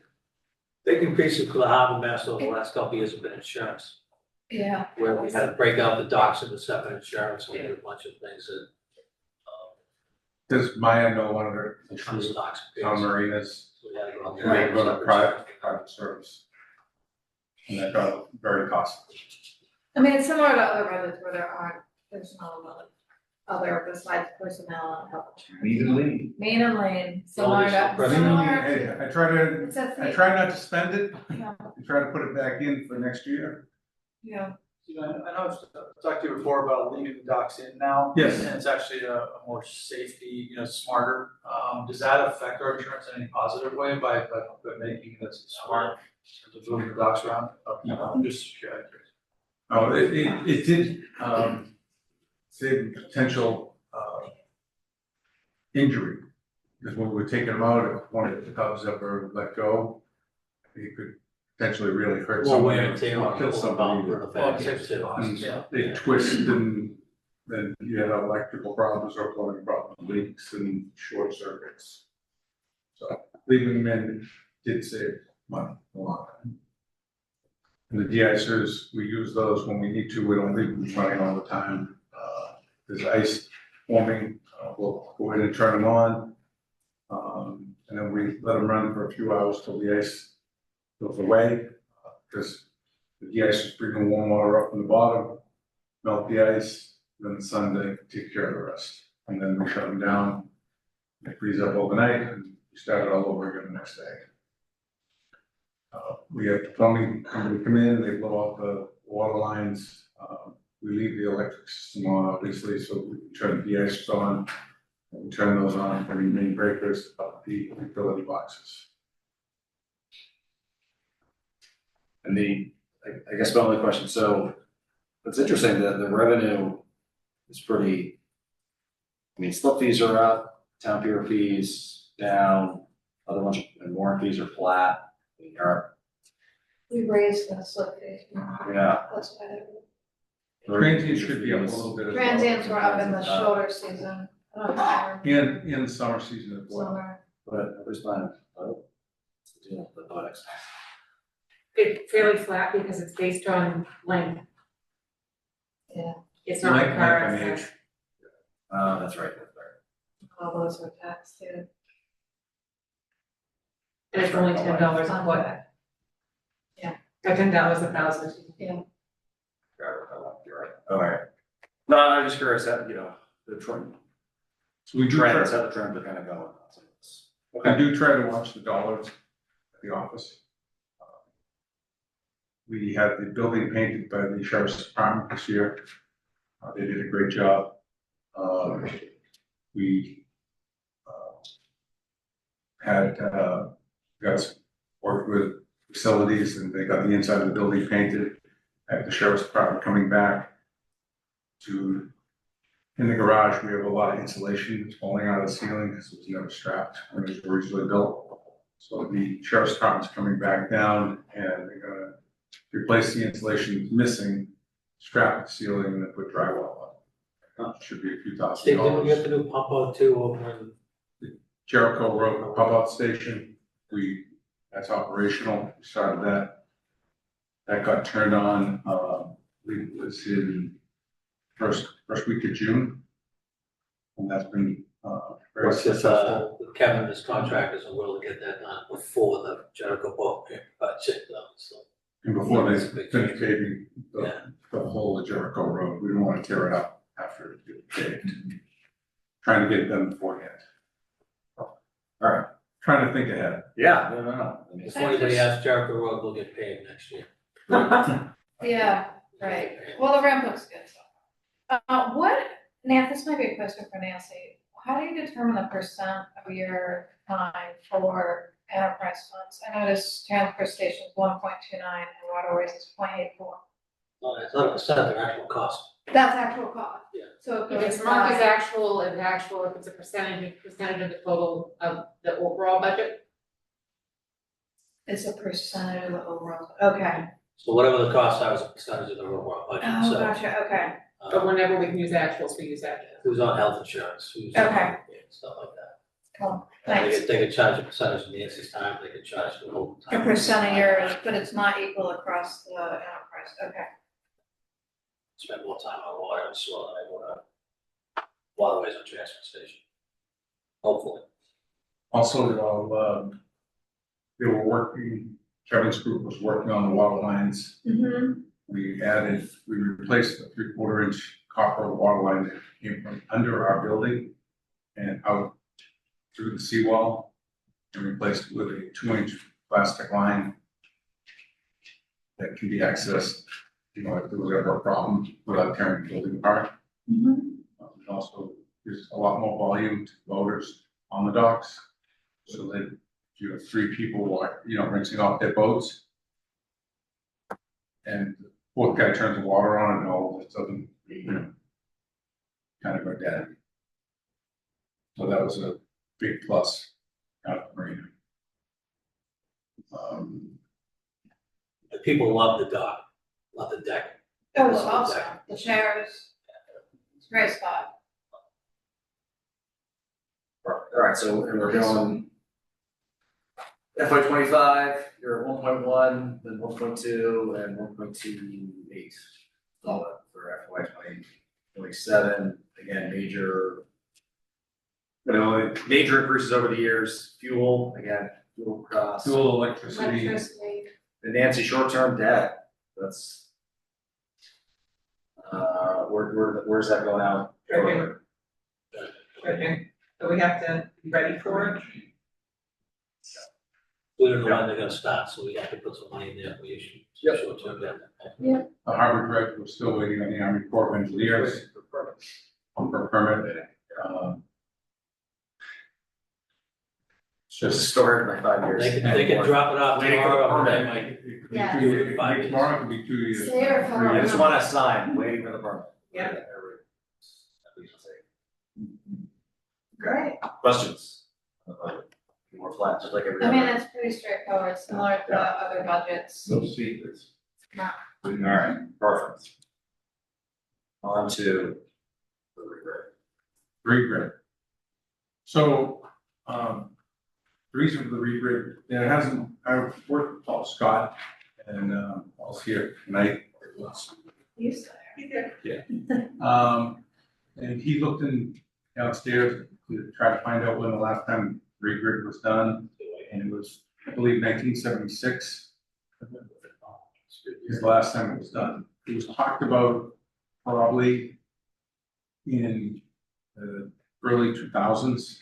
Big increases for the harbor master over the last couple of years have been insurance, Yeah. where we had to break out the docks into separate insurance, we did a bunch of things that. Does Maya know one of the Stocks. town marinas? So we had to go out And they there. go to private service. And that got very costly. I mean, it's similar to other budgets where there's no other besides personnel and health insurance. Mean and lean, similar to, Hey, I It's a I try not to spend it, I try to put it back in for next year. yeah. You know, I know I've talked to you before about leaving the docks in now. Yes. And it's actually a more safety, smarter. Does that affect our insurance in any positive way by making this smart to moving the docks around? I'm just curious. Oh, it did, save potential, injury. Because when we were taking them out, if one of the cubs ever let go, it could potentially really hurt Well, somebody. wear and tear on Kill the somebody. bumper, the back tips too. And they twist and then you had electrical problems or plumbing problems, leaks and short circuits. So leaving them in did save money a lot. And the de-icers, we use those when we need to, we don't leave them running all the time. There's ice forming, we'll go ahead and turn them on. And then we let them run for a few hours till the ice goes away. Because the de-icers bring the warm water up from the bottom, melt the ice, then the sun they take care of the rest. And then we shut them down, they freeze up overnight, and we start it all over again the next day. We have the plumbing company come in, they blow out the water lines. We leave the electric system on, obviously, so we can turn the de-icers on. We turn those on for the main breakers up the utility boxes. And I guess my only question, so it's interesting that the revenue is pretty, I mean, slip fees are up, town pier fees down, other ones, and warrant fees are flat. I mean, We raised the slip fee. Yeah. That's why they're. Transients should be up a little bit as well. Transients were up in the shoulder season. In the summer season as well. Summer. But everybody's buying, the products. It's fairly flat because it's based on length. Yeah. It's not like car Length and accident. age. That's right. All those are taxed too. And it's only $10 a foot. Yeah. Or $10 a thousand. Yeah. You're right. All right. No, I'm just curious that, the trend. So we do Trends, try, how the trends are kind of going. I do try to watch the dollars at the office. We had the building painted by the sheriff's department this year. They did a great job. We had guys worked with facilities and they got the inside of the building painted. Had the sheriff's department coming back to, in the garage, we have a lot of insulation that's falling out of the ceiling because it was never strapped when it was originally built. So the sheriff's department's coming back down and they're gonna replace the insulation that's missing, strap the ceiling and then put drywall on. Should be a few $1,000. Steve, didn't we have to do pump out too over in Jericho Road pump out station, that's operational, we started that. That got turned on, it was in first week of June. And that's been, very What's this, successful. Kevin, his contractors are willing to get that done before the Jericho boat budget done, so. And before they That's a big finish change. paving the whole of Jericho Road, we don't wanna tear it up after it gets paved. Trying to get it done beforehand. All right. Trying to think ahead. Yeah, no. If anybody asks, Jericho Road will get paved next year. Yeah, right. Well, the ramp looks good, so. Nancy, this might be a question for Nancy. How do you determine the percent of your time for enterprise funds? I noticed transfer station is 1.29 and waterways is 0.84. Well, it's not a percent of their actual cost. That's actual cost. Yeah. So If it's marked as actual, if it's a percentage of the total of the overall budget. It's a percentage of the overall, okay. So whatever the costs are is a percentage of their overall budget, Oh, so. gotcha, okay. But whenever we can use actuals, we use actuals. Who's on health insurance, who's on, Okay. stuff like that. Cool, And thanks. they could charge a percentage of Nancy's time, they could charge the whole A time. percent of yours, but it's not equal across the enterprise, okay. Spend more time on water and sewer than I would on waterways and transfer station. Hopefully. Also, they were working, Kevin's group was working on the water lines. Mm-hmm. We replaced the 3/4 inch copper water line that came from under our building and out through the seawall and replaced it with a 2-inch plastic line that can be accessed, if there was ever a problem without tearing the building apart. And also, there's a lot more volume to boaters on the docks. So that if you have 3 people, rinsing off their boats, and the fourth guy turns the water on and all of a sudden, kind of go dead. So that was a big plus out of the marina. The people love the dock, love the deck. Oh, it's Love the awesome, deck. the chairs. It's a great spot. All right, so we're going FY 25, you're at 1.1, then 1.2, and 1.28. For FY 27, again, major increases over the years, fuel costs. Fuel, electricity. The Nancy short-term debt, that's, where's that going out? Right here. So we have to be ready for it. We don't know when they're gonna start, so we have to put some money in there for issue. Short-term debt. Yeah. The harbor director was still waiting on the Army Corps of Engineers for a permit. Just stored in my 5 years. They can drop it off Waiting for the tomorrow, or they permit. might. Yeah. Tomorrow could be 2 years. Stay or follow. I just want to sign, waiting for the permit. Yeah. Great. Questions? More flat, just like every I other. mean, it's pretty straightforward, similar to other budgets. No secrets. No. All right, perfect. On to the Regrid. So, the reason for the regrid, it hasn't, I've worked with Paul Scott and, Paul's here tonight. You said. Yeah. And he looked in downstairs to try to find out when the last time regrid was done, and it was, I believe, 1976. Is the last time it was done. It was talked about probably in the early 2000s,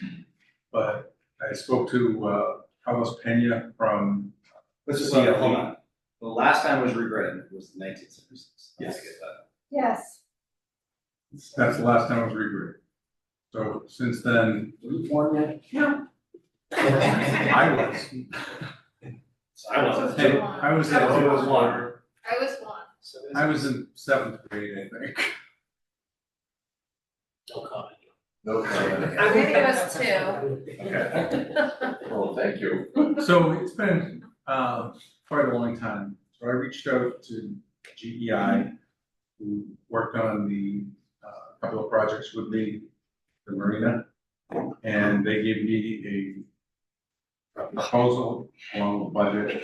but I spoke to Carlos Pena from Let's just CLE. hold on. The last time it was regretted was 1976. Yes. I get that. Yes. That's the last time it was regrid. So since then, Were you born yet? No. I was. I wasn't. Hey, I was at I was one. I was one. I was in 7th grade, I think. No comment. No comment. I think it was two. Okay. Well, thank you. So it's been quite a long time. So I reached out to GEI, who worked on the couple of projects with me, the marina, and they gave me a proposal along with budget.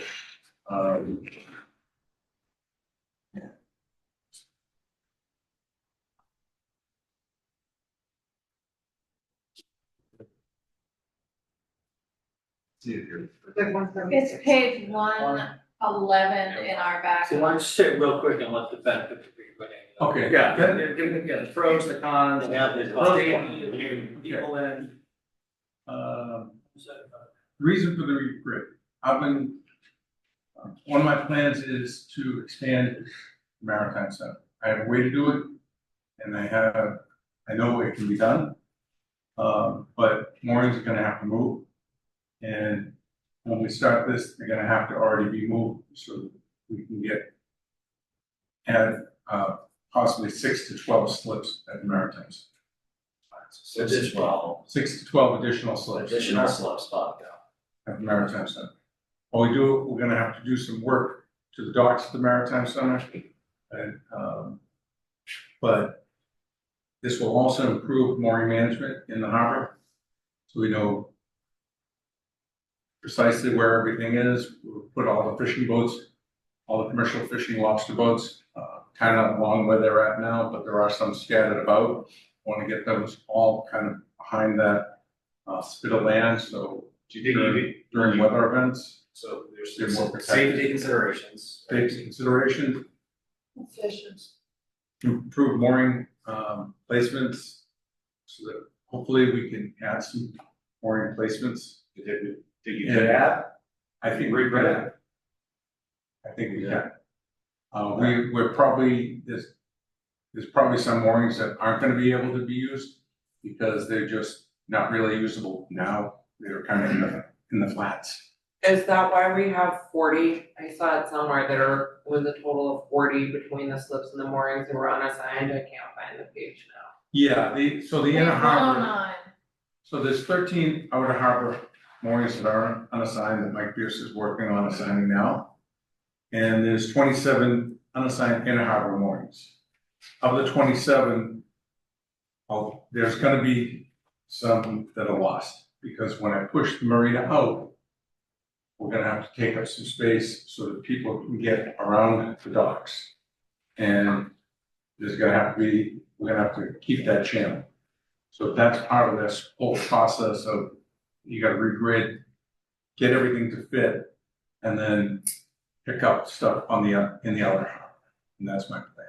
See it here. It's page 111 in our back. So why don't you sit real quick and let the benefit of regrid. Okay. Yeah, give me the pros, the cons, Yeah, the the pros, people in. Reason for the regrid. I've been, one of my plans is to expand the Maritime Center. I have a way to do it, and I know it can be done. But moorings are gonna have to move. And when we start this, they're gonna have to already be moved, so that we can add possibly 6 to 12 slips at the Maritime Center. 6 to 12. 6 to 12 additional slips. Additional slips, Bob. At the Maritime Center. While we do it, we're gonna have to do some work to the docks at the Maritime Center. And, but this will also improve mooring management in the harbor. So we know precisely where everything is. We'll put all the fishing boats, all the commercial fishing lobster boats, kind of along where they're at now, but there are some scattered about. Want to get those all kind of behind that spit of land, so during weather events. So there's they're more protected. safety considerations. Safety consideration, Efficient. improve mooring placements, so that hopefully we can add some mooring placements. Did you do that? I think we can. I think we can. We're probably, there's probably some moorings that aren't gonna be able to be used because they're just not really usable now. They're kind of in the flats. Is that why we have 40? I saw it somewhere there was a total of 40 between the slips and the moorings that were unassigned. I can't find the page now. Yeah, so the inner harbor, 109. so there's 13 outer harbor moorings that are unassigned that Mike Pierce is working on assigning now. And there's 27 unassigned inner harbor moorings. Of the 27, there's gonna be some that are lost, because when I push the marina out, we're gonna have to take up some space so that people can get around the docks. And we're gonna have to keep that channel. So that's part of this whole process of, you gotta regrid, get everything to fit, and then pick up stuff in the other harbor. And that's my plan.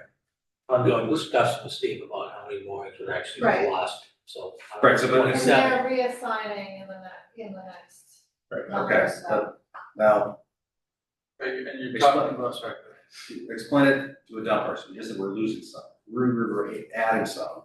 I'm going to discuss with Steve about how many moorings were actually Right. lost, so. Right, so but And 27. they're reassigning in the next. Right. number, Okay, so. but now, And you're Explain- talking, sorry. explain it to a dumb person, you said we're losing some, we're adding some.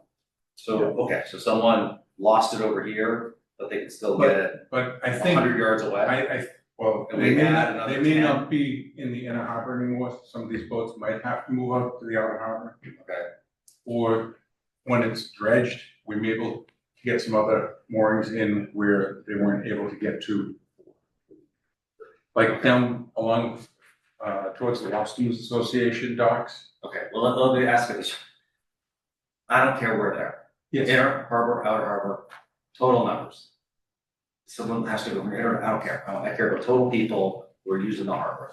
So, okay, so someone lost it over here, but they can still get it But I think. 100 yards away. Well, And they we may add not, another they may 10. not be in the inner harbor anymore, some of these boats might have to move up to the outer harbor. Okay. Or when it's dredged, we may be able to get some other moorings in where they weren't able to get to. Like down along, towards the Lobstermen's Association docks. Okay, well, let me ask you this. I don't care where they're. Yes. Inner harbor, outer harbor, total numbers. Someone has to go from inner, I don't care. I care about total people who are using the harbor.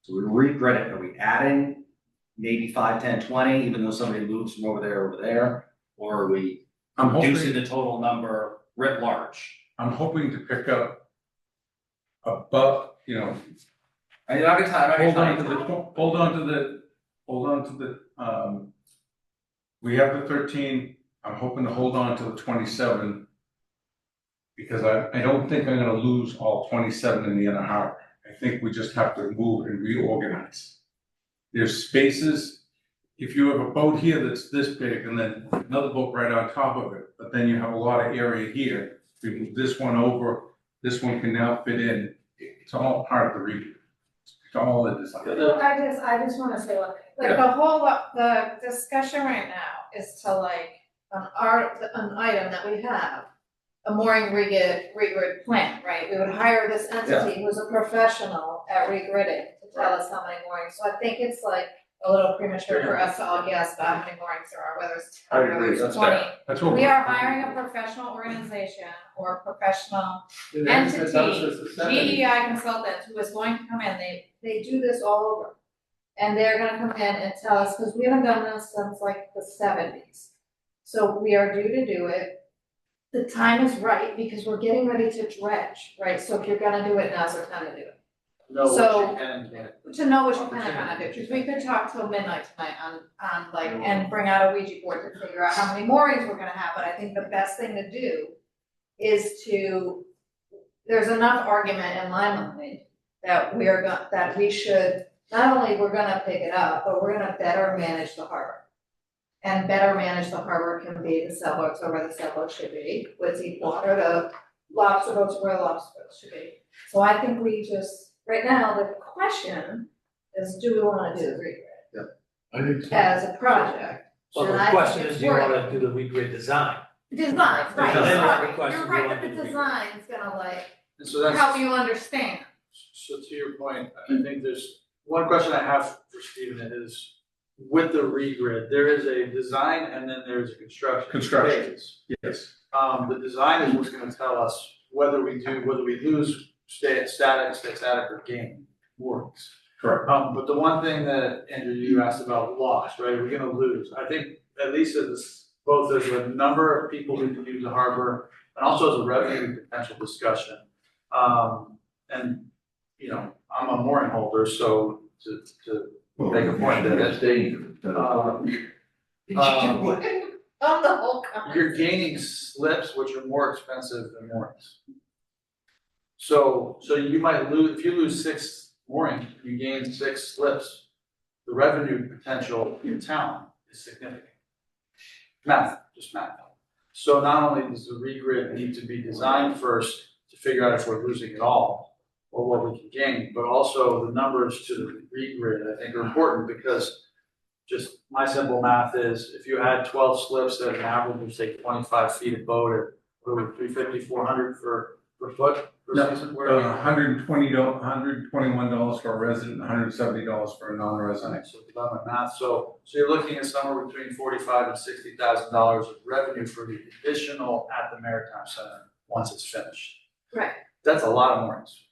So we regret it. Are we adding maybe 5, 10, 20, even though somebody moves from over there? Or are we reducing the total number writ large? I'm hoping to pick up above, you know. I'm not gonna tell you. Hold on to the, we have the 13, I'm hoping to hold on to the 27. Because I don't think I'm gonna lose all 27 in the inner harbor. I think we just have to move and reorganize. There's spaces, if you have a boat here that's this big and then another boat right on top of it, but then you have a lot of area here. We move this one over, this one can now fit in. It's all part of the region. It's all the design. I just wanna say one thing, like the discussion right now is to like, an item that we have, a mooring regrid plan, right? We would hire this entity who's a professional at regridding to tell us how many moorings. So I think it's like a little premature for us to all guess about how many moorings there are, whether it's 10 or whether it's 20. That's what We are hiring a professional organization or a professional entity, GEI consultants, who is going to come in. They do this all over. And they're gonna come in and tell us, because we haven't done this since like the 70s. So we are due to do it. The time is right because we're getting ready to dredge, right? So if you're gonna do it, now's the time to do it. Know what So- you can and can't. To know what you're gonna do, because we could talk till midnight tonight on like, and bring out a Ouija board to figure out how many moorings we're gonna have, but I think the best thing to do is there's enough argument in my mind that that we should, not only we're gonna pick it up, but we're gonna better manage the harbor. And better manage the harbor can be the sailboats or where the sailboats should be, with deep water, the lobster boats where the lobster boats should be. So I think we just, right now, the question is, do we wanna do the regrid? I think so. As a project? Well, And the I think question it's is, do you worth wanna do the regrid design? Design, right, Then the sorry, question you're is, right, you but wanna the do the design's gonna like, And so that's. help you understand. So to your point, I think there's, one question I have for Stephen is, with the regrid, there is a design and then there's a construction. Construction. phase. Yes. The design is what's gonna tell us whether we lose, stay static or gain moorings. Correct. But the one thing that, Andrew, you asked about loss, right, we're gonna lose, I think at least both as a number of people who can use the harbor and also as a revenue potential discussion. And, you know, I'm a mooring holder, so to make a point that it's dangerous. On the whole concept. You're gaining slips, which are more expensive than moorings. So you might lose, if you lose 6 moorings, you gain 6 slips, the revenue potential in town is significant. Just math. So not only does the regrid need to be designed first to figure out if we're losing it all or what we can gain, but also the numbers to the regrid, I think, are important because just my simple math is if you had 12 slips at an average of say 25 feet a boat at what are we, 350, 400 per foot per No, season? Where are we? $121 for a resident, $170 for a non-resident. So if I'm my math, so you're looking at somewhere between $45,000 and $60,000 of revenue for the additional at the Maritime Center once it's finished. Right. That's a lot of moorings.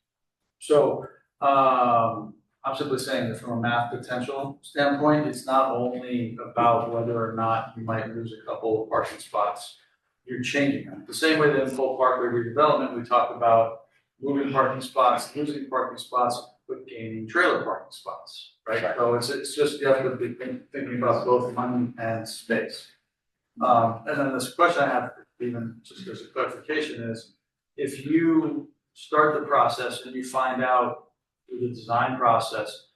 So I'm simply saying that from a math potential standpoint, it's not only about whether or not you might lose a couple of parking spots. You're changing them. The same way that in Full Parkway redevelopment, we talk about moving parking spots, losing parking spots, but gaining trailer parking spots, right? So it's just, you have to be thinking about both money and space. And then this question I have, even just as a clarification, is if you start the process and you find out through the design process,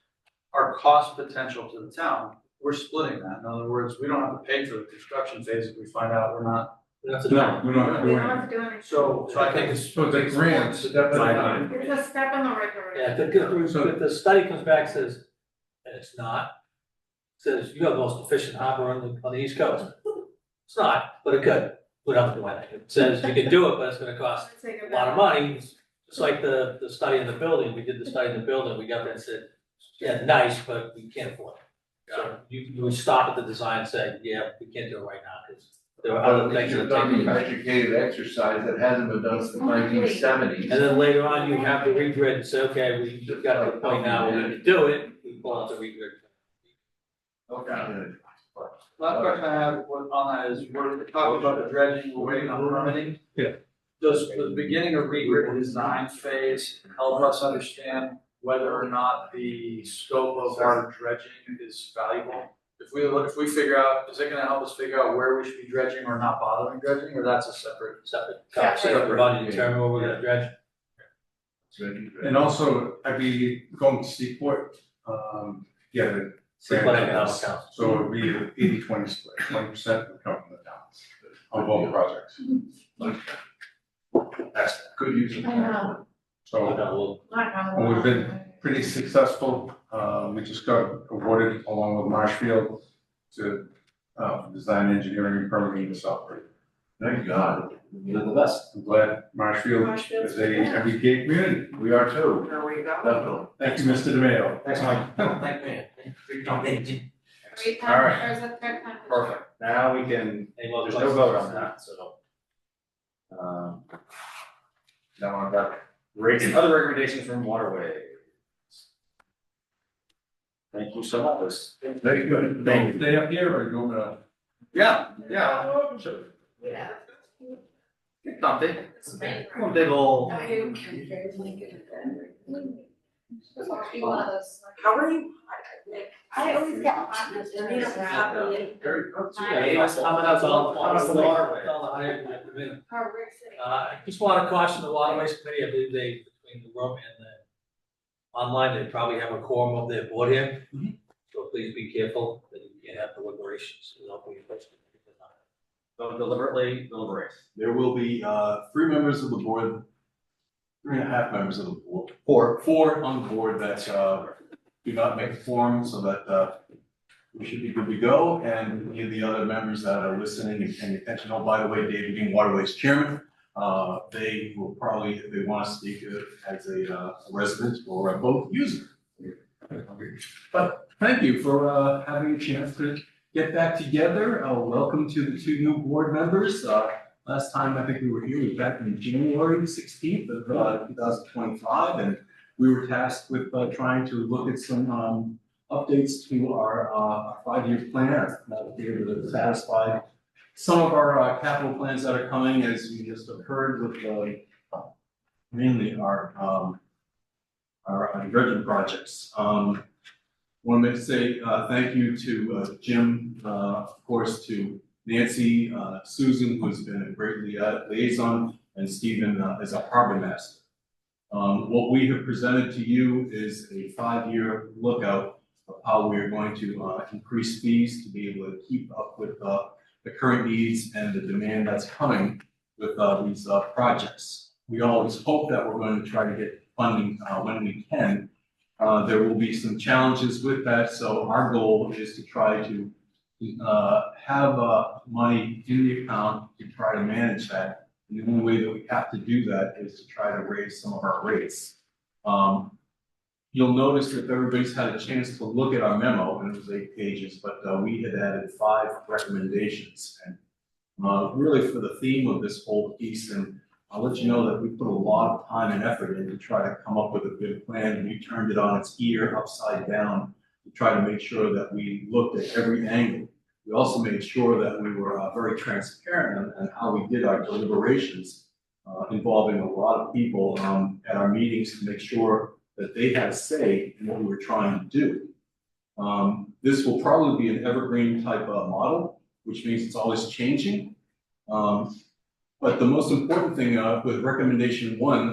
our cost potential to the town, we're splitting that. In other words, we don't have to pay for the construction phase if we find out we're We don't have to do it. we don't have to We do don't anything. have to do anything. So I think it's. So the grants, It's a step in the right Yeah, direction. if the study comes back, says, and it's not, says you have the most efficient harbor on the East Coast. It's not, but it could, we don't have to do anything. It says you can do it, but it's gonna cost Take it a lot of back. money. It's like the study in the building, we did the study in the building, we got there and said, yeah, nice, but we can't afford it. So you would stop at the design and say, yeah, we can't do it right now, because there are other things You're that talking take. about educated exercise that hasn't been done since 1970s. And then later on, you have the regrid and say, okay, we got to the point now where we can do it, we pull out the regrid. Okay. Last question I have on that is, we're talking about the dredging, we're waiting on permitting. Yeah. Does the beginning of regrid design phase help us understand whether or not the scope of our dredging is valuable? If we figure out, is it gonna help us figure out where we should be dredging or not bothering dredging, or that's a separate Conversation about to determine where we're gonna dredge. And also, I'd be going to Seaport, yeah, the. Seaport Economic Council. So it'd be an 80-20 split, 20% would come from the towns on both projects. That's good use of I know. So, Not gonna we've lie. been pretty successful. We just got awarded along with Marshfield to design engineering and permitting this operate. Thank God. You're the best. I'm glad Marshfield is a MBTA community. We are too. There we go. Definitely. Thank you, Mr. DeMayo. Thanks, Mike. Thank you. Great All time, right. there's a third time. Perfect. Now we can, Any more there's no questions? vote on that, so. Now I've got other recommendations from Waterways. Thank you so much. Very good. Thank you. Stay up here or you want me to? Yeah. Yeah. Get comfy. One big ol'. One of those. How are you? I always get hot and they don't wrap me. Hey, what's coming up on the waterway? I just want to caution the Waterways Committee, I believe they, between the room and the online, they probably have a quorum of their board here. So please be careful that you can't have deliberations without being posted. So deliberately deliberate. There will be 3 members of the board, 3.5 members of the board, four on the board that do not make a quorum, so that we should be good to go. And any of the other members that are listening and paying attention, oh, by the way, David being Waterways Chairman, they will probably, if they want to speak as a resident or a boat user. But thank you for having a chance to get back together. Welcome to the 2 new board members. Last time I think we were here was back in January 16th of 2025, and we were tasked with trying to look at some updates to our 5-year plan, to be able to satisfy some of our capital plans that are coming, as you just have heard, with mainly our dredging projects. Want to say thank you to Jim, of course, to Nancy, Susan, who's been a great liaison, and Stephen as a harbor master. What we have presented to you is a 5-year lookout of how we are going to increase fees to be able to keep up with the current needs and the demand that's coming with these projects. We always hope that we're going to try to get funding when we can. There will be some challenges with that, so our goal is to try to have money in the account to try to manage that. And the only way that we have to do that is to try to raise some of our rates. You'll notice that everybody's had a chance to look at our memo, and it was 8 pages, but we had added 5 recommendations. And really for the theme of this whole piece, and I'll let you know that we put a lot of time and effort in to try to come up with a good plan, and we turned it on its ear upside down to try to make sure that we looked at every angle. We also made sure that we were very transparent on how we did our deliberations, involving a lot of people at our meetings to make sure that they had a say in what we were trying to do. This will probably be an evergreen type of model, which means it's always changing. But the most important thing with recommendation 1,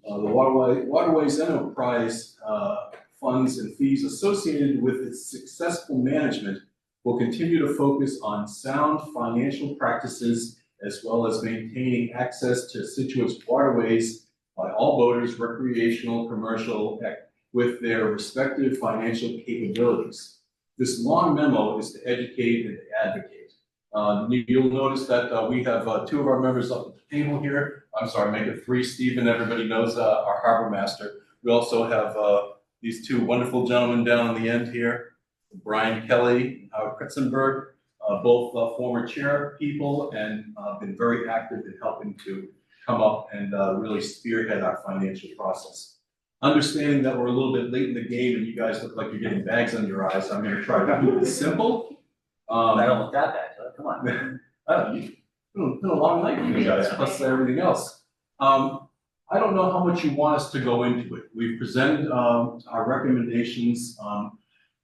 the Waterways Enterprise funds and fees associated with its successful management will continue to focus on sound financial practices as well as maintaining access to Situate's waterways by all boaters, recreational, commercial, with their respective financial capabilities. This long memo is to educate and to advocate. You'll notice that we have two of our members up at the table here. I'm sorry, make it three. Stephen, everybody knows our harbor master. We also have these two wonderful gentlemen down on the end here, Brian Kelly and Howard Kritzenberg, both former chair people and been very active in helping to come up and really spearhead our financial process. Understanding that we're a little bit late in the game and you guys look like you're getting bags on your eyes, I'm going to try to keep it simple. I don't look that bad, come on. It's been a long night for you guys, plus everything else. I don't know how much you want us to go into it. We've presented our recommendations.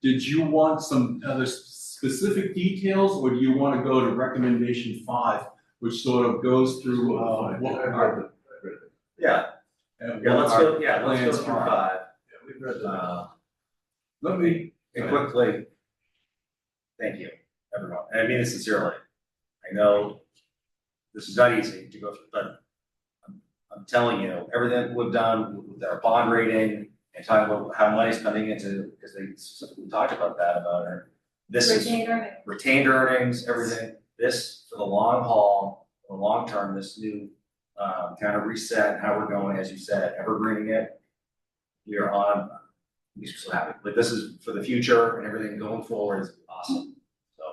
Did you want some other specific details, or do you want to go to recommendation 5, which sort of goes through what our Yeah, let's go through 5. We've read that. Let me quickly, thank you, everyone, and I mean this sincerely. I know this is not easy to go through, but I'm telling you, everything we've done with our bond rating and talking about how money's coming into, because they specifically talked about that, about it. This Retained earnings. Retained earnings, everything. This for the long haul, for the long term, this new kind of reset, how we're going, as you said, evergreening it. We are on, we're so happy. Like this is for the future and everything going forward is awesome. So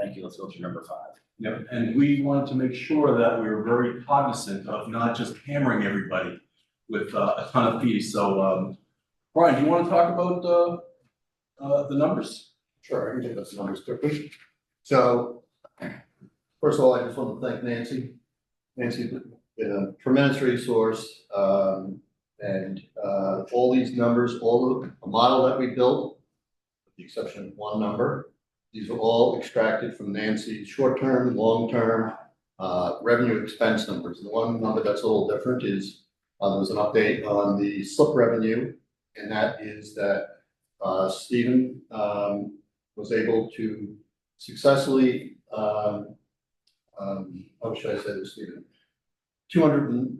thank you. Let's go to number 5. Yep, and we wanted to make sure that we were very cognizant of not just hammering everybody with a ton of fees. So, Brian, do you want to talk about the numbers? Sure, I can take those numbers quickly. So, first of all, I just want to thank Nancy. Nancy's been a tremendous resource, and all these numbers, all the model that we built, with the exception of one number, these are all extracted from Nancy's short-term, long-term revenue expense numbers. The one number that's a little different is there was an update on the slip revenue, and that is that Stephen was able to successfully, how should I say this, Stephen? 200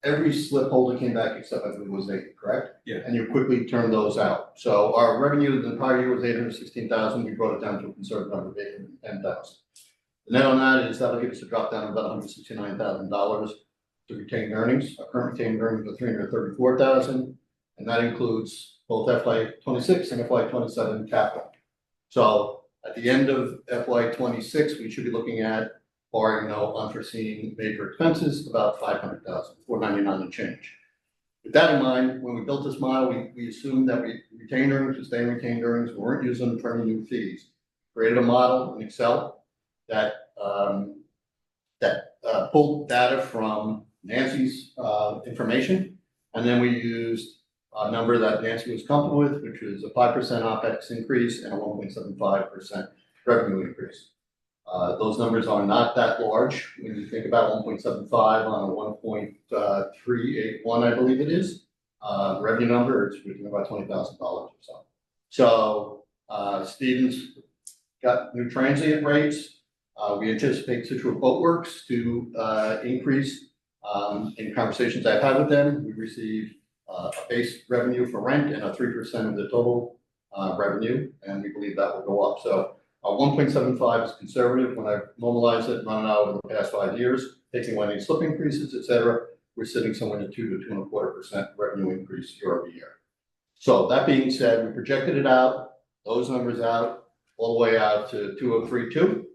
every slip holder came back except I think it was 8, correct? Yeah. And you quickly turned those out. So our revenue the entire year was 816,000. We brought it down to a conservative number of 810,000. The net on that is that'll give us a drop down of about $169,000 to retained earnings. Our current retained earnings are 334,000, and that includes both FY26 and FY27 capital. So at the end of FY26, we should be looking at, barring no unforeseen major expenses, about 500,000, 499 and change. With that in mind, when we built this model, we assumed that we retained earnings would stay in retained earnings. We weren't using them for any new fees. Created a model in Excel that pulled data from Nancy's information, and then we used a number that Nancy was comfortable with, which was a 5% OPEX increase and a 1.75% revenue increase. Those numbers are not that large when you think about 1.75 on a 1.381, I believe it is. Revenue number, it's within about $20,000 or so. So Stevens got new transient rates. We anticipate Scituate Boatworks to increase. In conversations I've had with them, we received a base revenue for rent and a 3% of the total revenue, and we believe that will go up. So 1.75 is conservative. When I normalize it, run it out over the past 5 years, taking away any slip increases, et cetera, we're sitting somewhere in the 2 to 2.25% revenue increase year over year. So that being said, we projected it out, those numbers out, all the way out to 2032.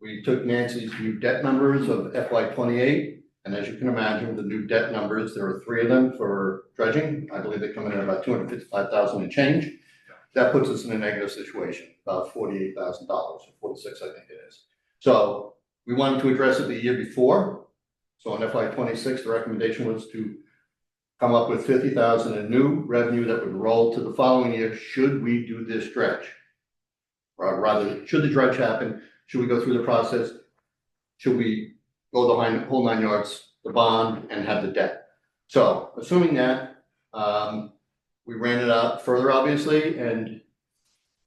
We took Nancy's new debt numbers of FY28, and as you can imagine, the new debt numbers, there are 3 of them for dredging. I believe they come in at about 255,000 and change. That puts us in a negative situation, about $48,000 or 46, I think it is. So we wanted to address it the year before. So on FY26, the recommendation was to come up with 50,000 in new revenue that would roll to the following year should we do this dredge. Or rather, should the dredge happen, should we go through the process, should we go the whole 9 yards, the bond, and have the debt. So assuming that, we ran it out further, obviously, and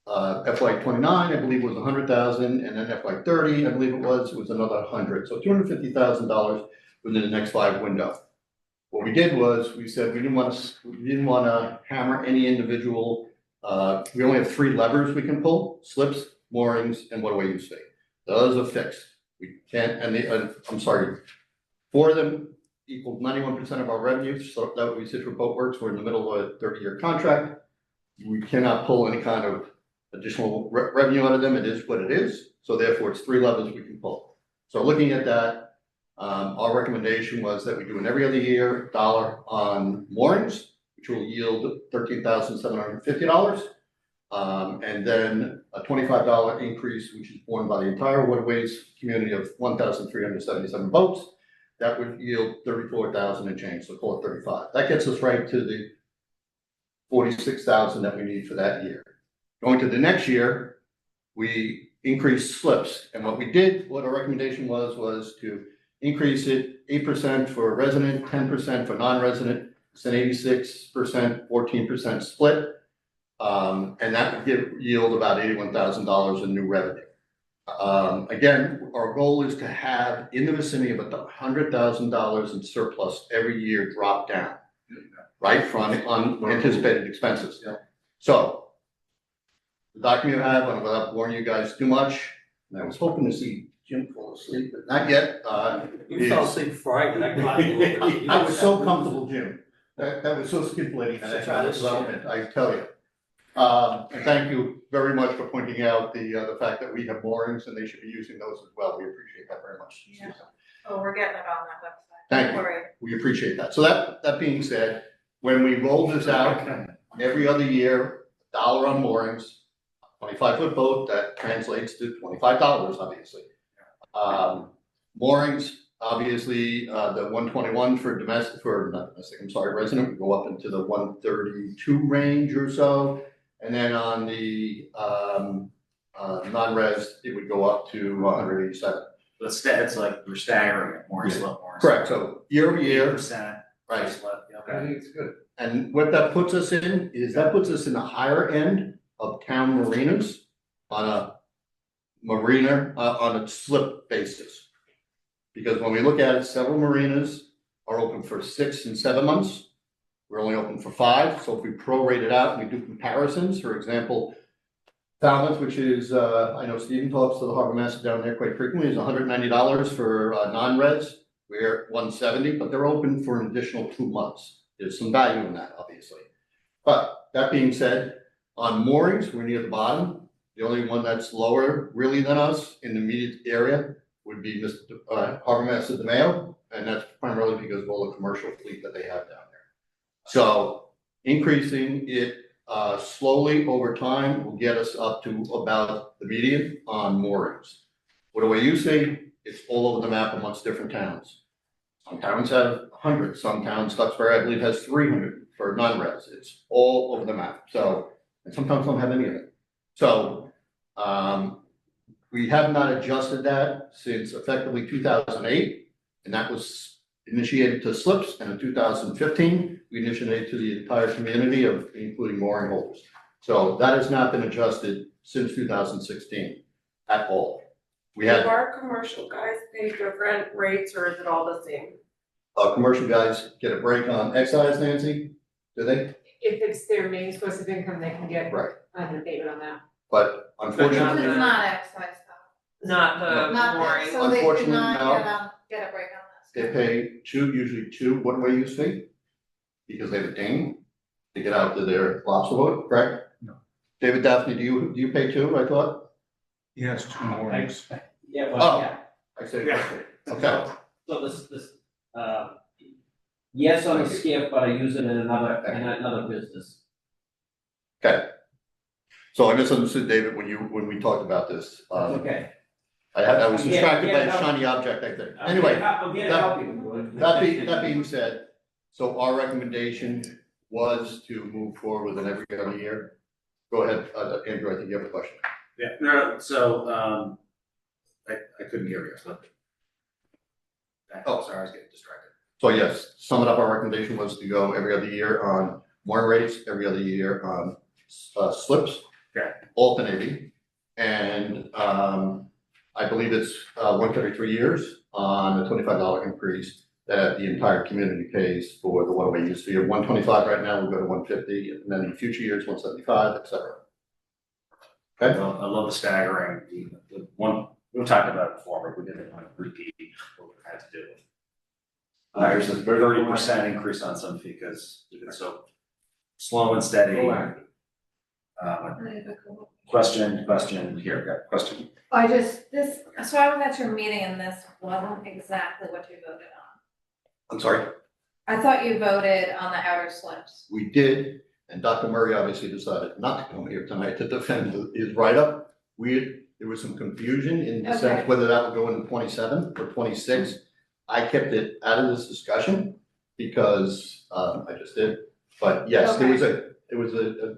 FY 29, I believe was 100,000, and then FY 30, I believe it was another 100. So $250,000 within the next 5 window. What we did was, we said we didn't want to hammer any individual, we only have 3 levers we can pull: slips, moorings, and what-away use fee. Those are fixed. We can't, I'm sorry, 4 of them equal 91% of our revenue, so that would be Scituate Boat Works. We're in the middle of a 30-year contract. We cannot pull any kind of additional revenue out of them. It is what it is. So therefore, it's 3 levers we can pull. So looking at that, our recommendation was that we do an every other year dollar on moorings, which will yield $13,750. And then a $25 increase, which is borne by the entire waterways community of 1,377 boats. That would yield 34,000 and change, so call it 35. That gets us right to the 46,000 that we need for that year. Going to the next year, we increased slips, and what our recommendation was to increase it 8% for resident, 10% for non-resident. It's an 86%, 14% split, and that would yield about $81,000 in new revenue. Again, our goal is to have in the vicinity of $100,000 in surplus every year drop down, right, from unanticipated expenses. So the document you have, without boring you guys too much, and I was hoping to see Jim fall asleep, but not yet. You fell asleep Friday. I was so comfortable, Jim. That was so stimulating, that economic development, I tell you. And thank you very much for pointing out the fact that we have moorings and they should be using those as well. We appreciate that very much. Yeah. Oh, we're getting it on that website. Thank Don't you. worry. We appreciate that. So that being said, when we roll this out every other year, $1 on moorings, 25-foot boat, that translates to $25, obviously. Moorings, obviously, the 121 for resident would go up into the 132 range or so. And then on the non-res, it would go up to 187. It's like we're staggering it, more slip, more. Correct, so year over year. 8%. Right. Slip, I think it's good. And what that puts us in is the higher end of town marinas on a on a slip basis. Because when we look at it, several marinas are open for 6 and 7 months. We're only open for 5. So if we prorate it out and we do comparisons, for example, Falmouth, which is, I know Stephen talks to the harbor master down there quite frequently, is $190 for non-res. We're at $170, but they're open for an additional 2 months. There's some value in that, obviously. But that being said, on moorings, we're near the bottom. The only one that's lower really than us in the immediate area would be Mr. Harbor Master DeMayo, and that's primarily because of all the commercial fleet that they have down there. So increasing it slowly over time will get us up to about the median on moorings. What do you see? It's all over the map amongst different towns. Some towns have 100, some towns, Duxbury, I believe, has 300 for non-res. It's all over the map. So, and some towns don't have any of it. So, we have not adjusted that since effectively 2008, and that was initiated to slips, and in 2015, we initiated to the entire community of including mooring holders. So that has not been adjusted since 2016 at all. We had Do our commercial guys pay different rates or is it all the same? commercial guys get a break on excise, Nancy, do they? If it's their main source of income, they can get Right. underpayment on that. But unfortunately, It's not excise though. Not the Not mooring. that, so they do Unfortunately, not no. get a break on they pay usually two one-way use fee because they have a ding to get out to their lobster boat, correct? No. David Daphne, do you pay two, I thought? He has 2 moorings. Yeah, Oh. well, yeah. I say, Yeah. okay, So this, yes on the skiff, but I use it in another business. okay. So I misunderstood, David, when we talked about this. That's okay. I was distracted by Yeah, the yeah, shiny object, I think. Anyway, I'm here to help you. that being said, so our recommendation was to move forward with an every other year. Go ahead, Andrew, I think you have a question. Yeah, no, so, I couldn't hear you. Oh. Sorry, I was getting distracted. So yes, to sum it up, our recommendation was to go every other year on mooring rates, every other year on slips, alternating. And I believe it's 133 years on a $25 increase that the entire community pays for the waterway use fee. Of 125 right now, we'll go to 150, and then in future years, 175, et cetera. Okay. I love the staggering, the one, we talked about it before, but we didn't want to repeat what we had to do. There's a 30% increase on some fee because we've been so slow and steady. Question here, got a question. So I was at your meeting and this wasn't exactly what you voted on. I'm sorry? I thought you voted on the outer slips. We did, and Dr. Murray obviously decided not to come here tonight to defend his write-up. There was some confusion in the sense whether that would go into 27 or 26. I kept it out of this discussion because I just did. But yes, there was a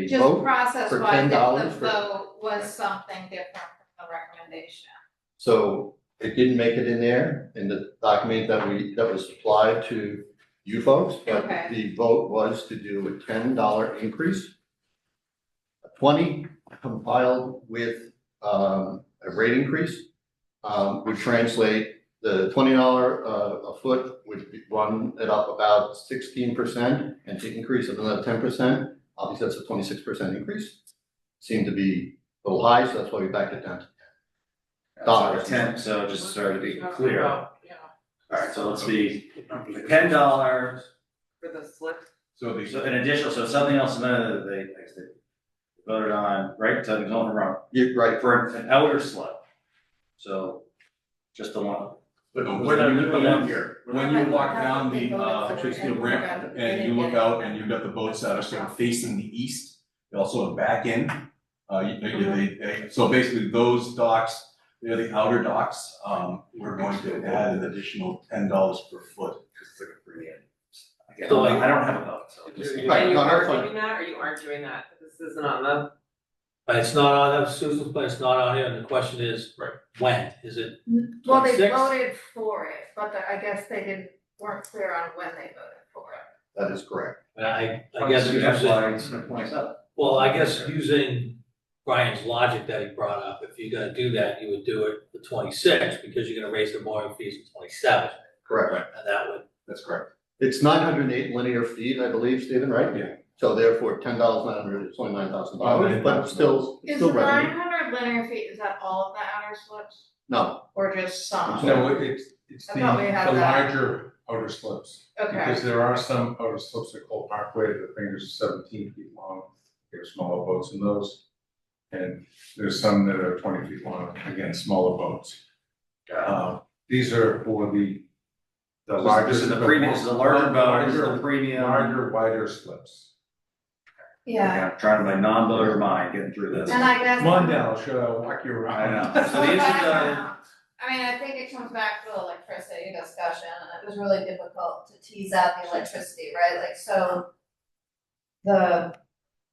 Just vote process for wise, $10 if the vote was something different from the recommendation. So it didn't make it in there in the document that was supplied to you folks, but the vote was to do a $10 increase. A 20 compiled with a rate increase would translate the $20 a foot would run it up about 16%, and to increase it another 10%, obviously that's a 26% increase. Seemed to be a little high, so that's why we backed it down to dollars. So just to be clear. All right, so let's be $10 For the slip. So an additional, so something else they voted on, right? So it's all wrong. Yeah, right. For an outer slip. So just the one. But when you walk down the Shakespeare Brick and you look out and you've got the boats that are sort of facing the east, they also back in. So basically those docks, they're the outer docks. We're going to add an additional $10 per foot because it's like a premium. So I don't have a vote, so. And you are doing that, or you aren't doing that? This isn't on the. It's not on that, Susan, but it's not on here, and the question is, when, is it Well, they 26? voted for it, but I guess they weren't clear on when they voted for it. That is correct. I guess using, 27. well, I guess using Brian's logic that he brought up, if you're gonna do that, you would do it for 26, because you're gonna raise the mooring fees to 27. Correct. And that would. That's correct. It's 908 linear feet, I believe, Stephen, right? Yeah. So therefore, $10, 900, it's only $9,000, but still Is revenue. 900 linear feet, is that all of the outer slips? No. Or just some? No, it's I thought we had the that. larger outer slips. Okay. Because there are some outer slips that call Parkway, the fingers are 17 feet long. There are smaller boats in those. And there's some that are 20 feet long, again, smaller boats. These are for the larger. This is the premium, this is a larger boat, this is the premium. Larger, wider slips. Yeah. I'm trying to my non-boater mind getting through this. And I guess. Come on down, should I walk you around? I know. So the issue I mean, I think it comes back to the electricity discussion, and it was really difficult to tease out the electricity, right? Like, so the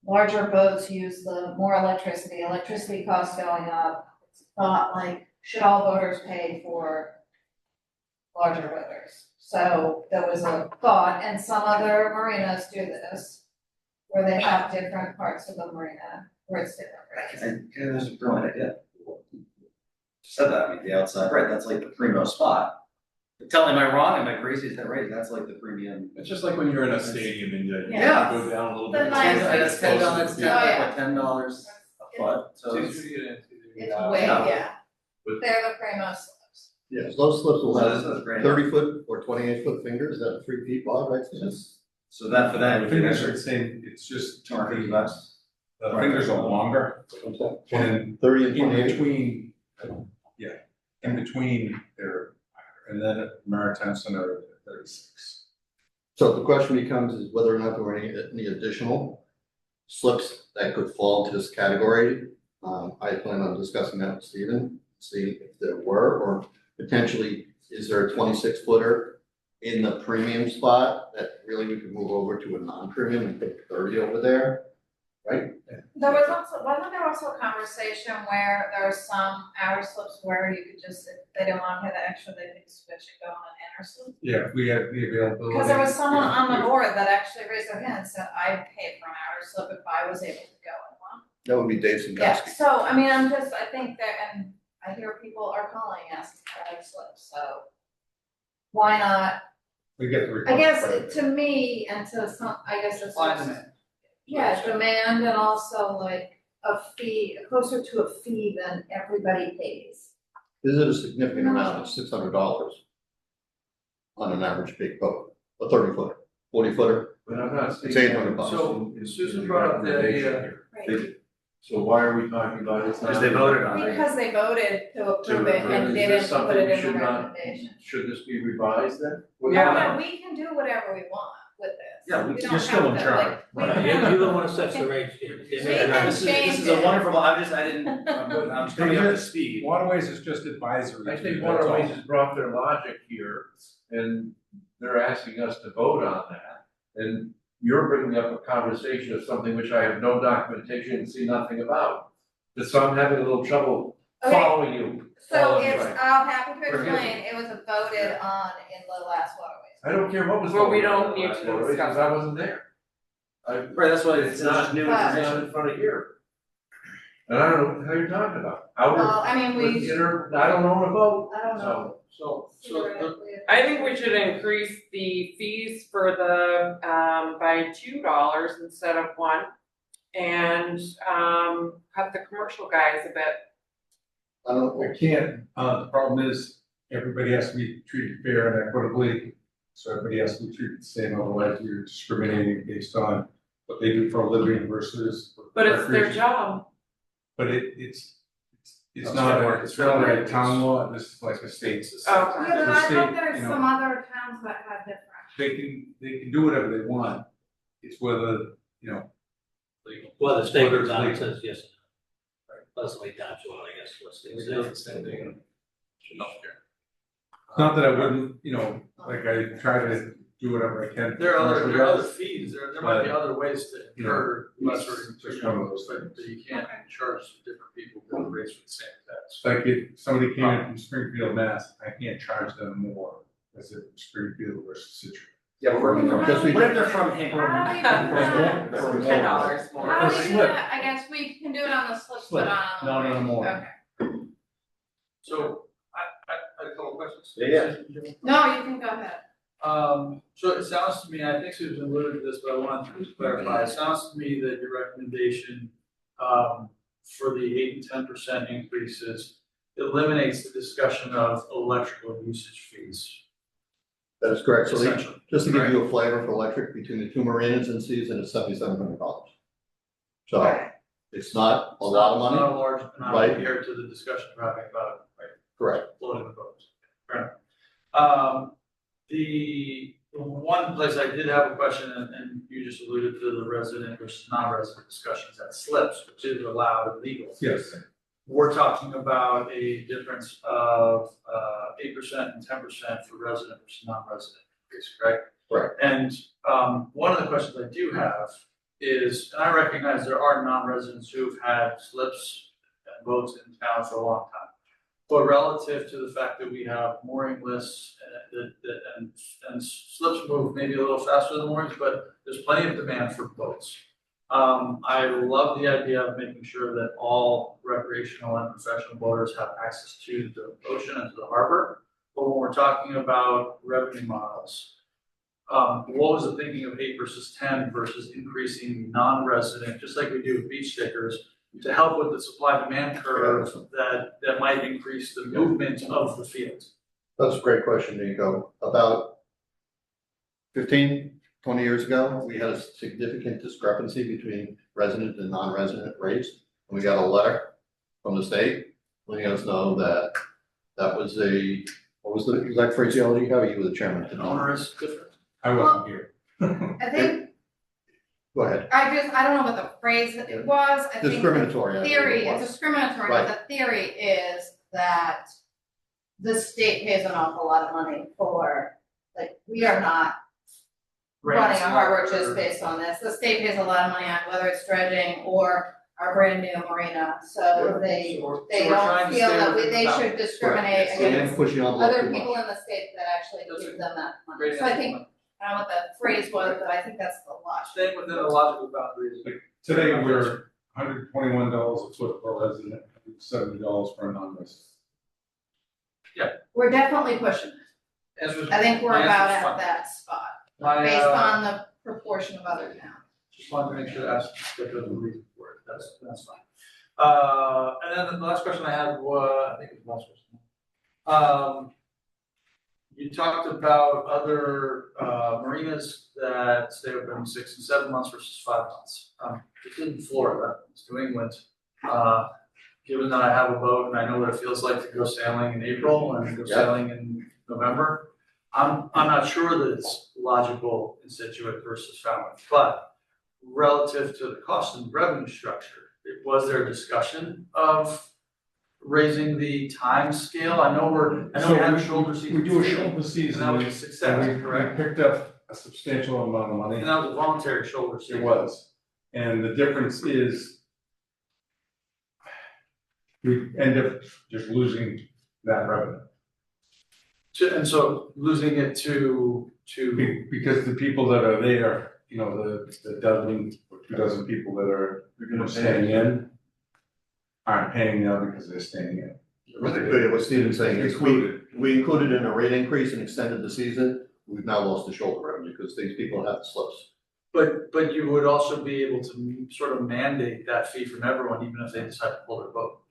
larger boats use the more electricity costs going up. It's thought like, should all boaters pay for larger boaters? So there was a thought, and some other marinas do this, where they have different parts of the marina, where it's different rates. And there's a brilliant idea. Said that, I mean, the outside, right, that's like the primo spot. Tell me, am I wrong, am I crazy, is that right, that's like the premium? It's just like when you're in a stadium and you Yeah. go down a little The bit. nice- That's $10, Yeah. $10 a foot, so It's it's. It's way, yeah. They're the primo slips. Yes, those slips will So have this is great. 30-foot or 28-foot fingers that are 3 feet wide, right? So that for that, Fingers are the same, it's just $250. the fingers are longer. And 30 and in 28. between, in between there, and then at Maritime Center at 36. So the question becomes is whether or not there were any additional slips that could fall into this category. I plan on discussing that with Stephen, see if there were, or potentially, is there a 26-footer in the premium spot that really we could move over to a non-premium and put 30 over there, right? Wasn't there also a conversation where there were some outer slips where you could just, if they didn't want to pay the extra, they could switch and go on an inner slip? Yeah, we have the availability. Because there was someone on the board that actually raised their hand and said, I'd pay for an outer slip if I was able to go in one. That would be Dave Yeah, Singowski. so, I mean, I think that, and I hear people are calling us about slips, so why not? We get the I request. guess to me and to some, I guess it's. Supply and demand. Yeah, demand and also like a fee, closer to a fee than everybody pays. Is it a significant amount of $600 on an average big boat, a 30-footer, 40-footer? But I'm not It's seeing. $800. So Susan brought up the idea. Right. So why are we talking about it? Because they voted on it. Because they voted to approve it and Is this didn't something put it we in should the not- recommendation. Should this be revised then? No, we can do whatever we want with this. Yeah, We don't you're still in have to, charge. like, we Right, can- you're the one who sets the rates. This is a wonderful, I'm coming up to speed. Waterways is just advisory. I think that's all. Waterways has brought their logic here, and they're asking us to vote on that. And you're bringing up a conversation of something which I have no documentation and see nothing about. So I'm having a little trouble Okay. following you. So Following you. it's, I'm happy to Forgive explain, it was voted on in the last waterways. I don't care what was. Well, we voted on don't need last to Waterways, discuss because I wasn't there. Right, that's why it's not new It's not information. in front of here. And I don't know what the hell you're talking about. Out Well, I mean, with we, I don't know about. I don't know. So Theoretically, I think we should increase the fees for the, by $2 instead of $1. And, cut the commercial guys a bit. I can't, the problem is, everybody has to be treated fair and equitably, so everybody has to be treated the same, otherwise you're discriminating based on what they do for a living versus. But it's their recreation. job. But it's not a town law, this is like a state. Okay. Yeah, but The I state, thought there's you know, some other towns that have different. They can do whatever they want, it's whether, you know. Well, the state whether goes it's on and legal. says yes. That's the way down to it, I guess, what state We says. do the same thing. Not that I wouldn't, you know, like I try to do whatever I can. there are commercially, other fees, there might be But, other ways to you know, incur lesser, it's just one of those but things. you can't charge different people different rates for the same tax. Like if somebody came in from Springfield, Mass, I can't charge them more as if Springfield versus Situate. Yeah, but what if they're from Hingham? How do you do that? $10 more. How do you do slip. that? I guess we can do it on the slip, but on. No, more. Okay. So I had a couple questions. Yeah. No, you can go ahead. So it sounds to me, I think Susan alluded to this, but I wanted to clarify, it sounds to me that your recommendation, for the 8 and 10% increases eliminates the discussion of electrical usage fees. That is correct. So Essentially. just to give you a flavor for electric, between the two marinas and season, it's $7,700. So it's not a lot of money. Not a large amount Right. compared to the discussion we're having about, right, Correct. floating the boats. Fair enough. The one place I did have a question, and you just alluded to the resident versus non-resident discussions at slips, which is allowed and legal. Yes. We're talking about a difference of 8% and 10% for resident versus non-resident increase, correct? Correct. And one of the questions I do have is, and I recognize there are non-residents who've had slips and boats in town for a long time. But relative to the fact that we have mooring lists and slips move maybe a little faster than moorings, but there's plenty of demand for boats. I love the idea of making sure that all recreational and professional boaters have access to the ocean and to the harbor. But when we're talking about revenue models, what was the thinking of 8 versus 10 versus increasing non-resident, just like we do with beach stickers, to help with the supply-demand curve that might increase the movement of the field? That's a great question, Nico. About 15, 20 years ago, we had a significant discrepancy between resident and non-resident rates. And we got a letter from the state letting us know that that was what was the exact phraseology? How are you the chairman? An onerous difference. I wasn't here. I think, Go ahead. I don't know what the phrase it was, I think. Discriminatory, I think it Theory, was. it's discriminatory, but the theory is that the state pays an awful lot of money for, like, we are not running a harbor just based on this. The state pays a lot of money on whether it's dredging or our brand new marina, so they So don't we're trying to feel stay that within they the should bounds. discriminate So they didn't against push the envelope other too much. people in the state that actually give them that money. Great So I answer. think, I don't know what the phrase was, but I think that's the logic. Staying within the logical boundaries. Today, we're $121 a foot for a resident, $70 for a non-resident. We're definitely pushing it. I think we're My about answer's at fine. that spot, My, based on the proportion of other towns. just wanted to make sure to ask, get the reason for it, that's fine. And then the last question I had was, I think it was the last question. You talked about other marinas that stay open 6 and 7 months versus 5 months. It's in Florida, it's New England. Given that I have a boat and I know what it feels like to go sailing in April and go sailing in November, I'm not sure that it's logical in Scituate versus Falmouth, but relative to the cost and revenue structure, was there a discussion of raising the time scale? I know we have a shoulder season. We do a shoulder season. And that was a success, and we correct? picked up a substantial amount of money. And that was a voluntary shoulder season. It was. And the difference is we end up just losing that revenue. And so losing it to. Because the people that are there, you know, the dozen or 2 dozen people that are staying in aren't paying now because they're staying in. What Stephen's saying is we included in a rate increase and extended the season, we've now lost the shoulder revenue because these people have the slips. But you would also be able to sort of mandate that fee from everyone, even if they decide to pull their boat.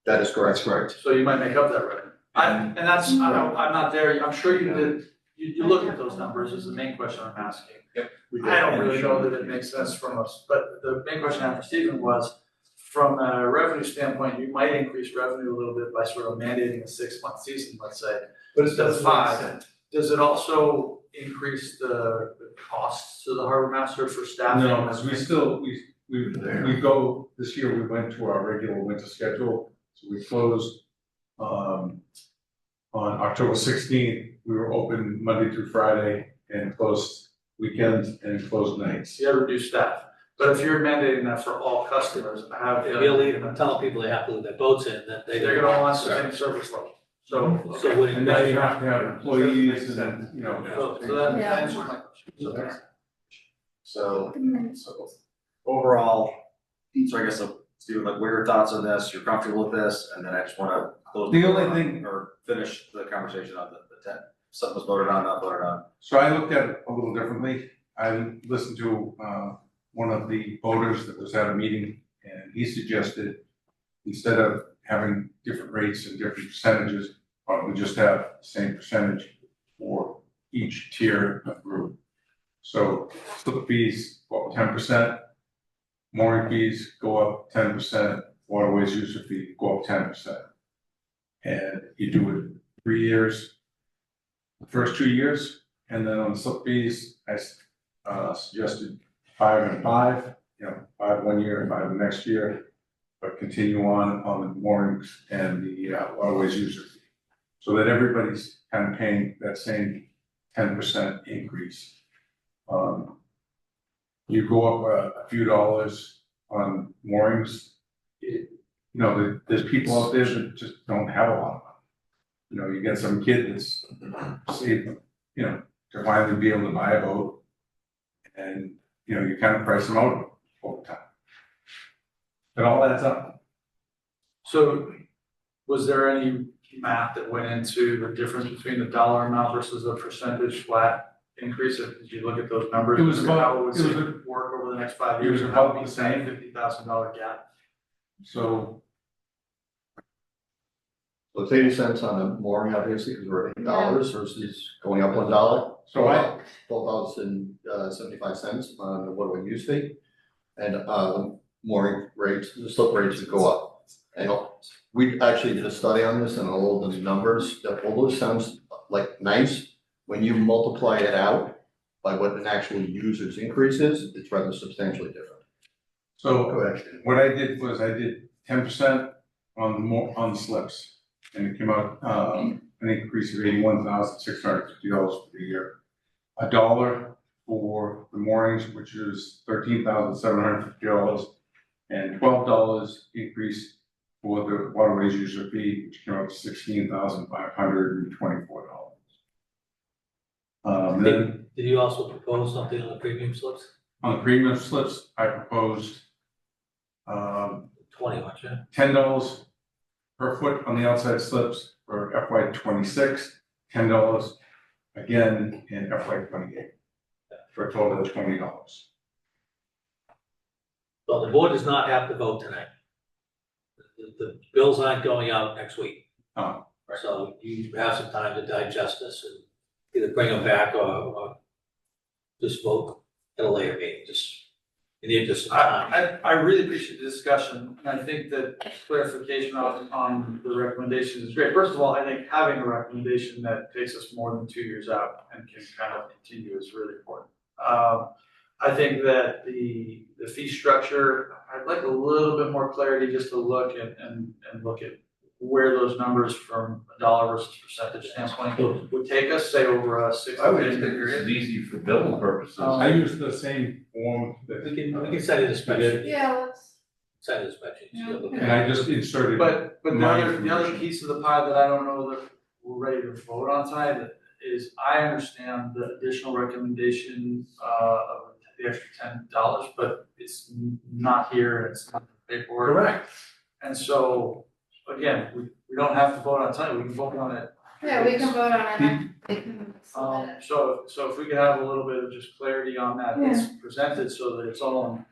That is correct. That's correct. So you might make up that revenue. I'm not there, I'm sure you did, you look at those numbers is the main question I'm asking. Yep. I don't really know that it makes sense from us, but the main question I have for Stephen was, from a revenue standpoint, you might increase revenue a little bit by sort of mandating a 6-month season, let's say, but instead of 5. Does it also increase the costs to the harbor master for staffing? No, because we go, this year we went to our regular winter schedule, so we closed, on October 16th, we were open Monday through Friday and closed weekends and closed nights. You have reduced staff, but if you're mandating that for all customers, I have. You're leaving, I'm telling people they have to leave their boats in, that They're gonna want the same service level, so. would it? And now you have to have employees and, you know. So that answers my question. So overall, so I guess, Steve, like, what are your thoughts on this? You're comfortable with this? And then I just wanna close. The only thing- Or finish the conversation on the 10, something was voted on, not voted on. So I looked at it a little differently. I listened to one of the voters that was at a meeting, and he suggested, instead of having different rates and different percentages, why don't we just have the same percentage for each tier of group? So slip fees go up 10%, mooring fees go up 10%, waterways user fee go up 10%. And you do it 3 years, the first 2 years, and then on the slip fees, I suggested 5 and 5, 5 1 year and 5 the next year, but continue on the moorings and the waterways user fee, so that everybody's kind of paying that same 10% increase. You go up a few dollars on moorings, there's people out there that just don't have a lot of money. You get some kid that's saved, to finally be able to buy a boat, and, you kind of price them out over time. It all adds up. So was there any math that went into the difference between the dollar amount versus the percentage flat increase? Did you look at those numbers? It was about- How it would it was work over the next 5 it years? was and how about would be the same. $50,000 gap? So So it's 80 cents on a mooring, obviously, because we're at $8 versus going up $1. So $12.75 on the waterway use fee. And the mooring rates, the slip rates would go up. And we actually did a study on this and all of the numbers, that all those sounds like nice. When you multiply it out by what an actual user's increase is, it's rather substantially different. So Go ahead. what I did was I did 10% on the slips, and it came out an increase of $81,650 for the year. $1 for the moorings, which is $13,750, and $12 increase for the waterways user fee, which came out to $16,524. Then Did you also propose something on the premium slips? on the premium slips, I proposed 20, aren't you? $10 per foot on the outside slips for FY '26, $10 again in FY '28, for a total of $20. Well, the board does not have to vote tonight. The bills aren't going out next week. Oh, So you have some time to digest this and either bring them back or just vote at a later meeting, just in the interest of time. I really appreciate the discussion, and I think that clarification on the recommendations is great. First of all, I think having a recommendation that takes us more than 2 years out and can kind of continue is really important. I think that the fee structure, I'd like a little bit more clarity just to look and look at where those numbers from a dollar versus percentage standpoint would take us, say over a 6 I would to 8 just think year it's easy for billing purposes. I use the same form that. We can send it to spreadsheet. Yeah, let's. Send it to spreadsheet. And I just inserted. But the my other information. piece of the pie that I don't know that we're ready to vote on tonight is I understand the additional recommendation of the extra $10, but it's not here and it's not in the paperwork. Correct. And so, again, we don't have to vote on it tonight, we can vote on it. Yeah, we can vote on it. We can submit it. So if we could have a little bit of just clarity on that, it's presented so that it's all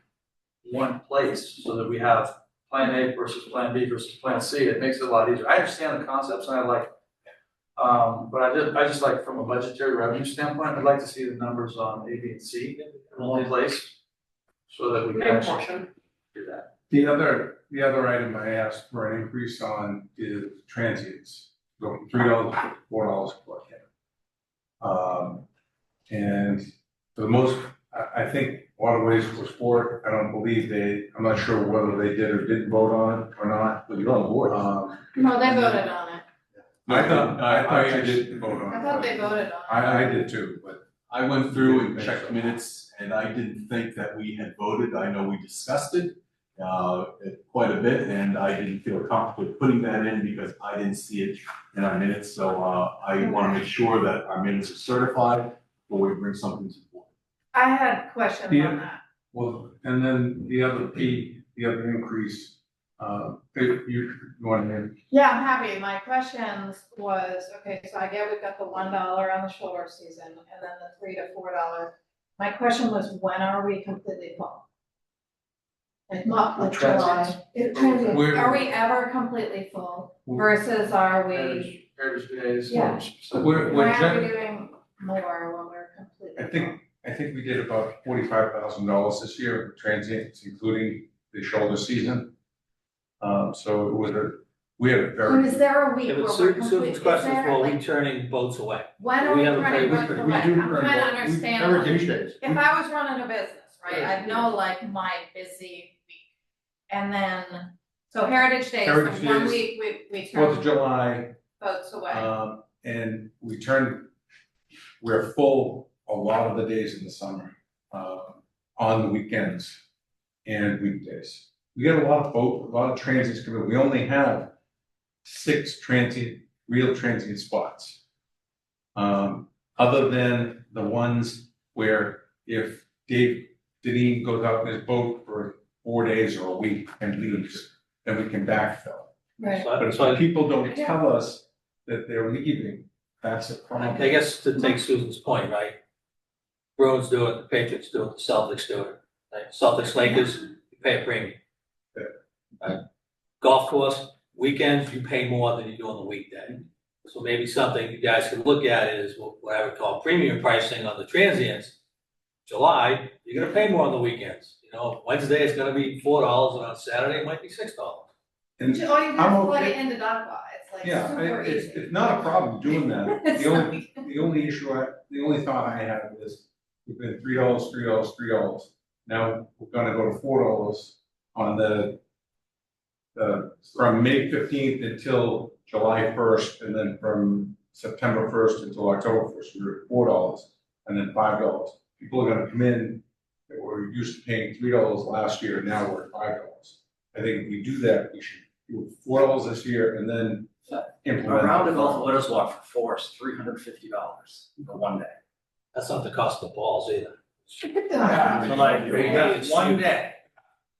in one place, so that we have plan A versus plan B versus plan C, it makes it a lot easier. I understand the concepts and I like it. But I just like from a budgetary revenue standpoint, I'd like to see the numbers on A, B, and C in one place, so that we can actually do that. The other item I asked for an increase on is transients, going $3 to $4 per head. And for the most, I think Waterways was for it. I don't believe I'm not sure whether they did or didn't vote on it or not, but you're on board. No, they voted on it. I thought I did vote on it. I thought they voted on it. I did too, but I went through and checked minutes, and I didn't think that we had voted. I know we discussed it quite a bit, and I didn't feel comfortable putting that in because I didn't see it in our minutes. So I want to make sure that our minutes are certified before we bring something to the board. I had questions on that. well, and then the other increase, you want to. Yeah, I'm happy. My questions was, okay, so I get we've got the $1 on the shoulder season and then the $3 to $4. My question was, when are we completely full? Like not like July. Are we ever completely full versus are we? Heritage days. Yeah. We're Why are we doing more when we're completely? I think we did about $45,000 this year for transients, including the shoulder season. So it was we had a So very. is there a week If where it's we're Susan's completely, is questions, there well, we like, turning boats away. when are we haven't turning paid- boats away? I'm trying to understand. Heritage days. If I was running a business, right, I'd know like my busy week. And then, so Heritage Days, so Heritage one Days, week we Fourth of turn July, boats away. and we're full a lot of the days in the summer, on the weekends and weekdays. We get a lot of transients come in. We only have 6 real transient spots. Other than the ones where if Dave Deneen goes out in his boat for 4 days or a week and leaves, then we can backfill. Right. But if people don't tell us that they're leaving, that's a problem. I guess to take Susan's point, right? Bruins do it, the Patriots do it, the Celtics do it. Right? Celtics, Lakers, you pay a premium. Right? Golf course, weekends, you pay more than you do on the weekday. So maybe something you guys could look at is what I would call premium pricing on the transients. July, you're gonna pay more on the weekends. You know, Wednesday it's gonna be $4, and on Saturday it might be $6. And All you I'm have to put okay. it into Dogba, it's like Yeah, super it's easy. not a problem doing that. It's The only thought I had was, we've been $3. Now we're gonna go to $4 on the from May 15th until July 1st, and then from September 1st until October 1st, we're at $4 and then $5. People are gonna come in that were used to paying $3 last year, now we're at $5. I think if we do that, we should do $4 this year and then implement. A round of golf Otis walk for 4 is $350 for one day. That's not the cost of balls either. So like, you got one day.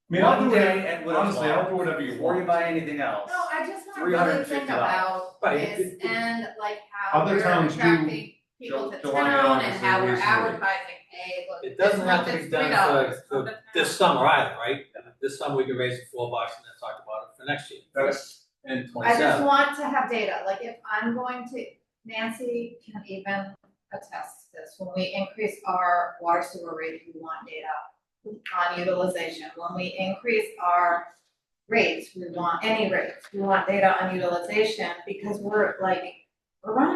mean, I'll One do day it, and whatever. honestly, I'll do whatever you Before you want. buy anything else. No, I just wanna really think $350. about Right. this and like how Other we're towns do attracting people to July and town and August how are we're reasonable. advertising, hey, look, It this doesn't have month to be it's done $3. for this summer either, right? This summer we can raise it $4 and then talk about it for next year. That's, And I just 27. want to have data, like if I'm going to, Nancy can even attest to this, when we increase our water sewer rate, we want data on utilization. When we increase our rates, we want any rates, we want data on utilization, because we're running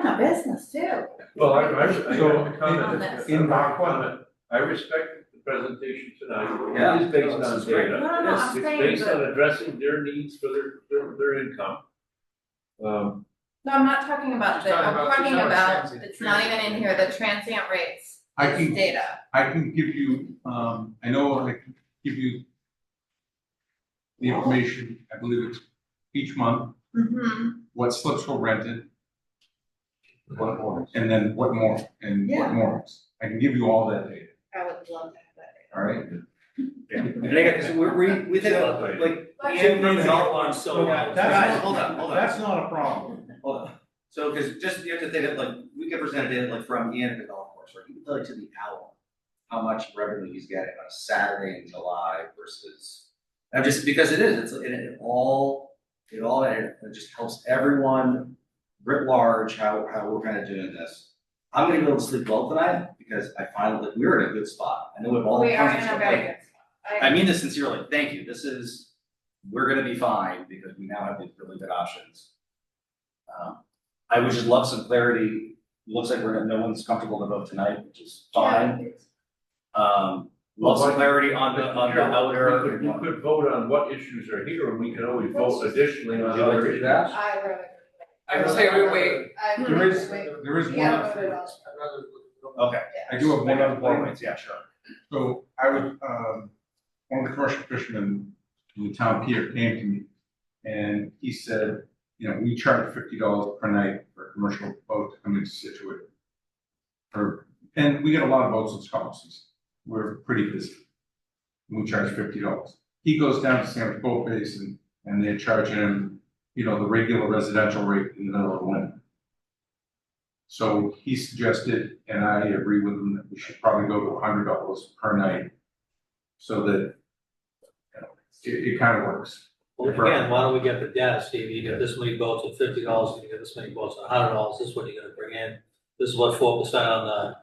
a business too. Well, I So, have to comment, in my comment, I respect the presentation tonight. Yeah. It is based No, this on is great. data. No, I'm It's saying based that- on addressing their needs for their income. No, I'm not talking about She's that, I'm talking talking about about, transient- it's not even in here, the transient rates, I can, data. I can give you, I know I can give you the information, I believe it's each month, Mm-hmm. what slips were rented, What more? and then what more, and what Yeah. more. I can give you all that data, I would love to have that. all right? And again, so we think about, like, Should bring it all on, so. Guys, hold on. that's not a problem. Hold on. So, because just you have to think that, like, we get presented in, like, from Ian at the golf course, right? You can tell like to the hour how much revenue he's getting on a Saturday in July versus. I'm just, because it all it just helps everyone writ large how we're kind of doing this. I'm gonna be able to sleep well tonight because I find that we're in a good spot. I know with all the We are kinds of in a stuff, very like, good spot. I mean this sincerely, thank you, we're gonna be fine because we now have these really good options. I would just love some clarity, looks like no one's comfortable to vote tonight, which is fine. Love some clarity on the outer. You could vote on what issues are here, and we can always vote additionally on Would you like other to do issues. that? I really. I would say we wait. There is one, Yeah, voted on. Okay. I do have one other point. points, yeah, sure. So I would, one of the commercial fishermen in the town, Peter, came to me and he said, you know, we charge $50 per night for a commercial boat to come into Scituate. And we get a lot of boats in Scotland. We're pretty busy. We charge $50. He goes down to Sandwich Boat Basin and they charge him, you know, the regular residential rate in the middle of the winter. So he suggested, and I agree with him, that we should probably go to $100 per night. So that, you know, it kind of works. Well, again, why don't we get the data, Steve, you get this many votes at $50, you get this many votes at $100, this is what you're gonna bring in. This is what 4% on the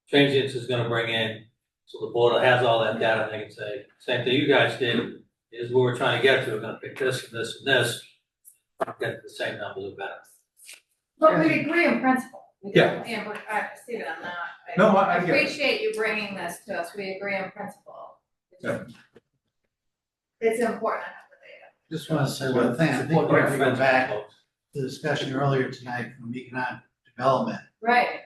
transients is gonna bring in, so the board has all that data, and they can say, same thing you guys did, is where we're trying to get to, we're gonna pick this and this and this, get the same numbers or better. But we agree in principle. Yeah. And Stephen, I'm not, No, I I get it. appreciate you bringing this to us, we agree in principle. Yeah. It's important to have the data. Just want to say one thing, I think we have to go back to the discussion earlier tonight from economic development. Right.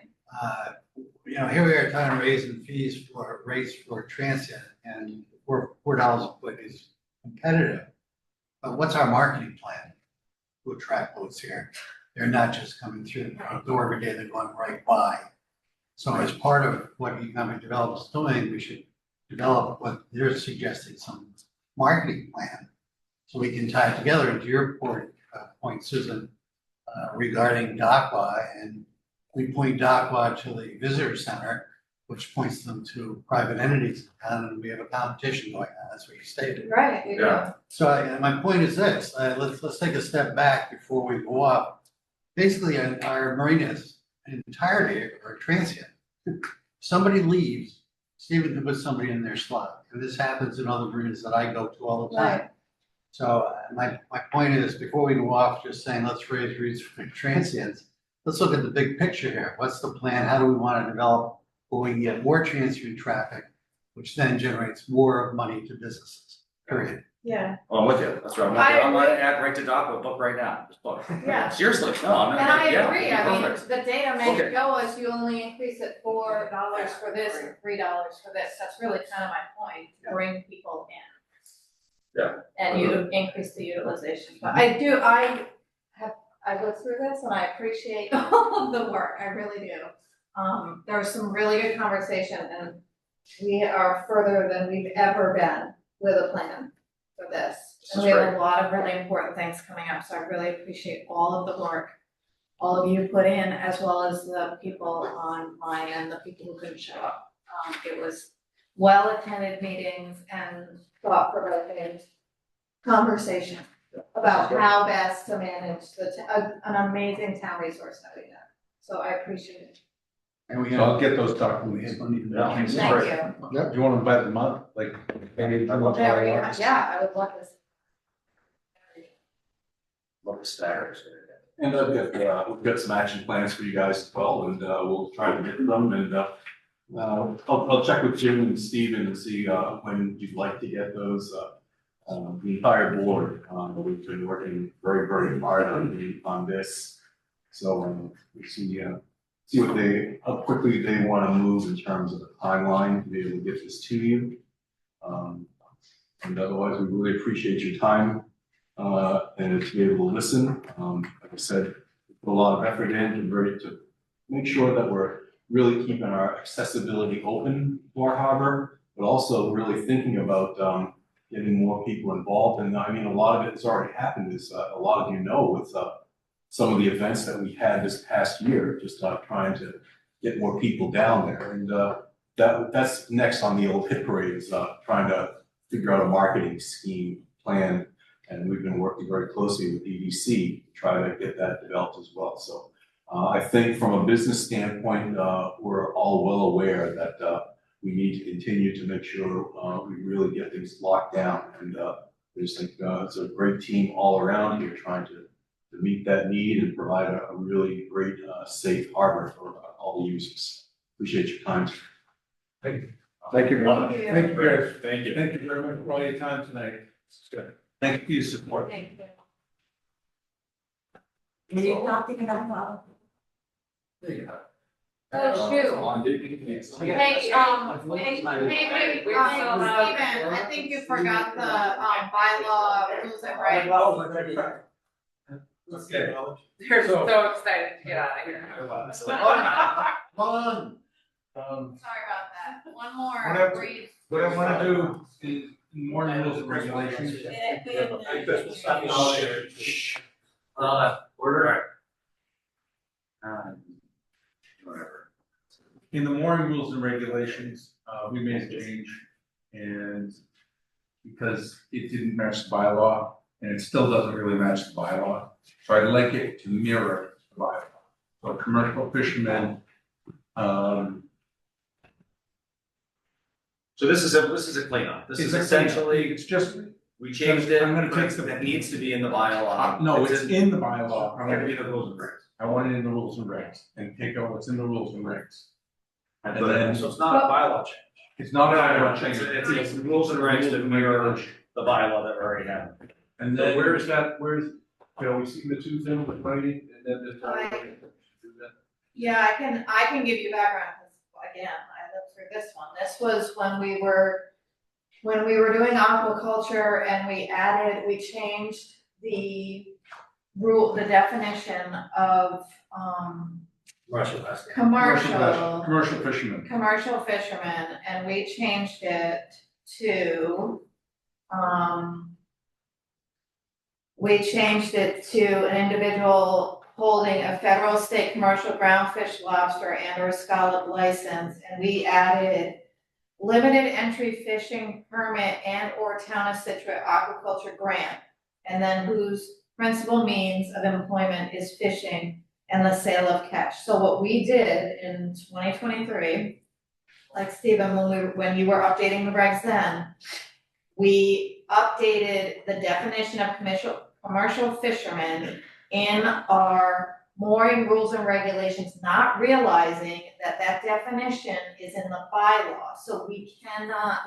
You know, here we are trying to raise fees for rates for transient, and $4 a foot is competitive. But what's our marketing plan to attract boats here? They're not just coming through the front door every day, they're going right by. So as part of what economic development is doing, we should develop what they're suggesting, some marketing plan. So we can tie it together into your point, Susan, regarding DACWA, and we point DACWA to the visitor center, which points them to private entities, and we have a competition going on, that's what you stated. Right, we do. Yeah. So my point is this, let's take a step back before we go up. Basically, our marinas in entirety are transient. Somebody leaves, Stephen can put somebody in their slot, and this happens in other marinas that I go to all the time. Right. So my point is, before we go off just saying, let's raise rates for transients, let's look at the big picture here. What's the plan? How do we want to develop where we can get more transient traffic, which then generates more money to businesses, period. Yeah. Well, I'm with you, that's right, I'm gonna add right to DACWA, book right now, just book. Yeah. Seriously, no, I'm not. And I yeah, agree, it'd be I mean, perfect. the data may Okay. go as you only increase it $4 for this and $3 for this, that's really kind of my point, to bring people in. Yeah. And you increase the utilization, but I looked through this and I appreciate all of the work, I really do. There was some really good conversation and we are further than we've ever been with a plan for this. And we have a lot of really important things coming up, so I really appreciate all of the work all of you put in, as well as the people on my end, the people who couldn't show up. It was well-attended meetings and thought-provoking conversation about how best to manage an amazing town resource that we have. So I appreciate it. And So I'll get those documents. Thank you. Do you want to buy them up, like? Maybe. Yeah, I would love this. Love the staggers. And we've got some action plans for you guys as well, and we'll try to get them, and I'll check with Jim and Steven and see when you'd like to get those. The entire board, we've been working very, very hard on this. So we see how quickly they want to move in terms of the timeline to be able to get this to you. And otherwise, we really appreciate your time and to be able to listen. Like I said, we put a lot of effort in to make sure that we're really keeping our accessibility open to our harbor, but also really thinking about getting more people involved. And I mean, a lot of it has already happened, as a lot of you know, with some of the events that we had this past year, just trying to get more people down there. And that's next on the old hit parade, is trying to figure out a marketing scheme plan. And we've been working very closely with EDC to try to get that developed as well. So I think from a business standpoint, we're all well aware that we need to continue to make sure we really get things locked down. And I just think it's a great team all around here trying to meet that need and provide a really great, safe harbor for all the users. Appreciate your time. Thank you. Thank you very much. Thank you. Thank you, guys. Thank you. Thank you very much for all your time tonight. It's good. Thank you for your support. Thank you. Oh, shoot. Hey, Steven, I think you forgot the, bylaw rules and regs. Let's get it. They're so excited to get out of here. Fun. Sorry about that. One more, Whatever. brief. What I want to do is more rules and regulations. Order. Whatever. In the mooring rules and regulations, we made a change, and because it didn't match the bylaw, and it still doesn't really match the bylaw, so I'd like it to mirror the bylaw. So commercial fishermen, So this is a cleanup. This is It's a cleanup. essentially, it's just, we changed it, I'm gonna but take the- it needs to be in the bylaw. no, it's in the bylaw. It's gonna be the rules and regs. I want it in the rules and regs, and take out what's in the rules and regs. And But- then, So it's not a bylaw change. it's not a bylaw It's, change. it's rules and regs that mirror the bylaw that we already have. And then where is that, where's, we see the two things with writing, and then there's. Yeah, I can give you background, because again, I lived through this one. This was when we were doing aquaculture, and we changed the definition of, Commercial fishermen. commercial fishermen, and we changed it to, an individual holding a federal, state, commercial ground fish, lobster, and or scallop license, and we added limited entry fishing permit and or town of Scituate aquaculture grant, and then whose principal means of employment is fishing and the sale of catch. So what we did in 2023, like Stephen, when you were updating the regs then, we updated the definition of commercial fishermen in our mooring rules and regulations, not realizing that definition is in the bylaw, so we cannot,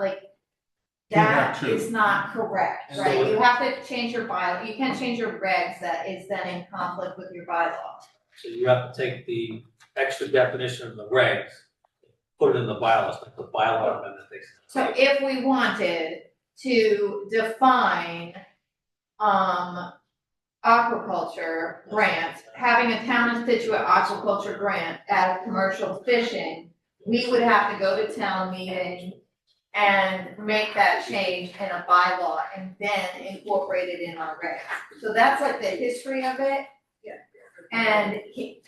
that is not correct, right? You have to change your bylaw, you can't change your regs that is then in conflict with your bylaw. So you have to take the extra definition of the regs, put it in the bylaws, like the bylaw amendment takes. So if we wanted to define, aquaculture grant, having a town of Scituate aquaculture grant as commercial fishing, we would have to go to town meeting and make that change in a bylaw and then incorporate it in our regs. So that's like the history of it. And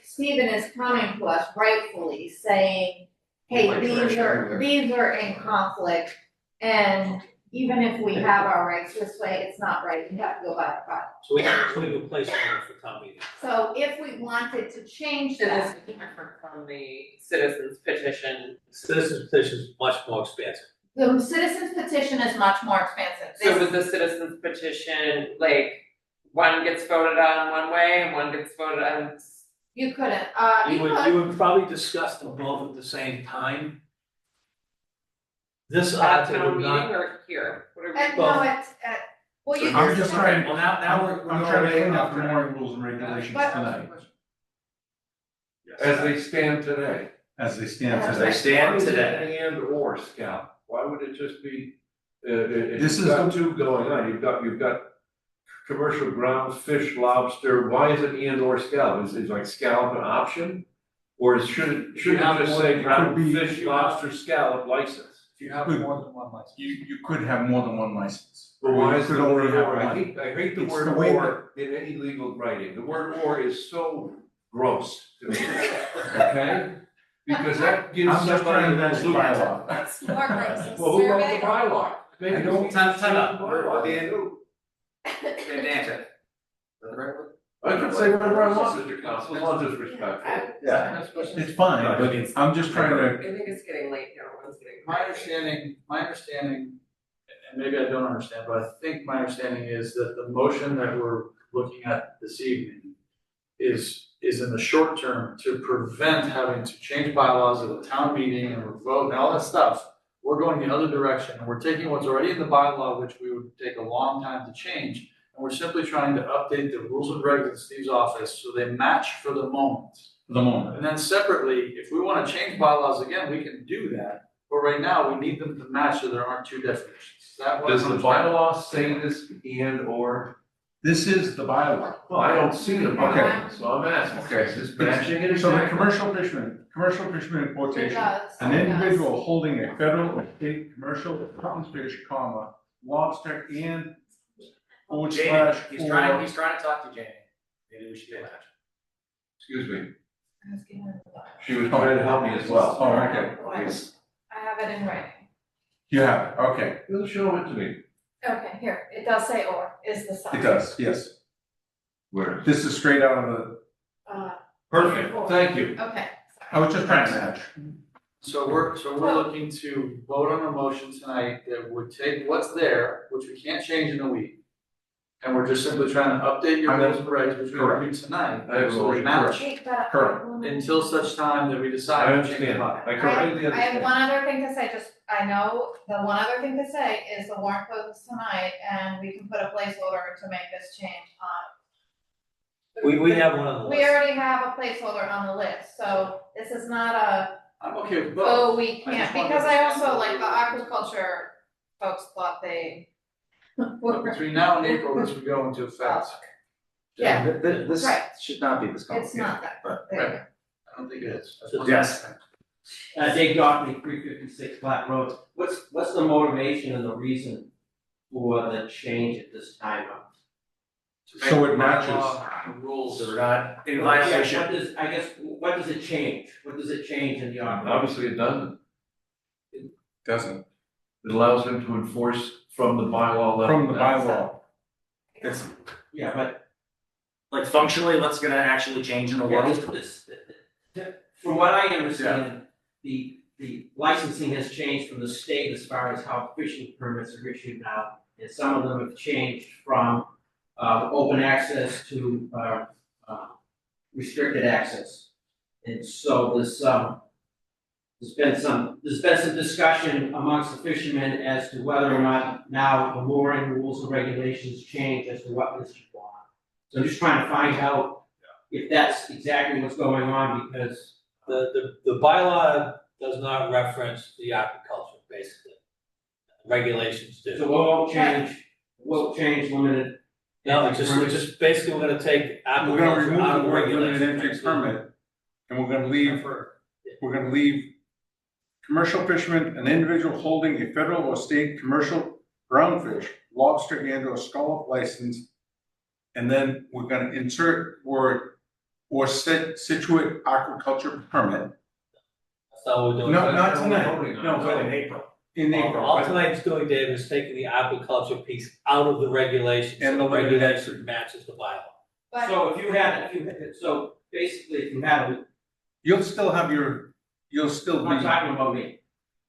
Stephen is coming to us rightfully saying, hey, these are in conflict. And even if we have our rights this way, it's not right, you have to go by the bylaw. So we have a placeholder for town meeting. So if we wanted to change So this that, is different from the citizens petition. Citizens petition is much more expansive. the citizens petition is much more expansive. So with the citizens petition, like, one gets voted on one way and one gets voted on. You couldn't, You would probably discuss them both at the same time. This At article town would meeting not. or here, whatever. and no, it's, well, you I'm can. just trying, Well, now we're I'm trying to clean up the more rules and regulations But- tonight. As they stand today. As they stand As today. they Why is it and or scalp? Why would it just be, This you've is got two going on, you've got commercial ground, fish, lobster, why is it and or scalp? Is like scallop an option? Or should it just say It ground, could be- fish, lobster, scallop license? If you have more than one license. You could have more than one license. But why You is could the only word have or, one. I hate the It's word the way or in any legal writing, the word or is so gross to me, okay? Because that gives I'm just somebody trying a to little match the loophole. bylaw. It's more like some Well, who wrote survey. the bylaw? I don't- Time out. Bylaw. Dan. I can say whatever I want, Mr. Council, as long as it's respectful. Yeah, it's fine, but I'm just trying I to, think it's getting late here, everyone's getting. My understanding, and maybe I don't understand, but I think my understanding is that the motion that we're looking at this evening is in the short term to prevent having to change bylaws at a town meeting and vote and all that stuff. We're going the other direction, and we're taking what's already in the bylaw, which we would take a long time to change, and we're simply trying to update the rules and regs in Steve's office so they match for the moment. for the moment. And then separately, if we wanna change bylaws again, we can do that, but right now, we need them to match so there aren't two definitions. Is that what? Does the bylaw say this and or? This is the bylaw. Well, I don't see the bylaw, so I'm asking, Okay. is this matching it So the exactly? commercial fisherman in It quotation, does. an it does. individual holding a federal or state commercial cottonfish, comma, lobster and forward slash He's trying or. to talk to Jamie. Maybe we should get that. Excuse me, I was getting it. she was trying to help me as well. Oh, okay. I have it in writing. You have it, okay. You'll show it to me. Okay, here, it does say or, is the sign. It does, yes. Where? This is straight out of the, Perfect, thank you. Okay. I was just trying to match. So we're looking to vote on a motion tonight that would take what's there, which we can't change in a week. And we're just simply trying to update your rules and regs, which we're gonna do tonight, I have a so they motion. match. Wait, but Correct. Until such time that we I decide to change the understand, bylaw. I completely I have understand. one other thing to say, I know, the one other thing to say is the warrant closes tonight and we can put a placeholder to make this change on. We have one on the We list. already have a placeholder on the list, so this is not a, I'm okay with both. oh, we I just can't, wanted because to I understand also, what like, the we're aquaculture folks thought they. But between now and April, this would go into effect. Yeah, This Right. should not be this it's complicated. not that, but- there you go. I don't think it is. That's So one yes. thing. Dave Dotley, 356 Flat Road. What's the motivation and the reason for the change at this time? So it matches. The rules. So we're not in Yeah, violation. what does it change? What does it change in the operation? Obviously, it doesn't. Doesn't. It allows him to enforce from the bylaw level. From the bylaw. It's Yeah, but like functionally, what's gonna actually change in the world? from what I understand, the licensing has changed from the state as far as how fishing permits are issued now. And some of them have changed from open access to restricted access. And so there's been some discussion amongst the fishermen as to whether or not now the mooring rules and regulations change as to what this should go on. So I'm just trying to find out if that's exactly what's going on, because The bylaw does not reference the aquaculture, basically. Regulations do. so won't change limited. No, it's just basically, we're gonna take We're gonna aquaculture remove out the of the word limited regulations. entry permit, and we're gonna leave commercial fisherman, an individual holding a federal or state commercial groundfish, lobster and or scallop license. And then we're gonna insert word or Scituate aquaculture permit. That's all we're doing. No, not tonight, no, but in April. In April. All tonight's doing, Dave, is taking the aquaculture piece out of the regulations. And so the regulation matches the bylaw. But So if you had, so basically, if you had, You'll still have you'll still I'm be. not talking about me,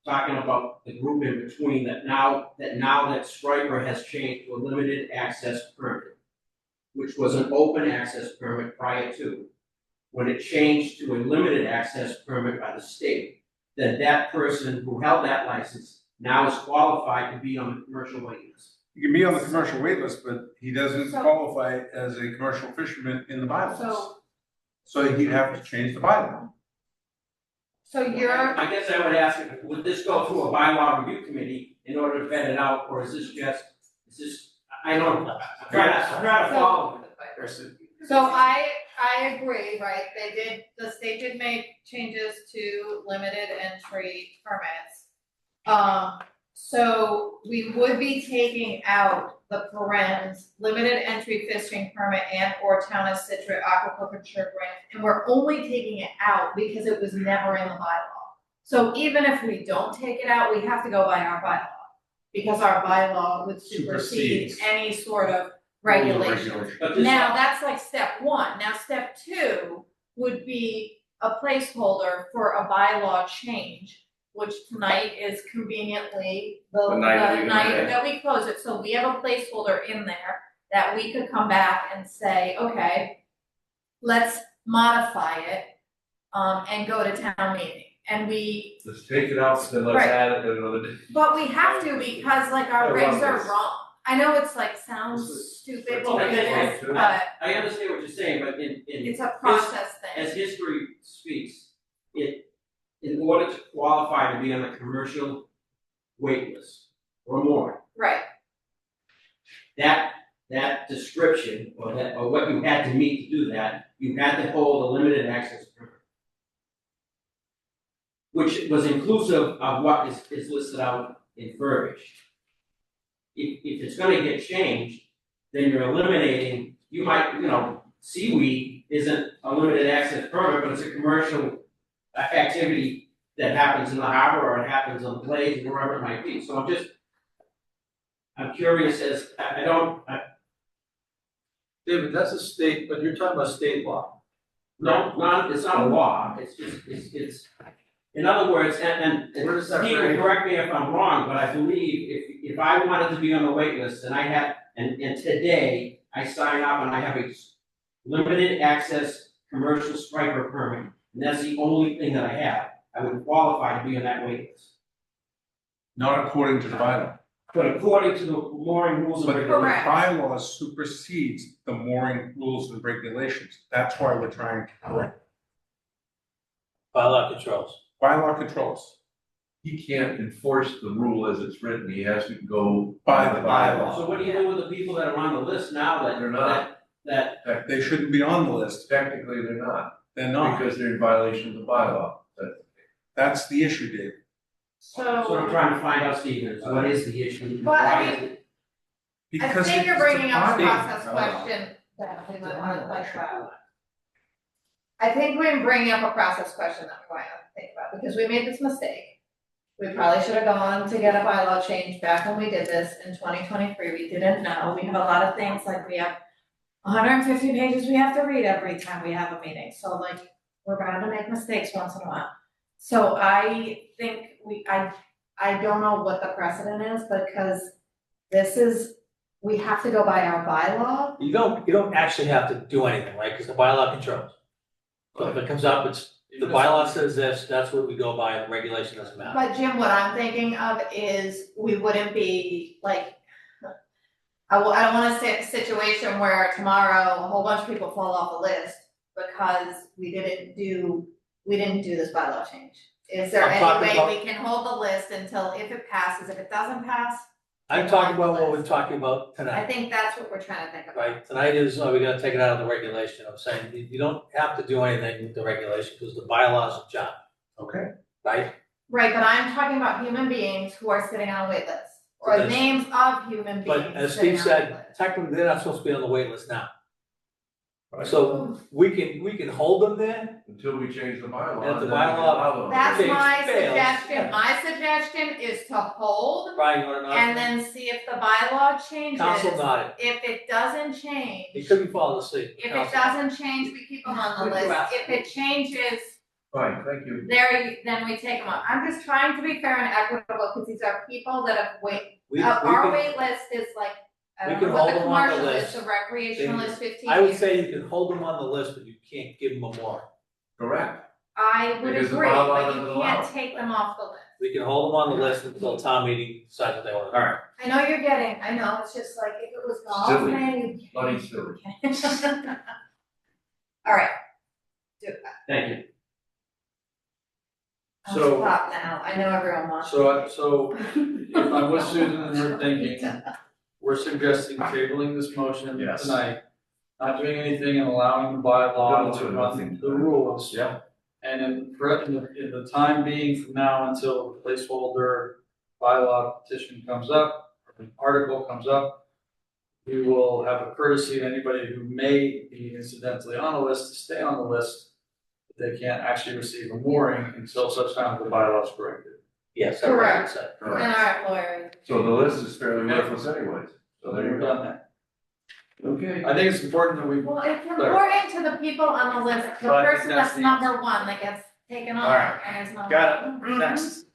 I'm talking about the group in between that that Striper has changed to a limited access permit, which was an open access permit prior to. When it changed to a limited access permit by the state, then that person who held that license now is qualified to be on the commercial wait list. He can be on the commercial wait list, but he doesn't So- qualify as a commercial fisherman in the bylaws. So- So he'd have to change the bylaw. So you're, I guess I would ask, would this go through a bylaw review committee in order to vet it out, or is this, I don't, I'm trying to follow. so I agree, right, the state did make changes to limited entry permits. So we would be taking out the parens, limited entry fishing permit and or town of Scituate aquaculture grant, and we're only taking it out because it was never in the bylaw. So even if we don't take it out, we have to go by our bylaw, because our bylaw would supersede Supersedes. any sort of regulation. But this, Now, that's like step one. Now, step two would be a placeholder for a bylaw change, which tonight is conveniently the night that we close it. So we have a placeholder in there that we could come back and say, okay, let's modify it, and go to town meeting. And we, Let's take it out, then let's Right. add it another day. but we have to because like our I love regs are this. wrong. I know it's like sounds stupid, Well, but it is, too. but I understand what you're saying, but in it's a process thing. as history speaks, in order to qualify to be on the commercial wait list or more, Right. that description or what you had to meet to do that, you had to hold a limited access permit. Which was inclusive of what is listed out in verbiage. If it's gonna get changed, then you're eliminating, you might, seaweed isn't a limited access permit, but it's a commercial activity that happens in the harbor or it happens on the blades or wherever it might be. So I'm curious David, that's a state, but you're talking about state law. it's not a law, it's just, it's, in other words, and Where does that Stephen, rank? correct me if I'm wrong, but I believe if I wanted to be on the wait list and I had, and today I sign up and I have a limited access commercial striper permit, and that's the only thing that I have, I would qualify to be on that wait list. Not according to the bylaw. But according to the mooring rules But and the regulations. Correct. bylaw supersedes the mooring rules and regulations. That's why we're trying to correct. Bylaw controls. Bylaw controls He can't enforce the rule as it's written, he has to go by the bylaw. So what do you do with the people that are on the list now that They're not. that They shouldn't be on the list. Technically, they're not, They're not. because they're in violation of the bylaw. That's the issue, Dave. That's what I'm trying to find out, Stephen, is what is the issue? But I Why mean- is it? I Because think you're it's bringing up a binding. process question that we might wanna think about. I think we're bringing up a process question that we might want to think about, because we made this mistake. We probably should have gone to get a bylaw change back when we did this in 2023, we didn't know, we have a lot of things, like we have 150 pages we have to read every time we have a meeting, so like, we're bound to make mistakes once in a while. So I think I don't know what the precedent is, because this is, we have to go by our bylaw. You don't actually have to do anything, right, because the bylaw controls. So if it comes up, the bylaw says this, that's what we go by, and the regulation doesn't matter. But Jim, what I'm thinking of is we wouldn't be like, I don't wanna say a situation where tomorrow a whole bunch of people fall off the list because we didn't do this bylaw change. Is there I'm any talking way about- we can hold the list until if it passes, if it doesn't pass? I'm talking about what we're talking about I tonight, think that's what we're trying to think about. right? Tonight is, are we gonna take it out of the regulation? I'm saying, you don't have to do anything with the regulation, because the bylaw's a job, Okay. right? Right, but I'm talking about human beings who are sitting on a wait list, or But as- names of human But beings as sitting Steve on a wait list. said, technically, they're not supposed to be on the wait list now. So we can hold them there, Until we change the bylaw. And if the then we can bylaw- allow them. That's James my fails. suggestion, my suggestion is to hold Brian, you wanna know? and then see if the bylaw changes. Council nodded, If it doesn't change, he could be falling asleep. if it Council. doesn't change, we keep them on the Would you list. ask? If it changes, Fine, thank you. then we take them off. I'm just trying to be fair and equitable, because these are people that have We our can- wait list is like, I we don't can know what hold the them on the commercial is, list. the recreational They- is 15 I would years. say you can hold them on the list, but you can't give them a warrant. Correct. I would Because the agree, bylaw but doesn't you allow can't it. take them off the list. We can hold them on the list until town meeting decides what they want to do. All right. I know you're getting, I know, it's just like, if it was golf, Silly. man, you'd. Bloody silly. All right. Do it. Thank you. I'll So- stop now, I know everyone wants. So if I'm with Susan and her thinking, we're suggesting tabling this motion Yes. tonight, not doing anything and allowing the bylaw Don't to do run nothing. the rules. Yeah. And in the time being from now until the placeholder bylaw petition comes up, or the article comes up, we will have a courtesy to anybody who may be incidentally on the list to stay on the list. But they can't actually receive a mooring until such time as the bylaw is corrected. Yes, that's what I Correct. said. And our lawyer. So the list is fairly worthless anyways. So there you We've go. done that. Okay. I think it's important that we. Well, it's important to the people on the list, the Well, I think person that's that's the number one that gets taken off, All right. and it's not. Got it. Next.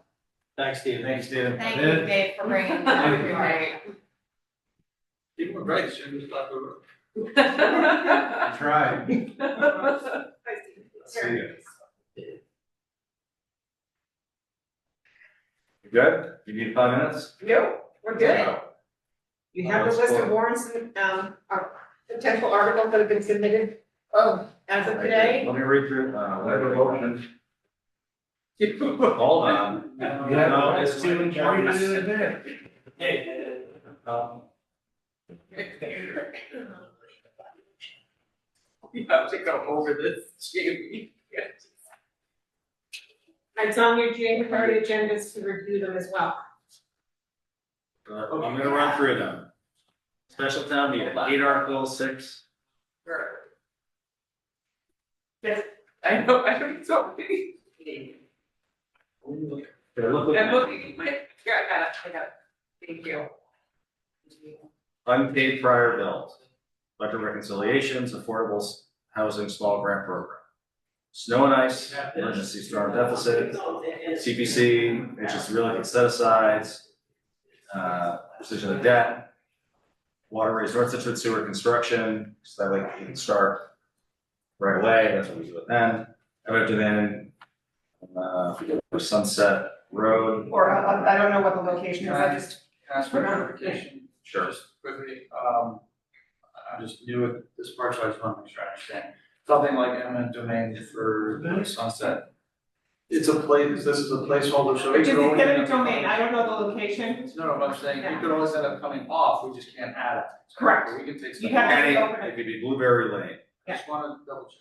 Thanks, Steve. Thanks, Steve. Thank you, Dave, for bringing that up. Right. Even with Greg, should we just talk over? Try. See you. You good? You need 5 minutes? No, we're good. You have the list of warrants and, potential articles that have been submitted, as of today. Let me read through, Let the motion. hold on. Yeah, No, it's too Read it in advance. Hey, We have to go over this, Jamie. It's on your January agendas to review them as well. I'm gonna run through them. Special town meeting, 8 articles, 6. Yes, I know, I don't so many. They're looking I'm at looking at my, here, I got it, thank you. unpaid prior bills, budget reconciliations, affordable housing small grant program, snow and ice, emergency storm deficit, CPC, interest real estate set asides, precision of debt, waterways, North Situate sewer construction, so that way you can start right away, that's what we do it then. I went to then, for Sunset Road. Or, I don't know what the location is, I just. Ask for clarification. Sure. Just quickly, I'm just new at this part, so I just want to make sure I understand. Something like eminent domain for Sunset. It's a place, this is a placeholder, so it Which is could always end eminent up. domain, I don't know the location. No, I'm saying, you could always end up coming off, we just can't add it. Correct. We can take You stuff. have to off. Any, open it. it could be Blueberry Lane, Just wanna double check.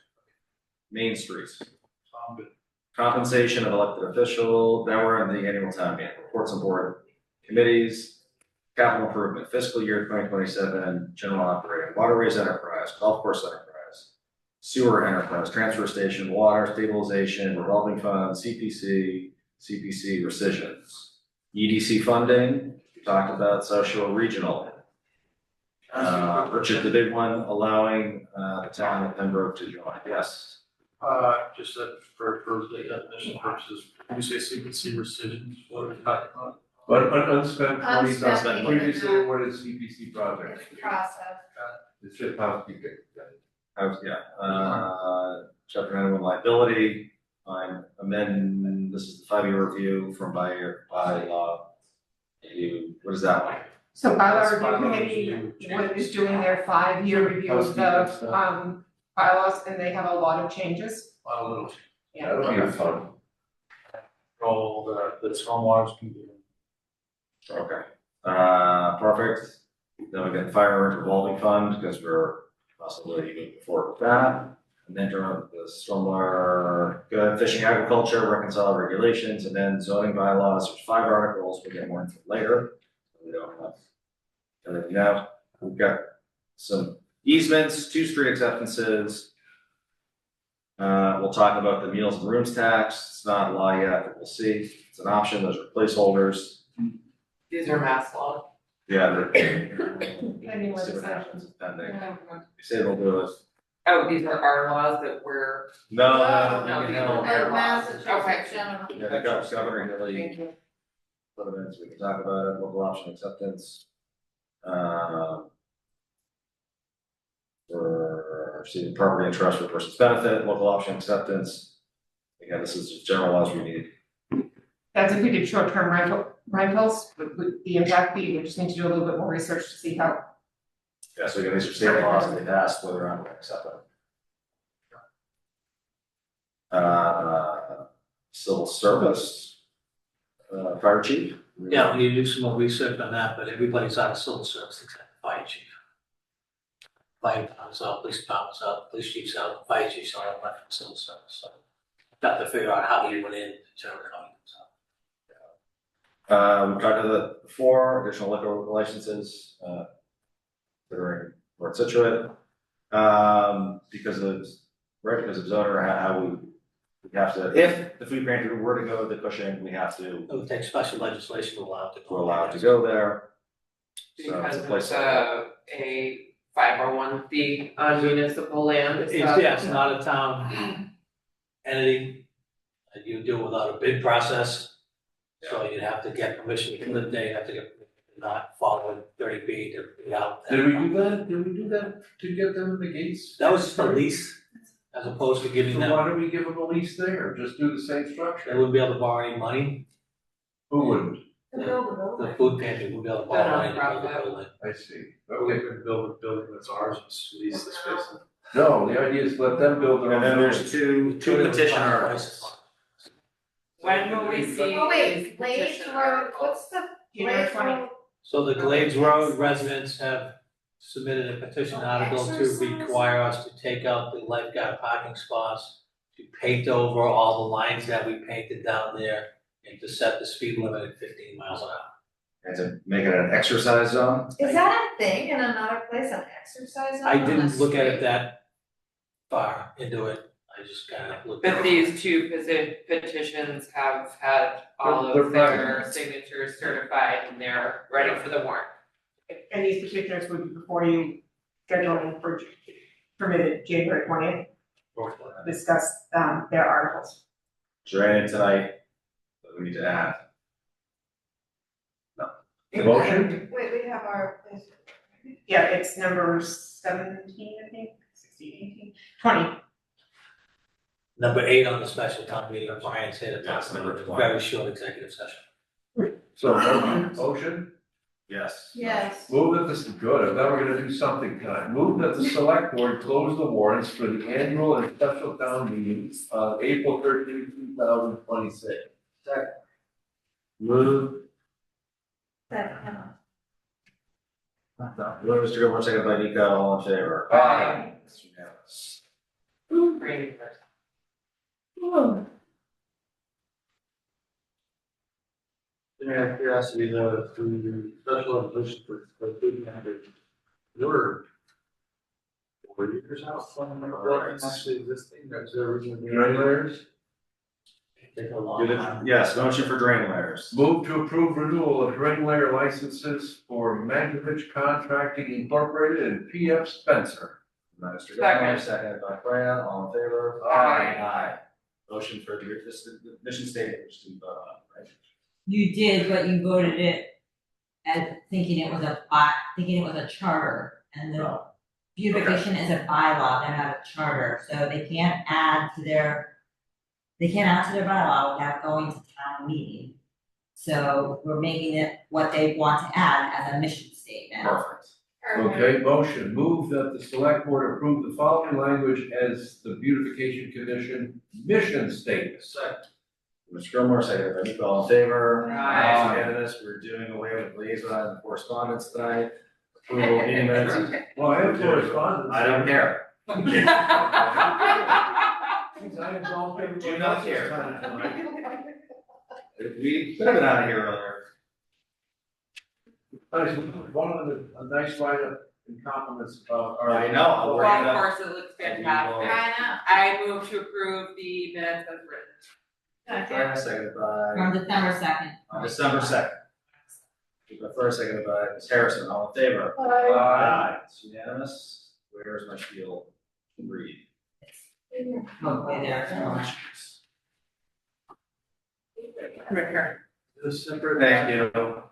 Main Streets, Sound good. compensation of elected official, now we're in the annual town meeting, reports on board committees, capital improvement, fiscal year 2027, general operating, waterways enterprise, golf course enterprise, sewer enterprise, transfer station, water stabilization, revolving fund, CPC rescissions, EDC funding, we talked about social regional. Richard, the big one, allowing the town of Pembroke to join, yes. Just that for the definition purposes, when you say CPC rescissions, what are we talking about? But unspent money, Unspent money. previously awarded CPC projects. Process. It's just housekeeping. Chapter 91 liability, amend, this is the 5-year review from bylaw. What is that one? So bylaw Bylaw review review committee is doing their 5-year review of the, bylaws, and they have a lot of changes. A lot of little. Yeah. That'll be fun. All the stormwaters can be. Okay, perfect. Then we got fire revolving fund, because we're possibly moving forward with that. and then the stormwater, fishing, agriculture, reconcile regulations, and then zoning bylaws. There's 5 articles. We'll get more into it later. We don't have everything now. We've got some easements, 2 street acceptances. We'll talk about the meals and rooms tax. It's not a law yet, but we'll see. It's an option. Those are placeholders. These are mass law. Yeah, they're. Pending See what legislation. happens. Pending. They say they'll do it. Oh, these are our laws that we're. No, No, these are Like their laws. Massachusetts Okay. general. Yeah, the governor Thank really you. put them in, so we can talk about it, local option acceptance. For receiving property and trust for person's benefit, local option acceptance. Again, this is just general laws we need. That's if we did short-term rentals, would the impact be, we just need to do a little bit more research to see how. Yeah, so again, these are state laws, and they've asked whether or not we accept them. Civil service, fire chief. Yeah, we need to do some more research on that, but everybody's out of civil service except the fire chief. Fire department's out, police department's out, police chief's out, fire chief's out, left from civil service, so. Got to figure out how he went in, determine how he comes out. We've talked about the 4 additional liquor licenses, considering Port Scituate. Because of zoner, how we have to, if the food pantry were to go to Cushing, we have to, It would take special legislation to allow it to go. we're allowed to go there. So it's Because a it's place. a 501(c) on municipal land. It's, yeah, it's not a town entity, and you do it without a bid process. So you'd have to get permission to live there, you have to get, not following 30B to be out there. Did we do that? Did we do that to get them the gates? That was just a lease, as opposed to giving So them, why don't we give them a lease there? Just do the same they structure? wouldn't be able to borrow any money, Who wouldn't? the food pantry wouldn't be able to borrow money to build the building. I see. We Okay. could build a building that's ours and lease the space. No, the idea is let them build their own. And then there's building. two petition articles. When will we see? Oh, wait, these Glades petition Road, articles? what's the January Glades 20. Road? So the Glades Road residents have submitted a petition article to require us to take out the lifeguard parking spots, to paint over all the lines that we painted down there, and to set the speed limit at 15 miles an hour. And to make it an exercise zone. Is that a thing in another place, an exercise zone I on a didn't look at it street? that far into it, I just kind of looked at But it. these 2 petitions have had all They're of their private. signatures certified and they're ready for the warrant. And these petitioners would be before you scheduling for permitted January 20th, discuss their articles. Is there anything tonight that we need to add? Motion? Wait, we have our. Yeah, it's number 17, I think, 16, 18, 20. Number 8 on the special town meeting, Brian said it, Yes, number 20. very short executive session. So motion? Yes. Yes. Move that this is good, I thought we were gonna do something tonight. Move that the select board close the warrants for the annual and special town meetings on April 13, 2026. Second. Move. Mr. Gilmore, second by Nico, all in favor? Aye. It's unanimous. Great. Yeah, curiosity, the special resolution for food pantry, we're 4 years out from the building actually existing, that's the original. Drain layers? Take a long time. Yes, motion for drain layers. Move to approve renewal of drain layer licenses for Mankiewicz Contracting Incorporated and PF Spencer. Mr. Gilmore, second by Freya, all in favor? Aye. Motion for the mission statement, which is vote on, right? You did, but you voted it as thinking it was a charter, and the beautification is a bylaw, they're not a charter, so they can't add to their bylaw without going to town meeting. So we're making it what they want to add as a mission statement. Perfect. Okay, motion, move that the select board approve the following language as the beautification commission mission statement. Second. Mr. Gilmore, second by Nico, all in favor? Aye. It's unanimous, we're doing away with liaison and correspondence tonight. Approval of meeting minutes. Well, I have correspondence. I don't care. Do not care. We could have been out of here earlier. One of the, a nice write-up and compliments about our. I know. Well, of course, it looks fantastic. I know. I move to approve the minutes as written. Diana, seconded by, From December 2nd. on December 2nd. First, seconded by Ms. Harrison, all in favor? Aye. It's unanimous. Where's my field? Read. Hopefully there's more. Right here. December, thank you. The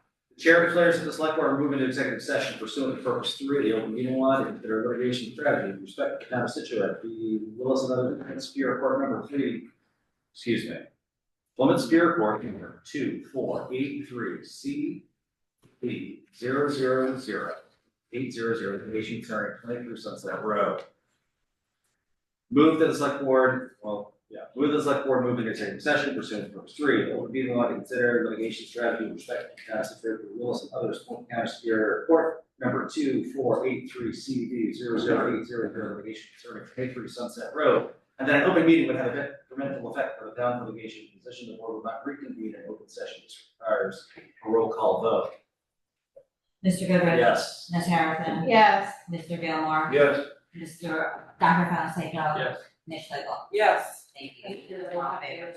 chair declares that the select board will move into executive session pursuant to purpose 3 of the open meeting law to consider litigation strategy with respect to the town of Scituate, the Willis and other Superior Court number 3, excuse me. Plymouth Superior Court number 2483 C B 000 800 litigation concerning 23 Sunset Road. Move that the select board, move that the select board move into executive session pursuant to purpose 3 of the open meeting law to consider litigation strategy with respect to the town of Scituate, the Willis and others, Fulton County Superior Court number 2483 CB 00800 litigation concerning 23 Sunset Road. And that an open meeting would have a detrimental effect on the town litigation position. The board will not reconvene in open session. This requires a roll call vote. Mr. Goodrich. Yes. Ms. Harrison. Yes. Mr. Gilmore. Yes. Dr. Fonseca. Yes. Ms. Schlegel. Yes. Thank you. All in favor?